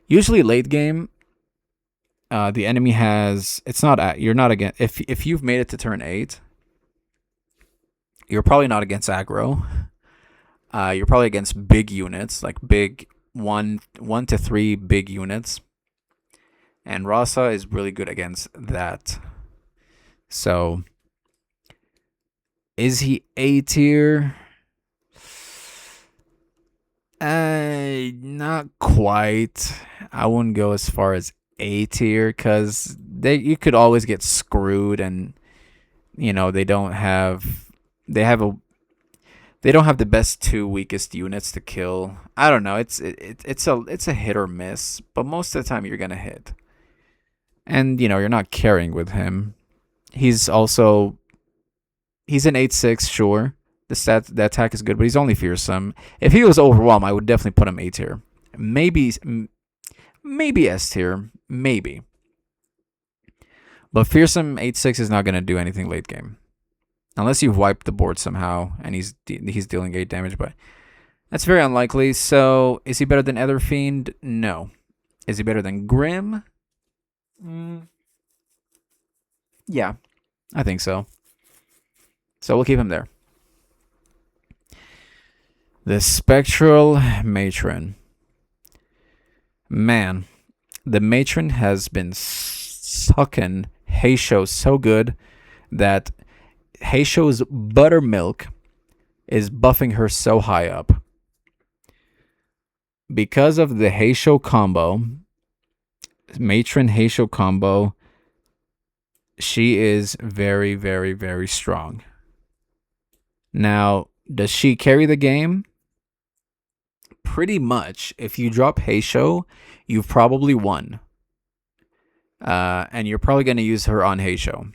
Usually late game, the enemy has. It's not. You're not against. If you've made it to turn 8, you're probably not against aggro. You're probably against big units, like big 1 to 3 big units. And Rasa is really good against that. So, is he A tier? Not quite. I wouldn't go as far as A tier because you could always get screwed, and they don't have the best 2 weakest units to kill. I don't know. It's a hit or miss, but most of the time you're gonna hit. And you're not carrying with him. He's an 8/6, sure. The attack is good, but he's only fearsome. If he was overwhelmed, I would definitely put him A tier. Maybe S tier, maybe. But fearsome 8/6 is not gonna do anything late game, unless you've wiped the board somehow and he's dealing 8 damage. But that's very unlikely. So is he better than Etherfiend? No. Is he better than Grim? Yeah, I think so. So we'll keep him there. The Spectral Matron. Man, the Matron has been sucking Heisho so good that Heisho's buttermilk is buffing her so high up. Because of the Heisho combo, Matron Heisho combo, she is very, very, very strong. Now, does she carry the game? Pretty much. If you drop Heisho, you've probably won. And you're probably going to use her on Heisho.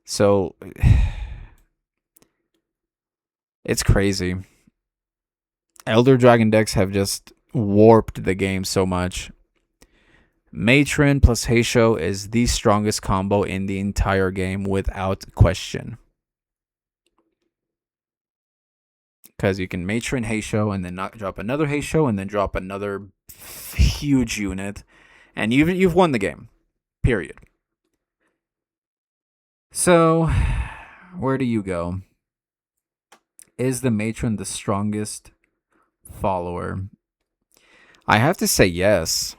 So, it's crazy. Elder Dragon decks have just warped the game so much. Matron plus Heisho is the strongest combo in the entire game without question. Because you can Matron Heisho and then not drop another Heisho and then drop another huge unit. And you've won the game. Period. So, where do you go? Is the Matron the strongest follower? I have to say yes.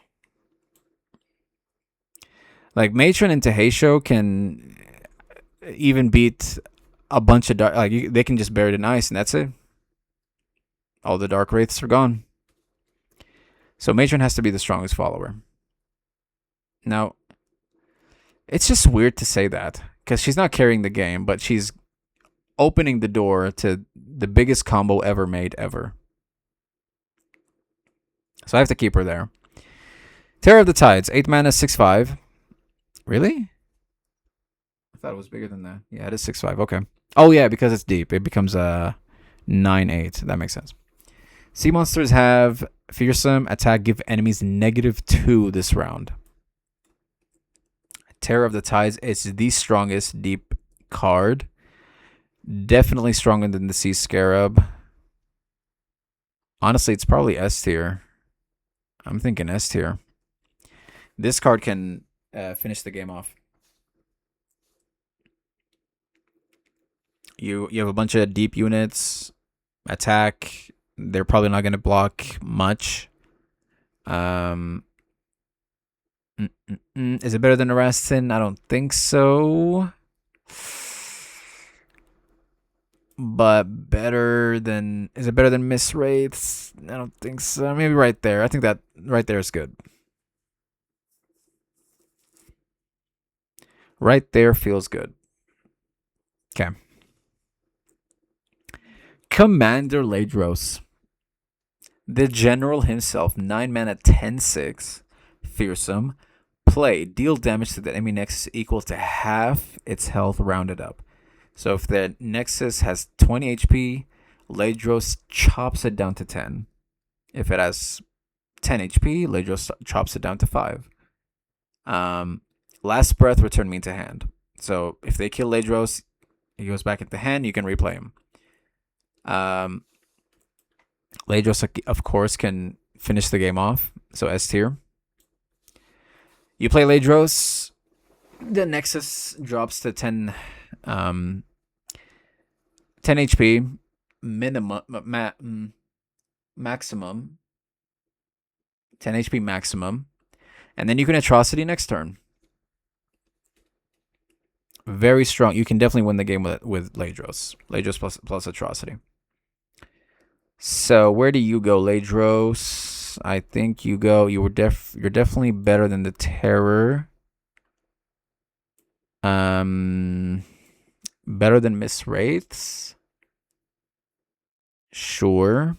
Like, Matron into Heisho can even beat a bunch of dark, they can just bury it in ice and that's it. All the dark wraiths are gone. So Matron has to be the strongest follower. Now, it's just weird to say that because she's not carrying the game, but she's opening the door to the biggest combo ever made ever. So I have to keep her there. Terror of the Tides, 8 mana, 6/5. Really? I thought it was bigger than that. Yeah, it is 6/5. Okay. Oh yeah, because it's deep, it becomes a 9/8. That makes sense. Sea monsters have fearsome attack, give enemies -2 this round. Terror of the Tides is the strongest deep card. Definitely stronger than the Sea Scarab. Honestly, it's probably S tier. I'm thinking S tier. This card can finish the game off. You have a bunch of deep units, attack. They're probably not going to block much. Is it better than Arrestin? I don't think so. But is it better than Miss Wraiths? I don't think so. Maybe right there. I think that right there is good. Right there feels good. Okay. Commander Ladros. The general himself, 9 mana, 10/6. Fearsome. Play. Deal damage to the enemy nexus equal to half its health rounded up. So if the nexus has 20 HP, Ladros chops it down to 10. If it has 10 HP, Ladros chops it down to 5. Last breath, return me to hand. So if they kill Ladros, he goes back into hand, you can replay him. Ladros, of course, can finish the game off. So S tier. You play Ladros, the Nexus drops to 10 HP minimum, maximum. 10 HP maximum. And then you can Atrocity next turn. Very strong. You can definitely win the game with Ladros. Ladros plus Atrocity. So where do you go, Ladros? I think you go. You're definitely better than the Terror. Better than Miss Wraiths. Sure.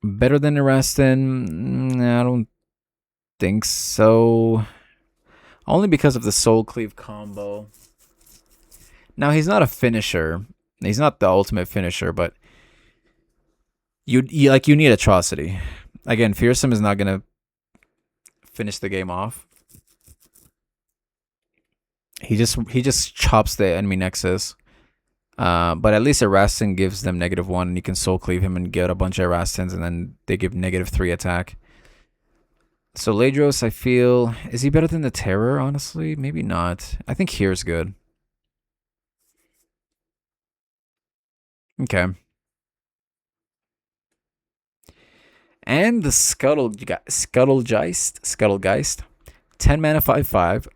Better than Arrestin? I don't think so. Only because of the Soul Cleave combo. Now, he's not a finisher. He's not the ultimate finisher, but you need Atrocity. Again, Fearsome is not going to finish the game off. He just chops the enemy nexus. But at least Arrestin gives them -1, and you can Soul Cleave him and get a bunch of Arrestins, and then they give -3 attack. So Ladros, I feel, is he better than the Terror, honestly? Maybe not. I think here's good. Okay. And the Scuttlegeist. 10 mana, 5/5.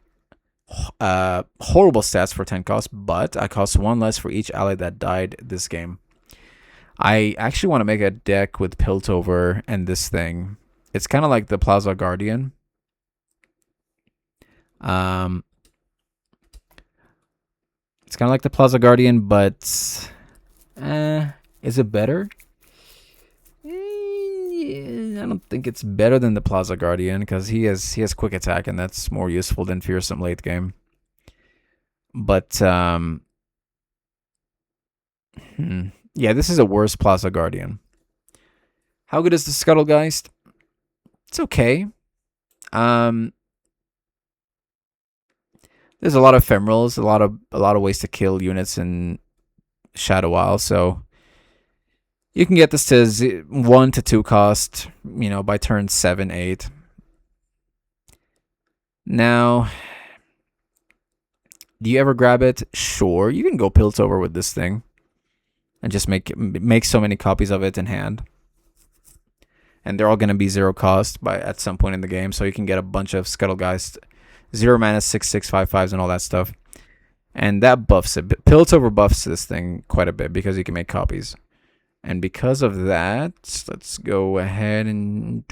Horrible stats for 10 cost, but I cost 1 less for each ally that died this game. I actually want to make a deck with Piltover and this thing. It's kind of like the Plaza Guardian. It's kind of like the Plaza Guardian, but is it better? I don't think it's better than the Plaza Guardian because he has quick attack, and that's more useful than Fearsome late game. But yeah, this is a worse Plaza Guardian. How good is the Scuttlegeist? It's okay. There's a lot of ephemerals, a lot of ways to kill units in Shadow Isle, so you can get this to 1 to 2 cost, by turn 7, 8. Now, do you ever grab it? Sure, you can go Piltover with this thing and just make so many copies of it in hand. And they're all going to be 0 cost at some point in the game, so you can get a bunch of Scuttlegeist 0 mana 6/6/5/5s and all that stuff. And that buffs it. Piltover buffs this thing quite a bit because you can make copies. And because of that, let's go ahead and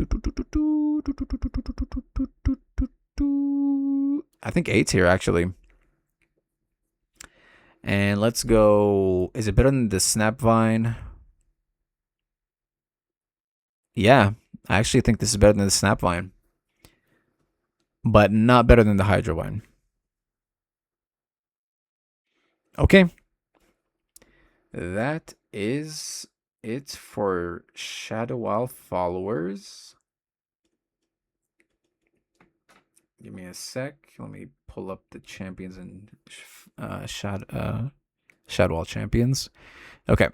I think 8's here actually. And let's go. Is it better than the Snapvine? Yeah, I actually think this is better than the Snapvine, but not better than the Hydrovine. Okay. That is it for Shadow Isle followers. Give me a sec. Let me pull up the champions and Shadow Isle champions. Okay.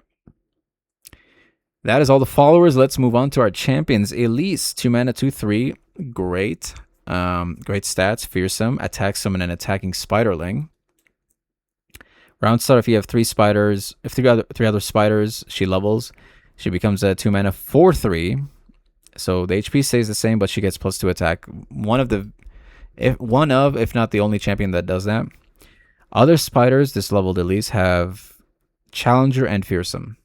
That is all the followers. Let's move on to our champions. Elise, 2 mana, 2/3. Great. Great stats. Fearsome. Attack summon an attacking spiderling. Round start, if you have 3 spiders, if three other spiders, she levels. She becomes a 2 mana 4/3. So the HP stays the same, but she gets +2 attack. If not the only champion that does that. Other spiders this leveled Elise have Challenger and Fearsome.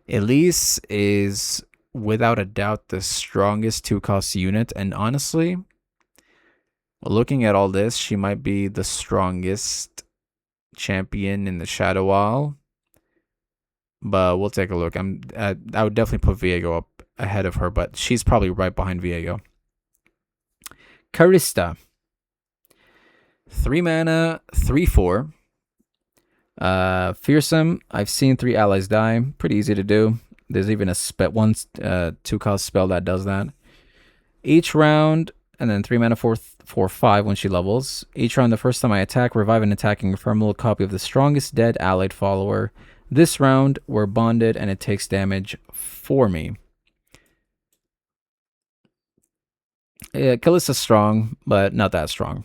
Elise is without a doubt the strongest 2-cost unit, and honestly, looking at all this, she might be the strongest champion in the Shadow Isle. But we'll take a look. I would definitely put Viego up ahead of her, but she's probably right behind Viego. Karista, 3 mana, 3/4. Fearsome. I've seen 3 allies die. Pretty easy to do. There's even a 2-cost spell that does that. Each round, and then 3 mana 4/5 when she levels. Each round, the first time I attack, revive an attacking ephemeral copy of the strongest dead allied follower. This round, we're bonded, and it takes damage for me. Yeah, Kalista's strong, but not that strong.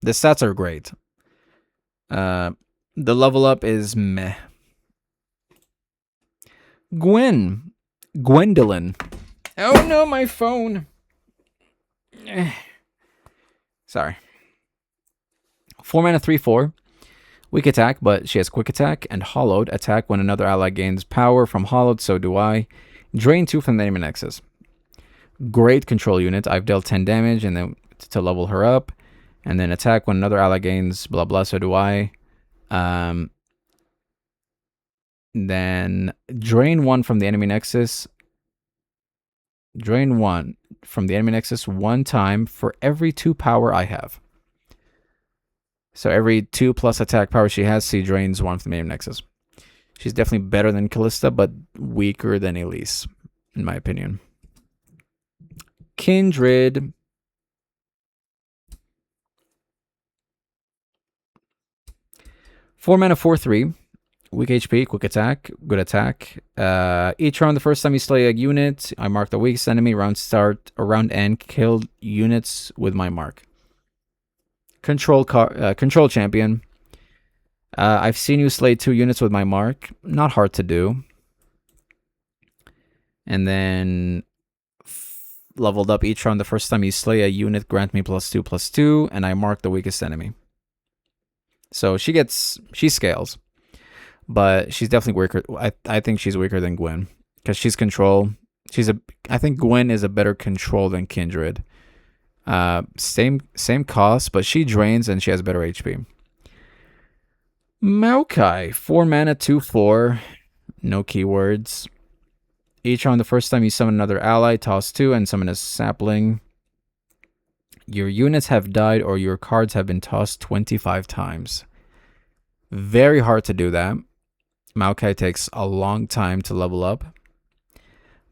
The stats are great. The level up is meh. Gwendolyn. Oh no, my phone. Sorry. 4 mana 3/4. Weak attack, but she has quick attack and hollowed attack when another ally gains power from hollowed, so do I. Drain 2 from the enemy nexus. Great control unit. I've dealt 10 damage and then to level her up. And then attack when another ally gains blah blah, so do I. Then drain 1 from the enemy nexus. Drain 1 from the enemy nexus 1 time for every 2 power I have. So every 2 plus attack power she has, she drains 1 from the enemy nexus. She's definitely better than Kalista, but weaker than Elise, in my opinion. Kindred. Four mana 4/3. Weak HP, quick attack, good attack. Each round, the first time you slay a unit, I mark the weakest enemy. Round start or round end, kill units with my mark. Control champion. I've seen you slay 2 units with my mark. Not hard to do. And then leveled up each round. The first time you slay a unit, grant me +2/+2, and I mark the weakest enemy. So she scales, but she's definitely weaker. I think she's weaker than Gwen because she's control. I think Gwen is a better control than Kindred. Same cost, but she drains and she has better HP. Maokai, 4 mana 2/4. No keywords. Each round, the first time you summon another ally, toss 2 and summon a sapling. Your units have died or your cards have been tossed 25 times. Very hard to do that. Maokai takes a long time to level up.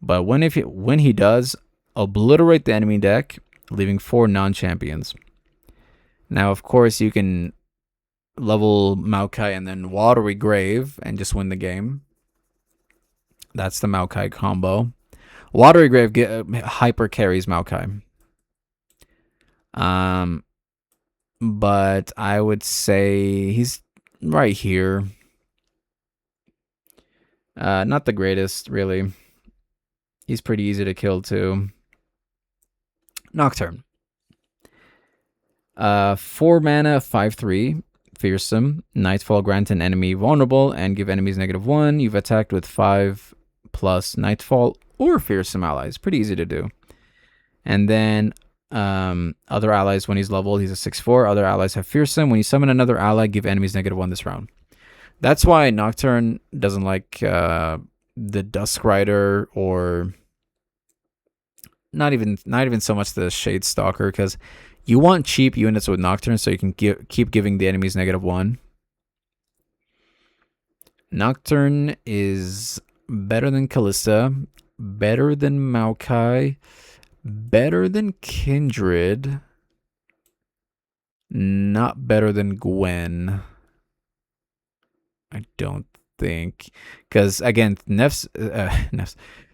But when he does, obliterate the enemy deck, leaving 4 non-champions. Now, of course, you can level Maokai and then Watery Grave and just win the game. That's the Maokai combo. Watery Grave hyper carries Maokai. But I would say he's right here. Not the greatest, really. He's pretty easy to kill too. Nocturne. 4 mana, 5/3. Fearsome. Nightfall, grant an enemy vulnerable and give enemies -1. You've attacked with 5 plus Nightfall or Fearsome allies. Pretty easy to do. And then other allies, when he's leveled, he's a 6/4. Other allies have Fearsome. When you summon another ally, give enemies -1 this round. That's why Nocturne doesn't like the Dusk Rider, or not even so much the Shade Stalker, because you want cheap units with Nocturne so you can keep giving the enemies -1. Nocturne is better than Callista, better than Maokai, better than Kindred, not better than Gwen. I don't think, because again, Neff's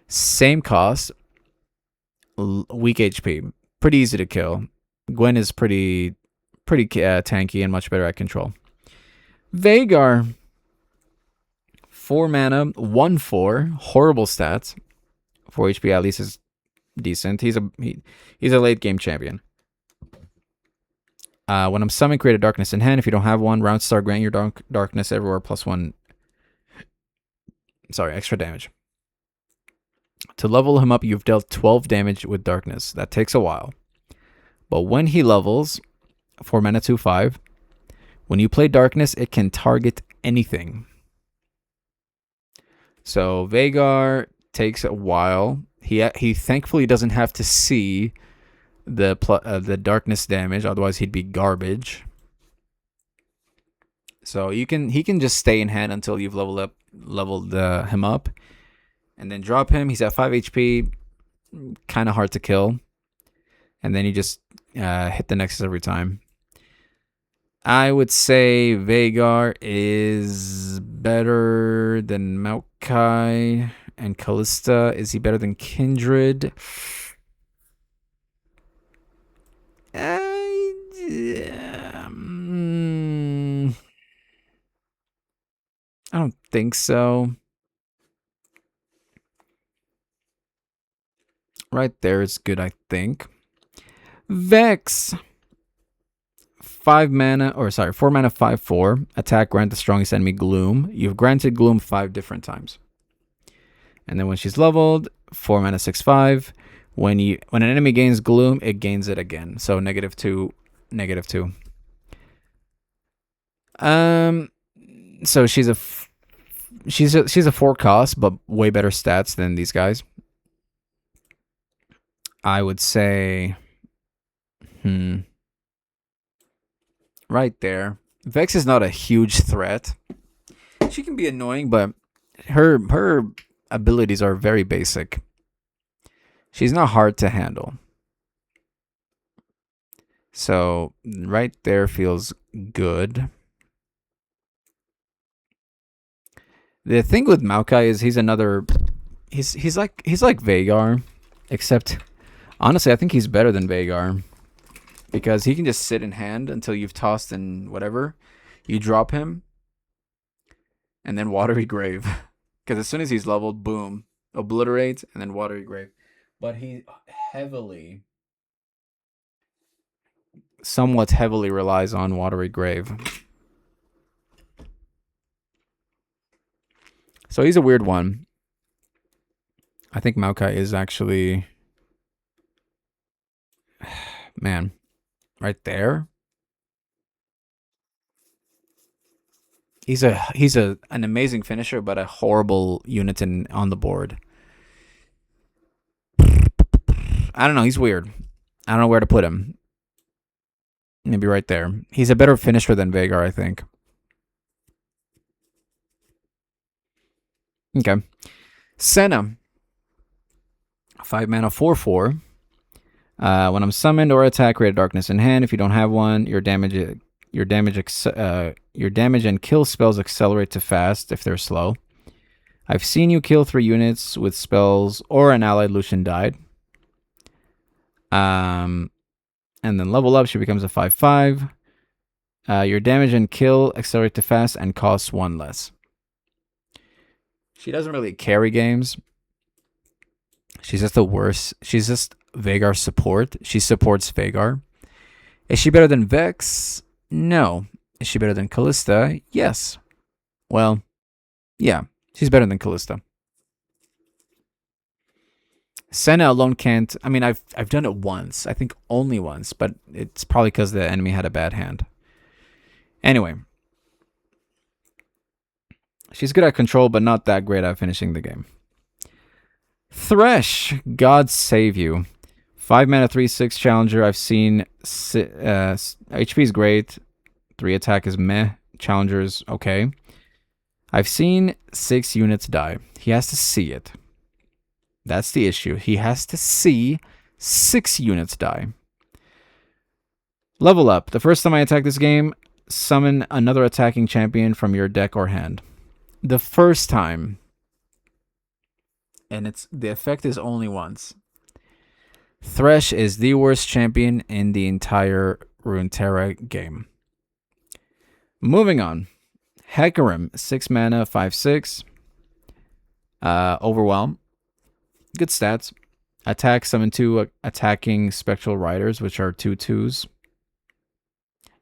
same cost, weak HP, pretty easy to kill. Gwen is pretty tanky and much better at control. Vhagar, 4 mana, 1/4, horrible stats. 4 HP at least is decent. He's a late game champion. When I'm summoning, create a darkness in hand. If you don't have one, round start, grant your darkness everywhere +1. Sorry, extra damage. To level him up, you've dealt 12 damage with darkness. That takes a while. But when he levels, 4 mana, 2/5. When you play darkness, it can target anything. So Vhagar takes a while. He thankfully doesn't have to see the darkness damage, otherwise he'd be garbage. So he can just stay in hand until you've leveled him up, and then drop him. He's at 5 HP, kind of hard to kill, and then you just hit the Nexus every time. I would say Vhagar is better than Maokai and Callista. Is he better than Kindred? I don't think so. Right there is good, I think. Vex, 4 mana, 5/4. Attack, grant the strongest enemy Gloom. You've granted Gloom 5 different times. And then when she's leveled, 4 mana, 6/5. When an enemy gains Gloom, it gains it again. So -2, -2. So she's a 4 cost, but way better stats than these guys. I would say, right there. Vex is not a huge threat. She can be annoying, but her abilities are very basic. She's not hard to handle. So right there feels good. The thing with Maokai is he's like Vhagar, except honestly I think he's better than Vhagar, because he can just sit in hand until you've tossed in whatever. You drop him, and then Watery Grave. Because as soon as he's leveled, boom, obliterate, and then Watery Grave. But he somewhat heavily relies on Watery Grave. So he's a weird one. I think Maokai is actually, man, right there. He's an amazing finisher, but a horrible unit on the board. I don't know. He's weird. I don't know where to put him. Maybe right there. He's a better finisher than Vhagar, I think. Okay. Senna, 5 mana, 4/4. When I'm summoned or attack, create a darkness in hand. If you don't have one, your damage and kill spells accelerate to fast if they're slow. I've seen you kill 3 units with spells or an allied Lucian died. And then level up, she becomes a 5/5. Your damage and kill accelerate to fast and costs 1 less. She doesn't really carry games. She's just the worst. She's just Vhagar support. She supports Vhagar. Is she better than Vex? No. Is she better than Callista? Yes. Well, yeah, she's better than Callista. Senna alone can't. I mean, I've done it once. I think only once, but it's probably because the enemy had a bad hand. Anyway, she's good at control, but not that great at finishing the game. Thresh, God save you. 5 mana, 3/6 challenger. I've seen HP is great. 3 attack is meh. Challenger's okay. I've seen 6 units die. He has to see it. That's the issue. He has to see 6 units die. Level up. The first time I attack this game, summon another attacking champion from your deck or hand. The first time. And the effect is only once. Thresh is the worst champion in the entire Runeterra game. Moving on. Hecarim, 6 mana, 5/6. Overwhelm. Good stats. Attack, summon 2 attacking spectral riders, which are 2/2s.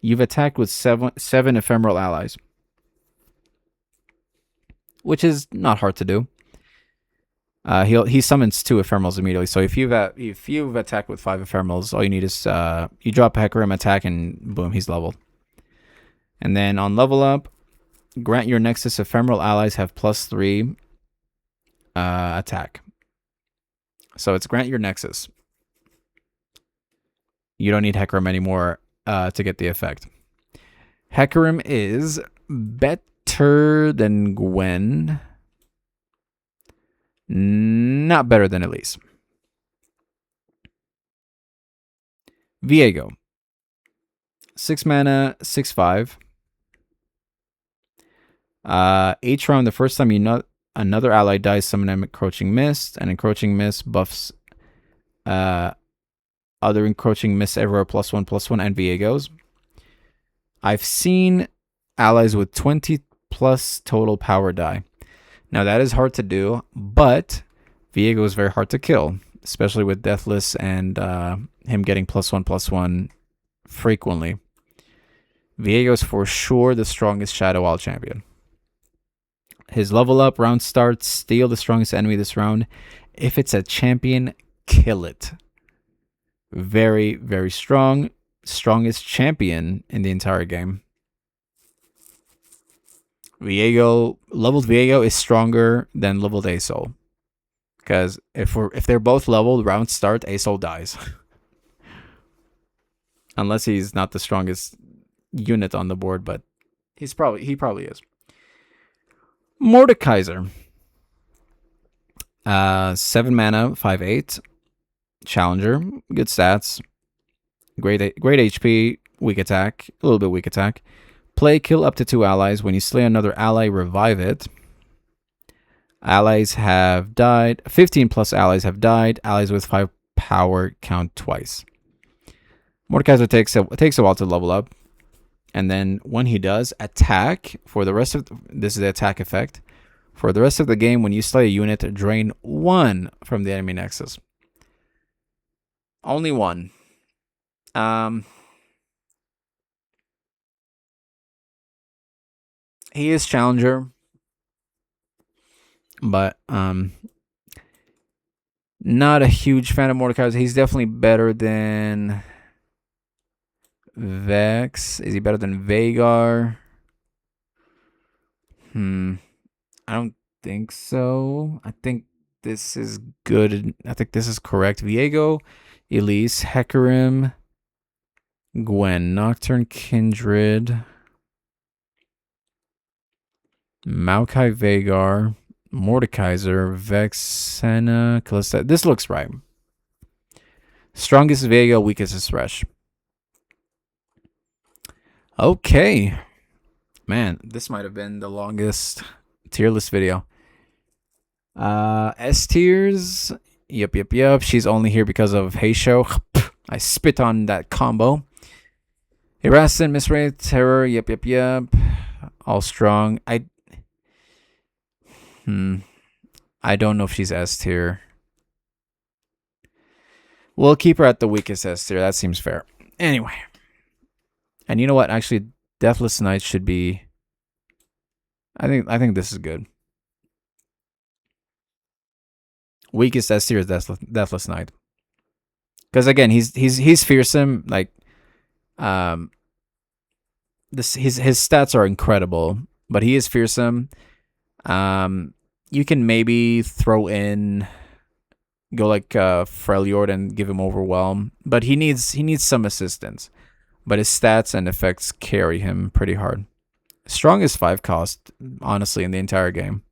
You've attacked with 7 ephemeral allies, which is not hard to do. He summons 2 ephemerals immediately. So if you've attacked with 5 ephemerals, all you need is you drop Hecarim, attack, and boom, he's leveled. And then on level up, grant your Nexus ephemeral allies have +3 attack. So it's grant your Nexus. You don't need Hecarim anymore to get the effect. Hecarim is better than Gwen. Not better than Elise. Viego. 6 mana, 6/5. Each round, the first time another ally dies, summon an encroaching mist. And encroaching mist buffs other encroaching mists everywhere +1/+1 and Viego's. I've seen allies with 20 plus total power die. Now that is hard to do, but Viego is very hard to kill, especially with Deathless and him getting +1/+1 frequently. Viego is for sure the strongest Shadow Isle champion. His level up, round starts, steal the strongest enemy this round. If it's a champion, kill it. Very, very strong. Strongest champion in the entire game. Leveled Viego is stronger than leveled Asol. Because if they're both leveled, round start, Asol dies. Unless he's not the strongest unit on the board, but he probably is. Mordekaiser. 7 mana, 5/8. Challenger. Good stats. Great HP. Weak attack. A little bit weak attack. Play, kill up to 2 allies. When you slay another ally, revive it. Allies have died. 15 plus allies have died. Allies with 5 power count twice. Mordekaiser takes a while to level up. And then when he does, attack for the rest of... This is the attack effect. For the rest of the game, when you slay a unit, drain 1 from the enemy nexus. Only 1. He is challenger, but not a huge fan of Mordekaiser. He's definitely better than Vex. Is he better than Vhagar? I don't think so. I think this is good. I think this is correct. Viego, Elise, Hecarim, Gwen, Nocturne, Kindred, Maokai, Vhagar, Mordekaiser, Vex, Senna, Callista. This looks right. Strongest is Viego, weakest is Thresh. Okay. Man, this might have been the longest tier list video. S tiers. Yep. She's only here because of Heisho. I spit on that combo. Erastin, Misray, Terror. Yep. All strong. I don't know if she's S tier. We'll keep her at the weakest S tier. That seems fair. Anyway. And you know what? Actually, Deathless Knight should be. I think this is good. Weakest S tier is Deathless Knight. Because again, he's fearsome. Like, um, his stats are incredible, but he is fearsome. You can maybe throw in go like Freljord and give him overwhelm, but he needs some assistance. But his stats and effects carry him pretty hard. Strongest 5 cost, honestly, in the entire game.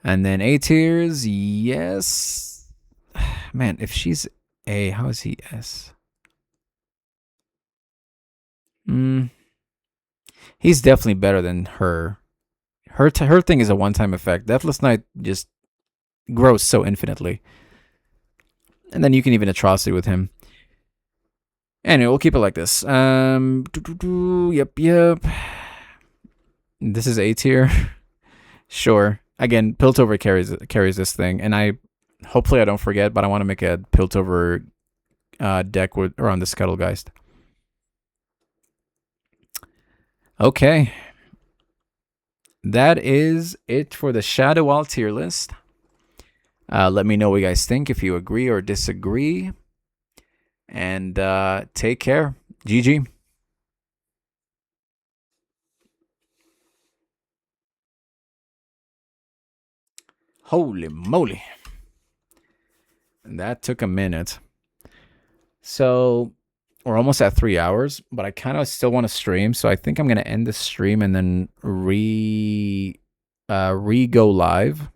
And then A tiers, yes. Man, if she's A, how is he S? He's definitely better than her. Her thing is a one-time effect. Deathless Knight just grows so infinitely. And then you can even atrocity with him. Anyway, we'll keep it like this. Yep. This is A tier. Sure. Again, Piltover carries this thing, and hopefully I don't forget, but I want to make a Piltover deck around the Scuttlegeist. Okay. That is it for the Shadow Wall tier list. Let me know what you guys think, if you agree or disagree. And take care. GG. Holy moly. That took a minute. So we're almost at 3 hours, but I kind of still want to stream. So I think I'm going to end the stream and then go live.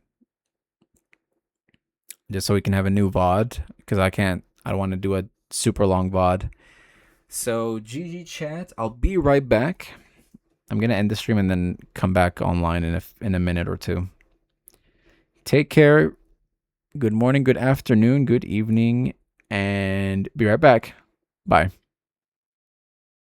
Just so we can have a new VOD. Because I don't want to do a super long VOD. So GG chat. I'll be right back. I'm going to end the stream and then come back online in a minute or two. Take care. Good morning, good afternoon, good evening, and be right back. Bye.